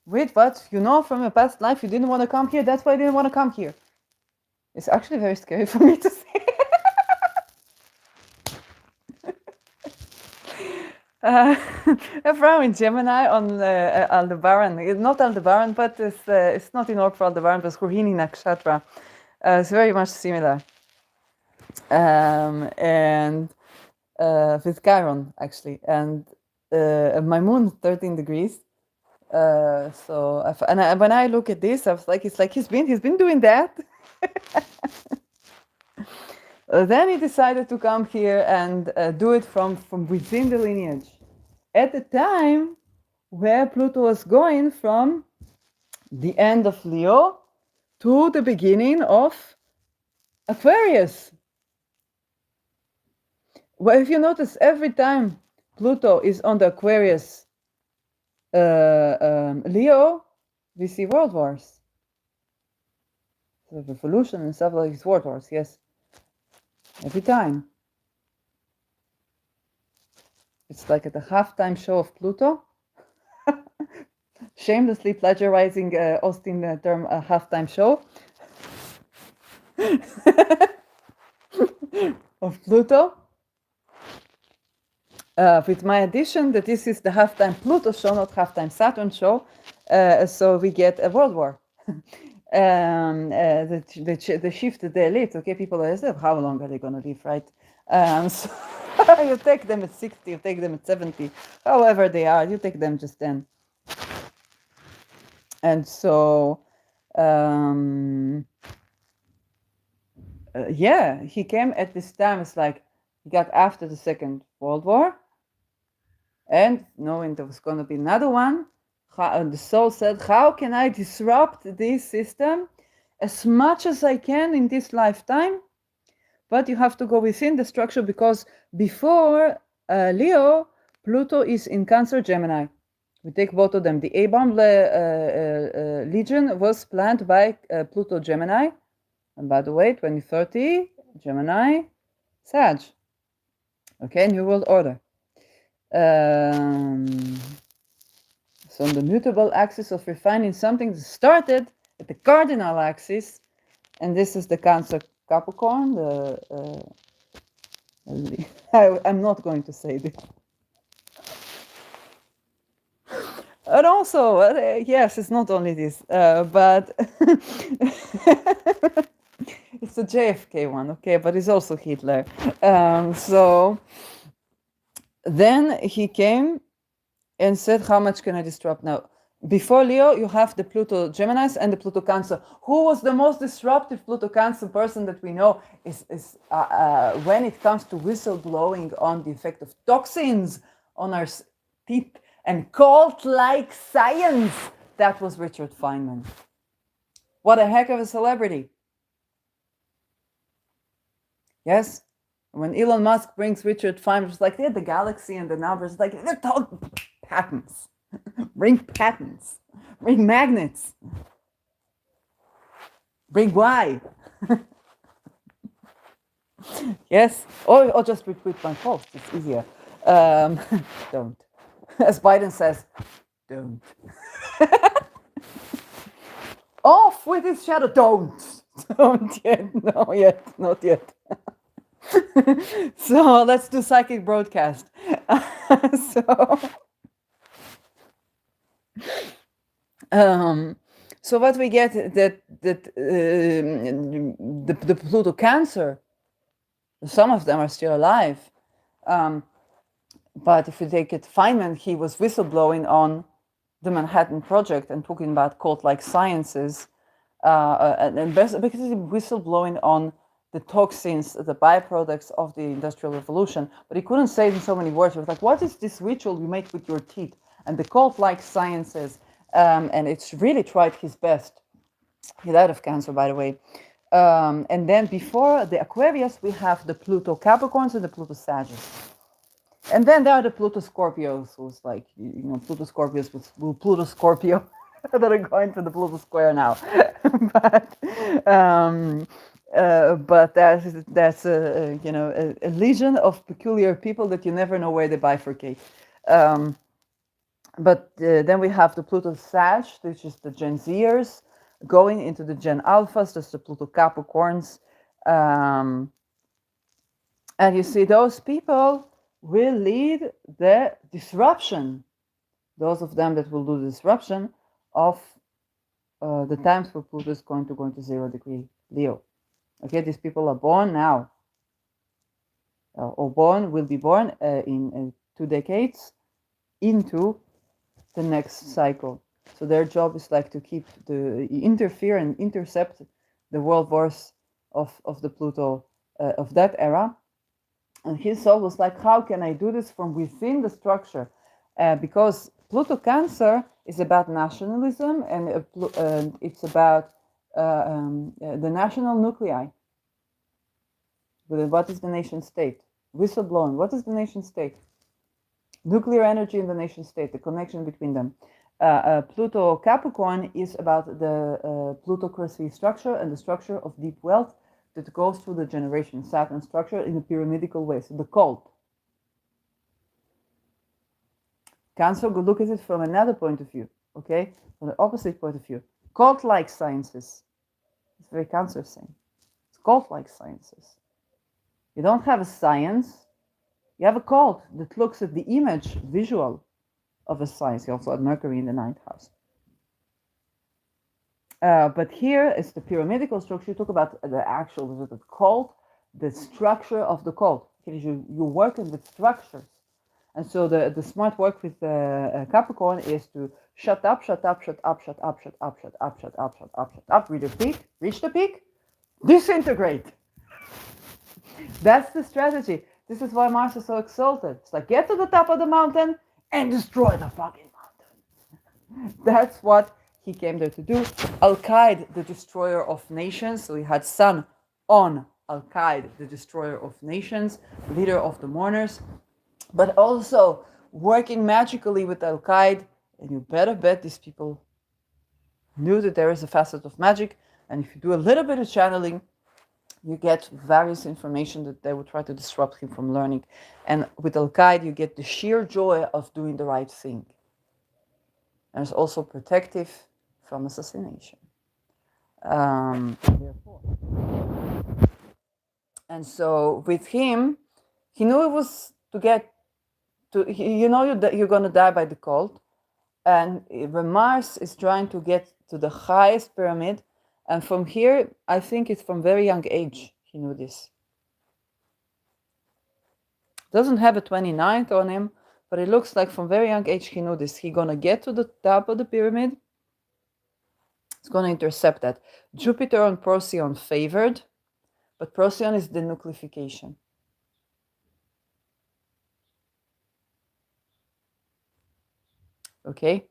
with what you know from your past life. You didn't want to come here. That's why I didn't want to come here. It's actually very scary for me to say. A Frau in Gemini on Aldebaran. It's not Aldebaran, but it's not in order for Aldebaran, but it's Rohini Nakshatra. It's very much similar. And with Chiron, actually. And my moon, 13 degrees. When I look at this, I was like, it's like he's been doing that. Then he decided to come here and do it from within the lineage. At the time where Pluto was going from the end of Leo to the beginning of Aquarius. Well, if you notice, every time Pluto is on the Aquarius Leo, we see world wars. The revolution and stuff like this, world wars, yes. Every time. It's like at the halftime show of Pluto. Shamelessly plagiarizing Austin term halftime show of Pluto. With my addition that this is the halftime Pluto show, not halftime Saturn show, so we get a world war. The shift, the elite, okay, people are saying, how long are they going to live, right? So you take them at 60, you take them at 70, however they are, you take them just then. And so, yeah, he came at this time, it's like, he got after the Second World War, and knowing there was going to be another one, the soul said, how can I disrupt this system as much as I can in this lifetime? But you have to go within the structure, because before Leo, Pluto is in Cancer, Gemini. We take both of them. The A-bomb Legion was planned by Pluto, Gemini. And by the way, 2030, Gemini, Sag. Okay, New World Order. So on the mutable axis of refining something that started at the cardinal axis, and this is the Cancer Capricorn. I'm not going to say this. And also, yes, it's not only this, but it's a JFK one, okay, but it's also Hitler. So then he came and said, how much can I disrupt now? Before Leo, you have the Pluto Geminis and the Pluto Cancer. Who was the most disruptive Pluto Cancer person that we know is when it comes to whistleblowing on the effect of toxins on our teeth and cult-like science? That was Richard Feynman. What a heck of a celebrity. Yes? When Elon Musk brings Richard Feynman, it's like, yeah, the galaxy and the numbers, like, they're talking patents. Bring patents. Bring magnets. Bring Y. Yes? Or just retweet my post. It's easier. Don't. As Biden says, don't. Off with his shadow. Don't. Don't yet. No, yet. Not yet. So let's do psychic broadcast. So what we get that the Pluto Cancer, some of them are still alive. But if you take it, Feynman, he was whistleblowing on the Manhattan Project and talking about cult-like sciences. and basically whistleblowing on the toxins, the byproducts of the Industrial Revolution. But he couldn't say it in so many words. He was like, what is this ritual you make with your teeth? And the cult-like sciences. And it's really tried his best. He died of cancer, by the way. And then before the Aquarius, we have the Pluto Capricorns and the Pluto Sagittarius. And then there are the Pluto Scorpios, who's like, Pluto Scorpios with Pluto Scorpio that are going to the Pluto Square now. But that's a legion of peculiar people that you never know where they bifurcate. But then we have the Pluto Sag, which is the Gen Zers, going into the Gen Alphas, that's the Pluto Capricorns. And you see, those people will lead the disruption. Those of them that will do the disruption of the times where Pluto is going to go into 0° Leo. Okay, these people are born now, or will be born in 2 decades into the next cycle. So their job is like to keep interfere and intercept the world wars of the Pluto of that era. And his soul was like, how can I do this from within the structure? Because Pluto Cancer is about nationalism, and it's about the national nuclei. What is the nation state? Whistleblowing. What is the nation state? Nuclear energy in the nation state, the connection between them. Pluto Capricorn is about the plutocracy structure and the structure of deep wealth that goes through the generation. Saturn structure in a pyramidical way, so the cult. Cancer, go look at it from another point of view, okay? From the opposite point of view. Cult-like sciences. It's very Cancer saying. It's cult-like sciences. You don't have a science, you have a cult that looks at the image, visual of a science. You also had Mercury in the 9th house. But here is the pyramidical structure. You talk about the actual cult, the structure of the cult. Because you're working with structures. And so the smart work with Capricorn is to shut up, shut up, shut up, shut up, shut up, shut up, shut up, shut up, shut up, reach the peak, disintegrate. That's the strategy. This is why Mars is so exalted. It's like, get to the top of the mountain and destroy the fucking mountain. That's what he came there to do. Al-Qaeda, the destroyer of nations. So he had Sun on Al-Qaeda, the destroyer of nations, leader of the mourners, but also working magically with Al-Qaeda. And you better bet these people knew that there is a facet of magic. And if you do a little bit of channeling, you get various information that they would try to disrupt him from learning. And with Al-Qaeda, you get the sheer joy of doing the right thing. And it's also protective from assassination. Therefore. And so with him, he knew it was to get to, you're going to die by the cold. And when Mars is trying to get to the highest pyramid, and from here, I think it's from very young age, he knew this. Doesn't have a 29th on him, but it looks like from very young age he knew this. He's going to get to the top of the pyramid. It's going to intercept that. Jupiter on Procyon favored, but Procyon is denucleafication. Okay?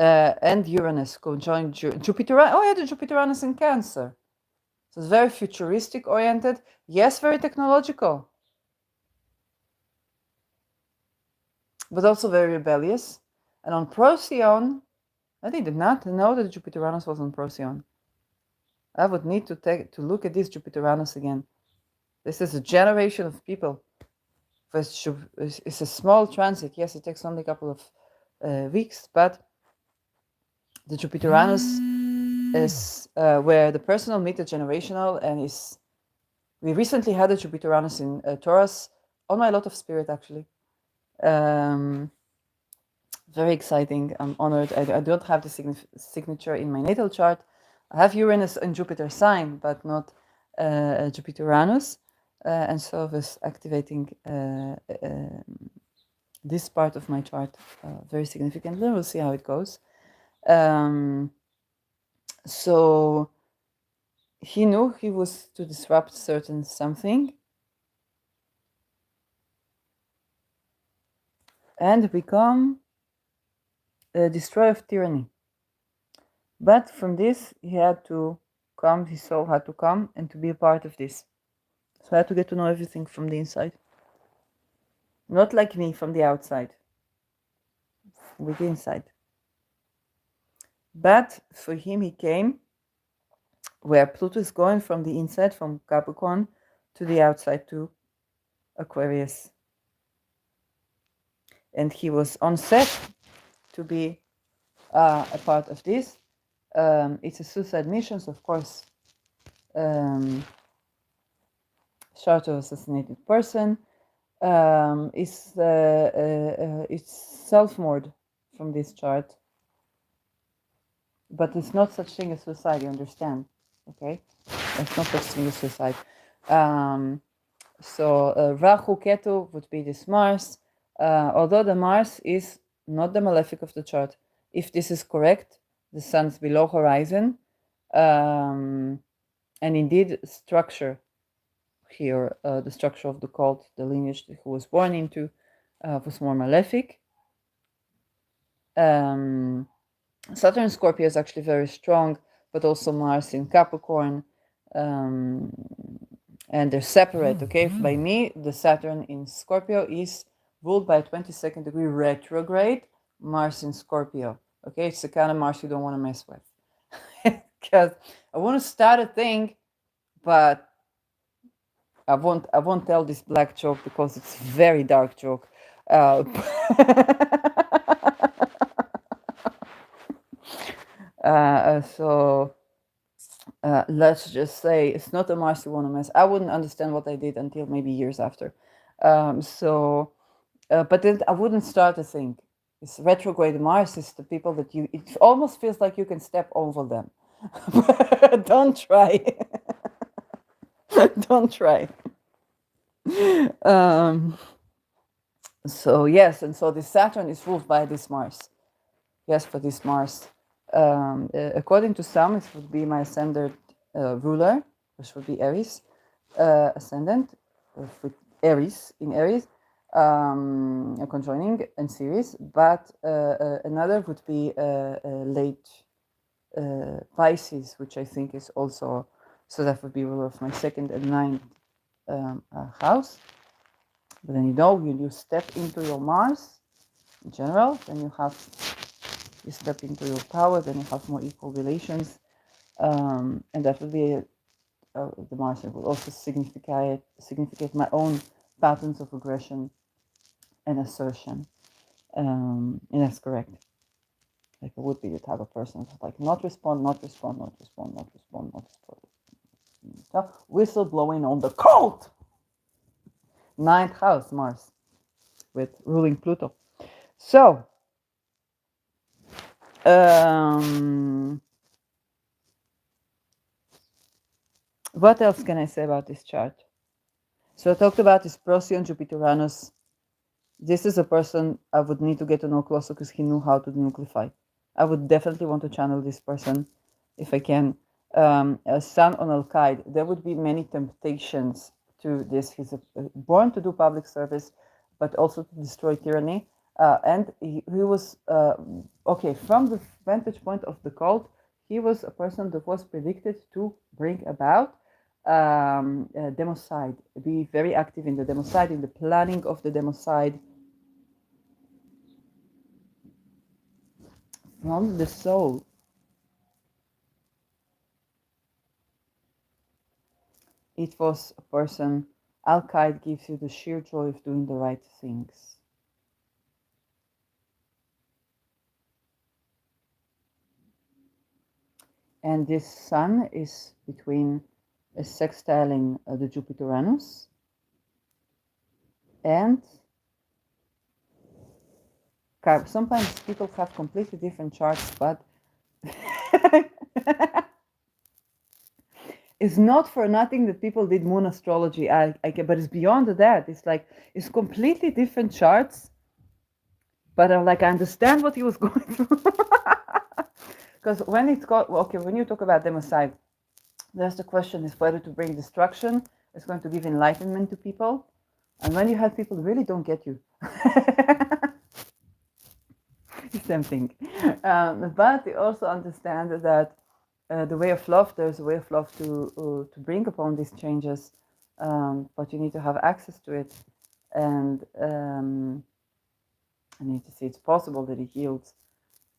And Uranus conjoined Jupiter. Oh yeah, the Jupiter-Uranus in Cancer. So it's very futuristic oriented. Yes, very technological. But also very rebellious. And on Procyon, I did not know that Jupiter-Uranus was on Procyon. I would need to look at this Jupiter-Uranus again. This is a generation of people. It's a small transit. Yes, it takes only a couple of weeks, but the Jupiter-Uranus is where the personal meet the generational, and we recently had a Jupiter-Uranus in Taurus on my lot of spirit, actually. Very exciting. I'm honored. I don't have the signature in my natal chart. I have Uranus and Jupiter sign, but not Jupiter-Uranus. And so I was activating this part of my chart very significantly. We'll see how it goes. So he knew he was to disrupt certain something and become a destroyer of tyranny. But from this, he had to come, his soul had to come and to be a part of this. So I had to get to know everything from the inside. Not like me from the outside, with the inside. But for him, he came where Pluto is going from the inside, from Capricorn, to the outside, to Aquarius. And he was on set to be a part of this. It's a suicide mission, so of course, chart of assassinated person. It's self-mord from this chart, but it's not such thing as suicide. You understand? Okay, it's not such thing as suicide. So Rahu Ketu would be this Mars, although the Mars is not the malefic of the chart. If this is correct, the Sun is below horizon, and indeed structure here, the structure of the cult, the lineage that he was born into, was more malefic. Saturn in Scorpio is actually very strong, but also Mars in Capricorn. And they're separate, okay? By me, the Saturn in Scorpio is ruled by a 22nd degree retrograde, Mars in Scorpio, okay? It's the kind of Mars you don't want to mess with. Because I want to start a thing, but I won't tell this black joke because it's a very dark joke. So let's just say it's not a Mars you want to mess. I wouldn't understand what I did until maybe years after. But then I wouldn't start a thing. It's retrograde Mars is the people that it almost feels like you can step over them. Don't try. Don't try. So yes, and so this Saturn is ruled by this Mars. Yes, for this Mars. According to some, it would be my ascendant ruler, which would be Aries ascendant, with Aries in Aries, conjoining and series. But another would be late Pisces, which I think is also, so that would be ruler of my second and ninth house. But then when you step into your Mars in general, then you step into your power, then you have more equal relations, and that will be the Mars. It will also significate my own patterns of aggression and assertion, and that's correct. Like I would be the type of person who's like not respond, not respond, not respond, not respond, not respond. Whistle blowing on the cult. Ninth house Mars with ruling Pluto. So what else can I say about this chart? So I talked about this Procyon Jupiter-Uranus. This is a person I would need to get to know closer because he knew how to nucleify. I would definitely want to channel this person if I can. A Sun on Al-Qaeda. There would be many temptations to this. He's born to do public service, but also to destroy tyranny. And he was, okay, from the vantage point of the cult, he was a person that was predicted to bring about democide, be very active in the democide, in the planning of the democide. From the soul. It was a person, Al-Qaeda gives you the sheer joy of doing the right things. And this Sun is between sextiling the Jupiter-Uranus and sometimes people have completely different charts, but it's not for nothing that people did moon astrology. But it's beyond that. It's like it's completely different charts. But I'm like, I understand what he was going through. Because because when it's got okay, when you talk about democide, there's the question is whether to bring destruction is going to give enlightenment to people, and when you have people who really don't get you. It's tempting, but they also understand that the way of love, there's a way of love to bring upon these changes, but you need to have access to it, and I need to see it's possible that it yields.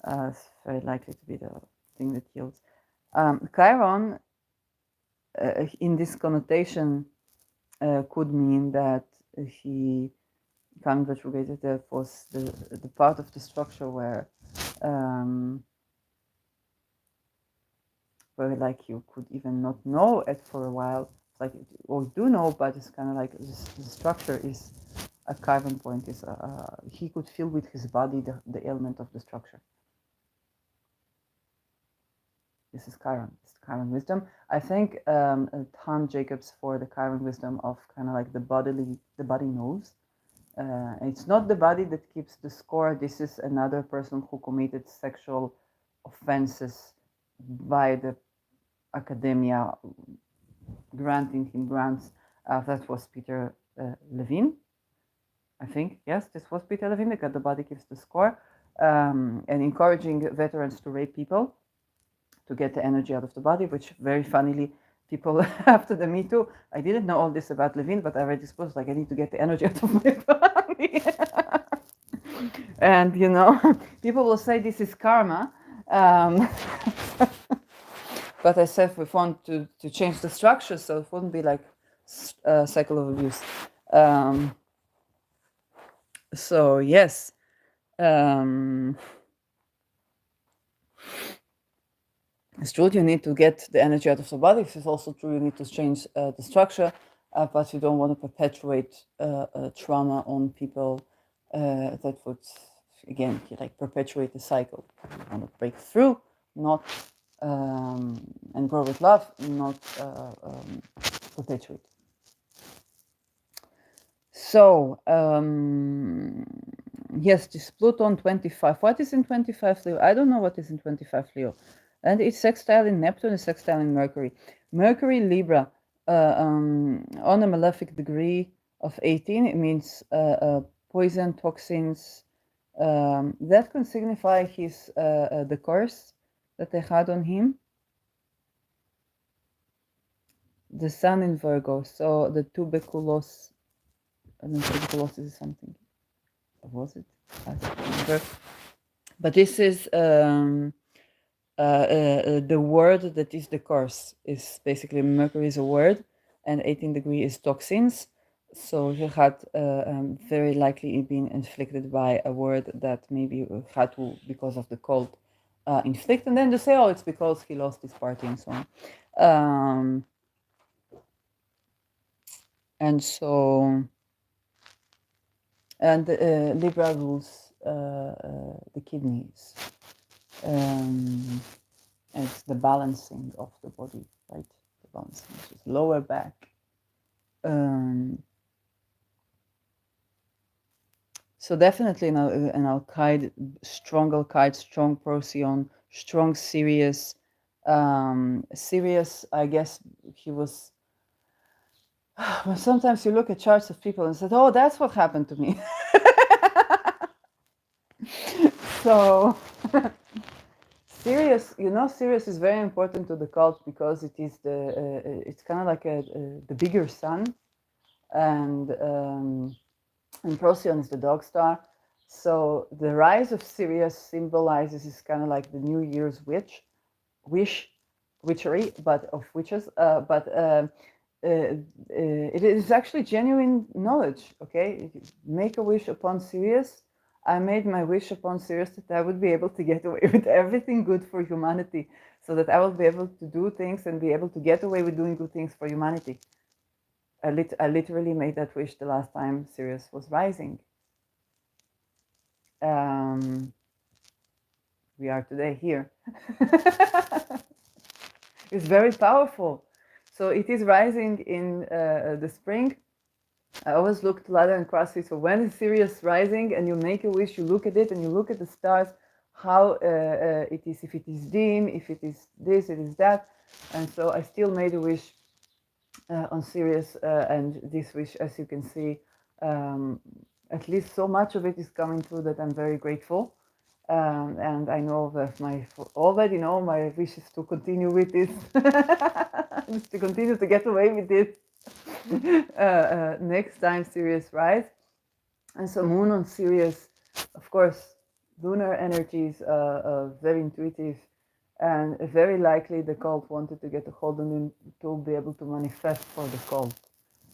It's very likely to be the thing that yields. Chiron, in this connotation, could mean that he Chiron retrograded was the part of the structure where like you could even not know it for a while, like or do know, but it's kind of like the structure is a Chiron point. Is he could feel with his body the ailment of the structure. This is Chiron. It's Chiron wisdom. I think Tom Jacobs for the Chiron wisdom of kind of like the body knows. It's not the body that keeps the score. This is another person who committed sexual offenses by the academia, granting him grants. That was Peter Levine, I think. Yes, this was Peter Levine, because the body keeps the score, and encouraging veterans to rape people to get the energy out of the body, which very funnily people after the Me Too, I didn't know all this about Levine, but I read this post like I need to get the energy out of my body. And people will say this is karma. But I said we want to change the structure so it wouldn't be like a cycle of abuse. So yes. It's true you need to get the energy out of the body. It's also true you need to change the structure, but you don't want to perpetuate trauma on people that would, again, like perpetuate the cycle. You want to break through, not and grow with love, not perpetuate. So yes, this Pluto 25. What is in 25 Leo? I don't know what is in 25 Leo. And it's sextile in Neptune, it's sextile in Mercury. Mercury, Libra, on a malefic degree of 18, it means poison, toxins. That can signify the curse that they had on him. The Sun in Virgo, so the tuberculosis. And then tuberculosis is something. Was it? I don't remember. But this is the word that is the curse. Is basically Mercury is a word, and 18 degree is toxins. So he had very likely been inflicted by a word that maybe had to, because of the cold, inflict. And then they say, oh, it's because he lost his party and so on. And so, and Libra rules the kidneys. And it's the balancing of the body, right? The balancing, which is lower back. So definitely an Alkaid, strong Alkaid, strong Procyon, strong Sirius. Sirius, I guess he was. Well, sometimes you look at charts of people and said, "Oh, that's what happened to me." So. Sirius, Sirius is very important to the cult because it is it's kind of like the bigger sun, and Procyon is the dog star. So the rise of Sirius symbolizes is kind of like the New Year's witchery, but of witches. But it is actually genuine knowledge. Okay, make a wish upon Sirius. I made my wish upon Sirius that I would be able to get away with everything good for humanity, so that I will be able to do things and be able to get away with doing good things for humanity. I literally made that wish the last time Sirius was rising. We are today here. It's very powerful. So it is rising in the spring. I always looked ladder and crossfit. So when is Sirius rising and you make a wish, you look at it and you look at the stars. how it is, if it is dim, if it is this, it is that. And so I still made a wish on Sirius, and this wish, as you can see, um, at least so much of it is coming through that I'm very grateful. And I know that already know my wish is to continue with this, to continue to get away with this next time Sirius rise. And so Moon on Sirius, of course, lunar energies are very intuitive, and very likely the cult wanted to get a hold on him to be able to manifest for the cult.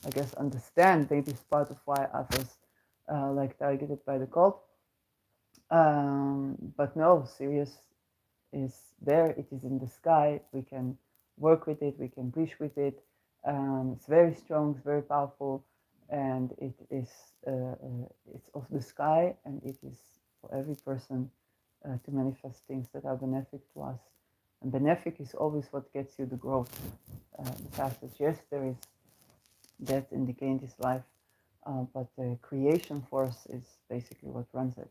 I guess understand maybe it's part of why I was like targeted by the cult. But no, Sirius is there. It is in the sky. We can work with it. We can wish with it. It's very strong. It's very powerful, and it is it's of the sky, and it is for every person to manifest things that are benefic to us. And benefic is always what gets you the growth, the passage. Yes, there is death in decay in this life, but the creation force is basically what runs it,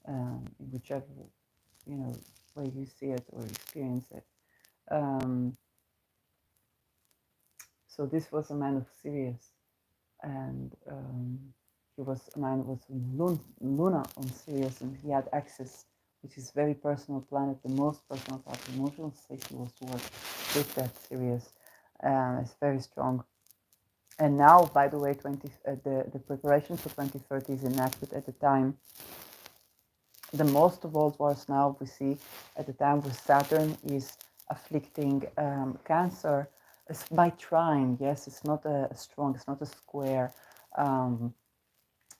in whichever way you see it or experience it. So this was a man of Sirius, and he was a man with Luna on Sirius, and he had access, which is very personal planet, the most personal part, emotional safety was to work with that Sirius. It's very strong. And now, by the way, the preparation for 2030 is enacted at the time. The most of world wars now we see at the time where Saturn is afflicting Cancer is by trine. Yes, it's not a strong, it's not a square.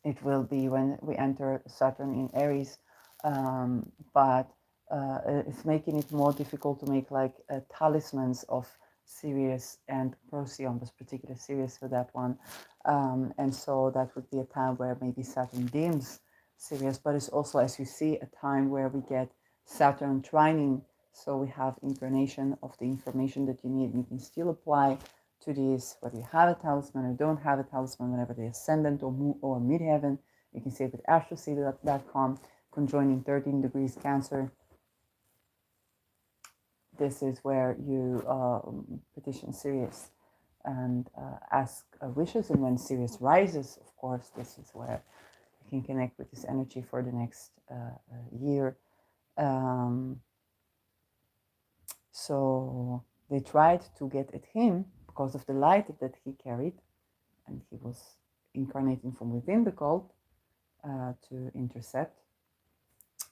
It will be when we enter Saturn in Aries, but it's making it more difficult to make like talismans of Sirius and Procyon, was particularly Sirius for that one. And so that would be a time where maybe Saturn dims Sirius, but it's also, as you see, a time where we get Saturn trining. So we have incarnation of the information that you need. You can still apply to this, whether you have a talisman or don't have a talisman, whenever the ascendant or midheaven. You can see it with astroseed.com, conjoining 13 degrees Cancer. This is where you petition Sirius and ask wishes. And when Sirius rises, of course, this is where you can connect with this energy for the next year. So they tried to get at him because of the light that he carried, and he was incarnating from within the cult to intercept.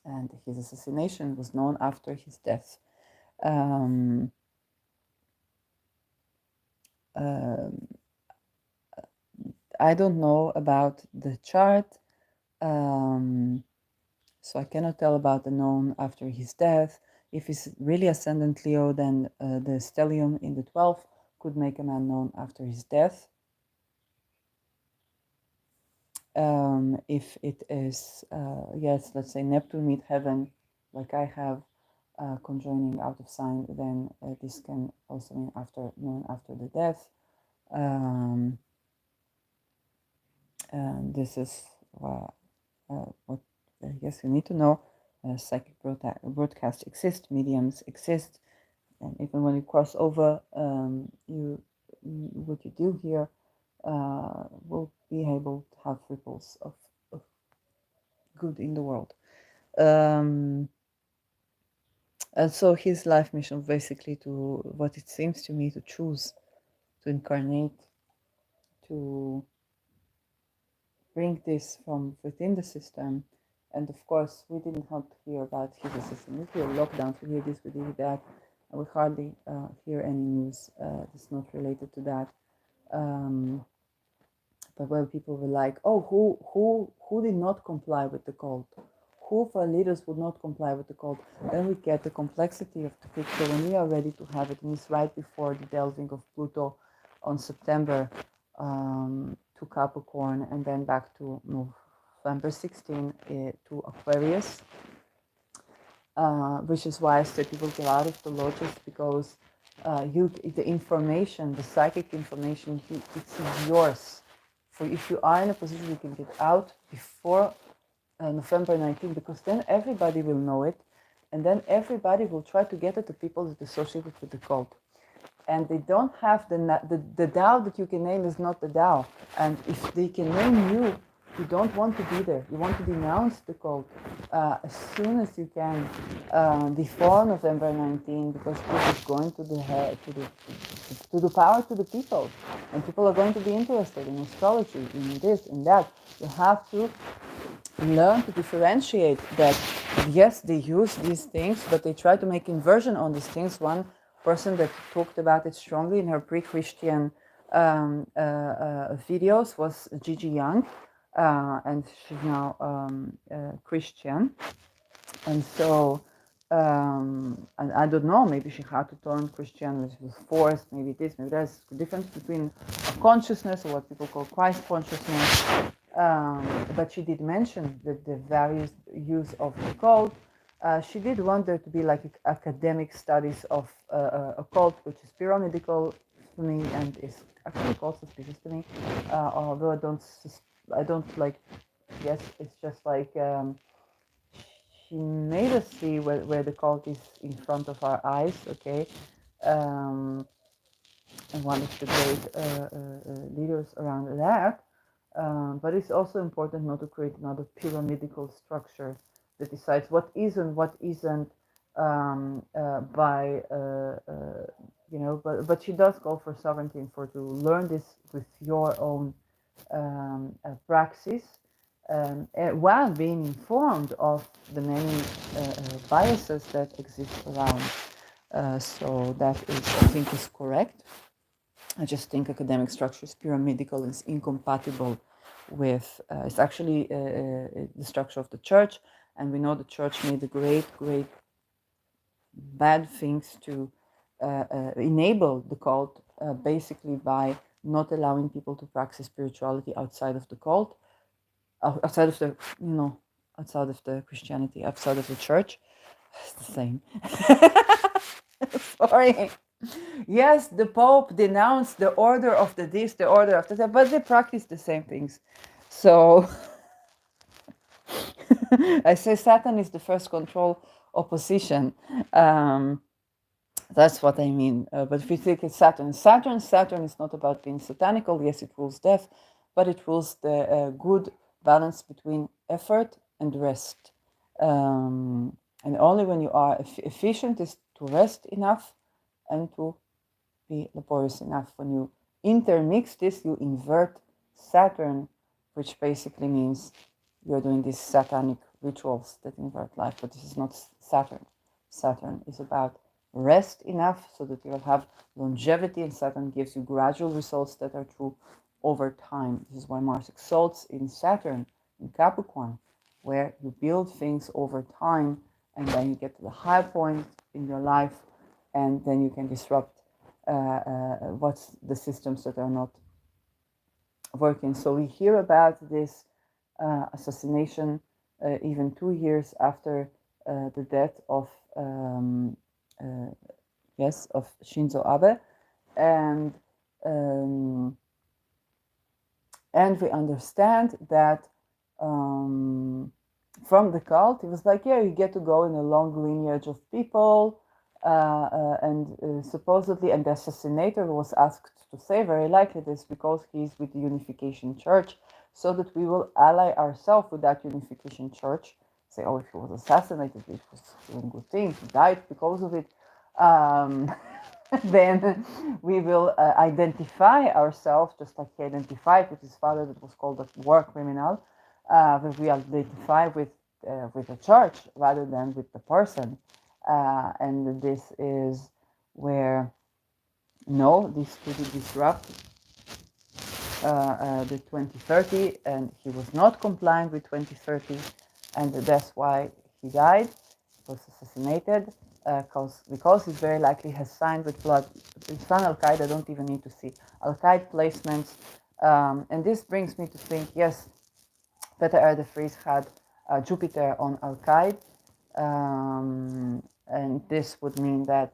And his assassination was known after his death. I don't know about the chart, so I cannot tell about the known after his death. If he's really ascendant Leo, then the stellium in the 12th could make a man known after his death. If it is, yes, let's say Neptune midheaven, like I have, conjoining out of sign, then this can also mean known after the death. And this is what I guess you need to know. Psychic broadcasts exist, mediums exist, and even when you cross over, what you do here will be able to have ripples of good in the world. And so his life mission basically to what it seems to me to choose, to incarnate, to bring this from within the system. And of course, we didn't have to hear about his assassination. We hear lockdowns, we hear this, we hear that, and we hardly hear any news that's not related to that. But when people were like, "Oh, who did not comply with the cult? Who of our leaders would not comply with the cult?" Then we get the complexity of the picture when we are ready to have it, and it's right before the delving of Pluto on September to Capricorn, and then back to November 16 to Aquarius, which is why I said you will get out of the lodges, because the information, the psychic information, it's yours. For if you are in a position you can get out before November 19, because then everybody will know it, and then everybody will try to get at the people that associated with the cult. And they don't have the Tao that you can name is not the Tao. And if they can name you, you don't want to be there. You want to denounce the cult as soon as you can before November 19, because this is going to the head, to the power to the people, and people are going to be interested in astrology, in this, in that. You have to learn to differentiate that. Yes, they use these things, but they try to make inversion on these things. One person that talked about it strongly in her pre-Christian videos was Gigi Young, and she's now Christian. And so, and I don't know, maybe she had to turn Christian, she was forced, maybe this, maybe there's a difference between a consciousness, or what people call Christ consciousness. But she did mention that the various use of the cult. She did want there to be like academic studies of a cult, which is pyramidal to me and is actually called suspicious to me. Although I don't like. Yes, it's just like. She made us see where the cult is in front of our eyes, okay? Um, and one of the great leaders around that. But it's also important not to create another pyramidal structure that decides what is and what isn't by, but she does call for sovereignty and for to learn this with your own praxis, while being informed of the many biases that exist around. So that is, I think, is correct. I just think academic structure is pyramidal, is incompatible with, it's actually the structure of the church, and we know the church made the great bad things to enable the cult, basically by not allowing people to practice spirituality outside of the cult, outside of the, outside of the Christianity, outside of the church. It's the same. Sorry. Yes, the Pope denounced the order of the this, the order of that, but they practice the same things. So I say Satan is the first control opposition. That's what I mean. But if you think it's Saturn is not about being satanical. Yes, it rules death, but it rules the good balance between effort and rest. And only when you are efficient is to rest enough and to be laborious enough. When you intermix this, you invert Saturn, which basically means you're doing these satanic rituals that invert life. But this is not Saturn. Saturn is about rest enough so that you'll have longevity, and Saturn gives you gradual results that are true over time. This is why Mars exalts in Saturn, in Capricorn, where you build things over time, and then you get to the high point in your life, and then you can disrupt what's the systems that are not working. So we hear about this assassination even 2 years after the death of of Shinzo Abe, and we understand that from the cult, it was like, yeah, you get to go in a long lineage of people, and supposedly, and the assassinator was asked to say, very likely this because he's with the Unification Church, so that we will ally ourselves with that Unification Church. Say, oh, if he was assassinated, it was doing good things, he died because of it. Then we will identify ourselves just like he identified with his father, that was called a war criminal. But we identify with the church rather than with the person, and this is where this could disrupt the 2030, and he was not compliant with 2030, and that's why he died, was assassinated, because he very likely has signed with blood. It's not Al-Qaeda, I don't even need to see Al-Qaeda placements, and this brings me to think, yes, Peter R. de Vries had Jupiter on Al-Qaeda, and this would mean that,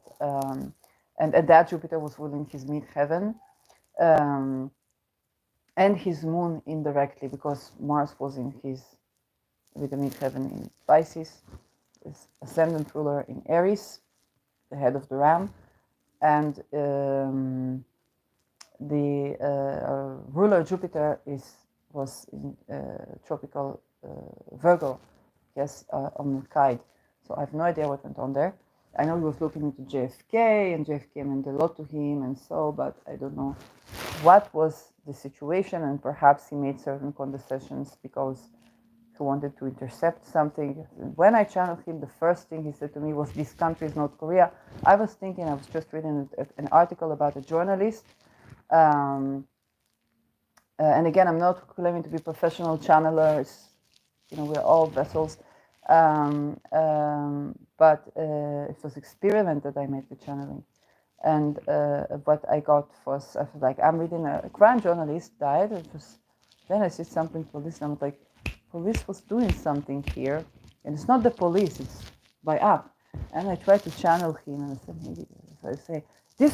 and that Jupiter was ruling his mid-heaven, and his moon indirectly, because Mars was in his, with the mid-heaven in Pisces, is ascendant ruler in Aries, the head of the ram, and the ruler Jupiter was in tropical Virgo, yes, on the kite. So I have no idea what went on there. I know he was looking into JFK, and JFK meant a lot to him, and so, but I don't know what was the situation, and perhaps he made certain concessions because he wanted to intercept something. When I channeled him, the first thing he said to me was, "This country is North Korea." I was just reading an article about a journalist. And again, I'm not claiming to be professional channelers. We're all vessels. But it was experiment that I made with channeling. And what I got was, I was like, I'm reading a crime journalist died. Then I see something police, and I'm like, police was doing something here, and it's not the police, it's by up. And I tried to channel him, and I said, maybe if I say, this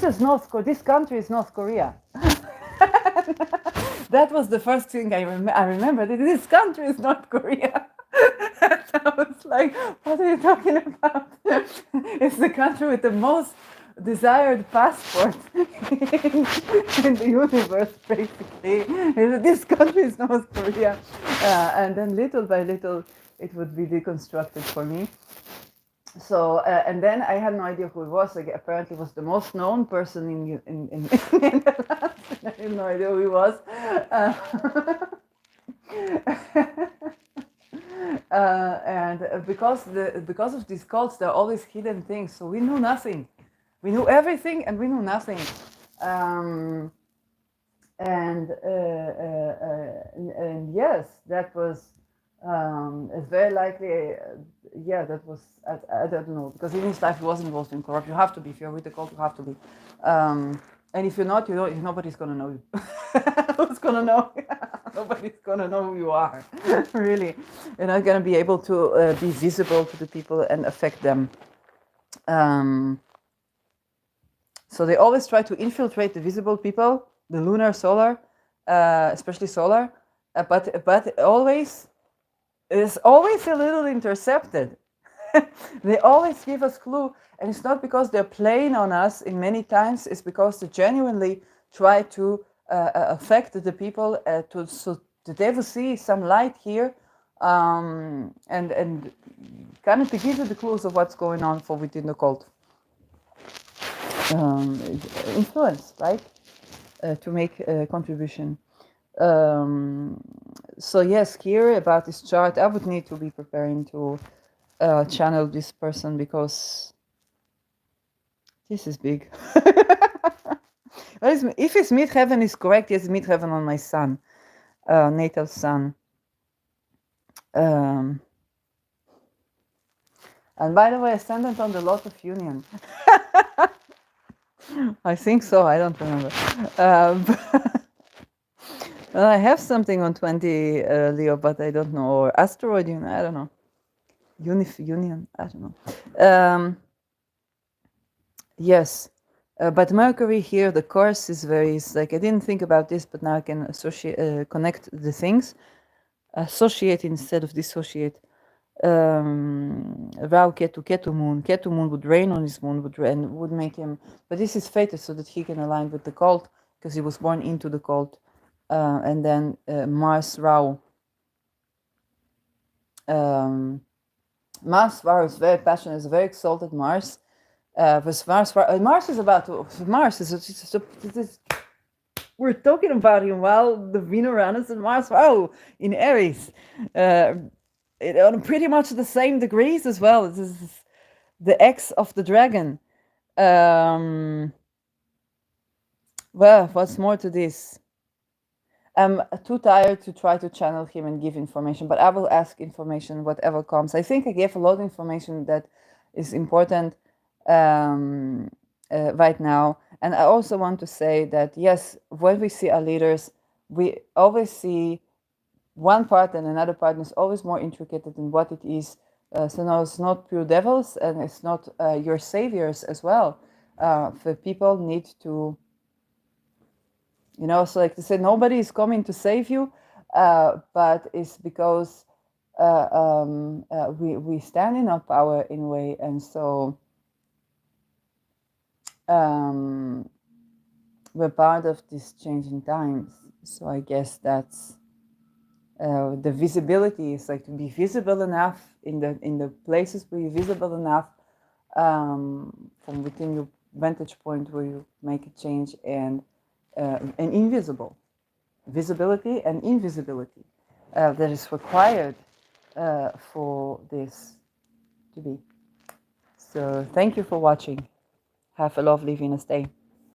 country is North Korea. That was the first thing I remember. That this country is North Korea. I was like, what are you talking about? It's the country with the most desired passport in the universe, basically. This country is North Korea. And then little by little, it would be deconstructed for me. So, and then I had no idea who it was. Like, apparently, it was the most known person in Netherlands. I had no idea who he was. And because of these cults, there are always hidden things. So we knew nothing. We knew everything, and we knew nothing. And yes, that was it's very likely. That was I don't know, because in his life he was involved in corruption. You have to be, if you're with the cult, you have to be. And if you're not, nobody's gonna know you. Who's gonna know? Nobody's gonna know who you are. Really, you're not gonna be able to be visible to the people and affect them. So they always try to infiltrate the visible people, the lunar, solar, especially solar, but always is always a little intercepted. They always give us clue, and it's not because they're playing on us in many times, it's because they genuinely try to affect the people so that they will see some light here, and kind of to give you the clues of what's going on for within the cult. Influence, right? To make a contribution. So yes, here about this chart, I would need to be preparing to channel this person, because this is big. If his midheaven is correct, yes, midheaven on my sun, natal sun. And by the way, ascendant on the lot of union. I think so, I don't remember. Well, I have something on 20 Leo, but I don't know. Or asteroid union, I don't know. Union, I don't know. Yes, but Mercury here, the course is it's like, I didn't think about this, but now I can connect the things. Associate instead of dissociate. Rao Ketu moon would rain on his moon, would make him, but this is fated so that he can align with the cult, because he was born into the cult. And then Mars Rao. Mars Rao is very passionate, is a very exalted Mars. Mars is about to, Mars is we're talking about him while the Venus and Mars Rao in Aries. On pretty much the same degrees as well. This is the X of the dragon. Well, what's more to this? I'm too tired to try to channel him and give information, but I will ask information, whatever comes. I think I gave a lot of information that is important right now. And I also want to say that, yes, when we see our leaders, we always see one part, and another part is always more intricate than what it is. So no, it's not pure devils, and it's not your saviors as well. The people need to, so like they say, nobody is coming to save you, but it's because we stand in our power in a way, and so um, we're part of these changing times. So I guess that's the visibility is like to be visible enough in the places where you're visible enough from within your vantage point where you make a change, and invisible visibility and invisibility that is required for this to be. So thank you for watching. Have a lovely Venus day.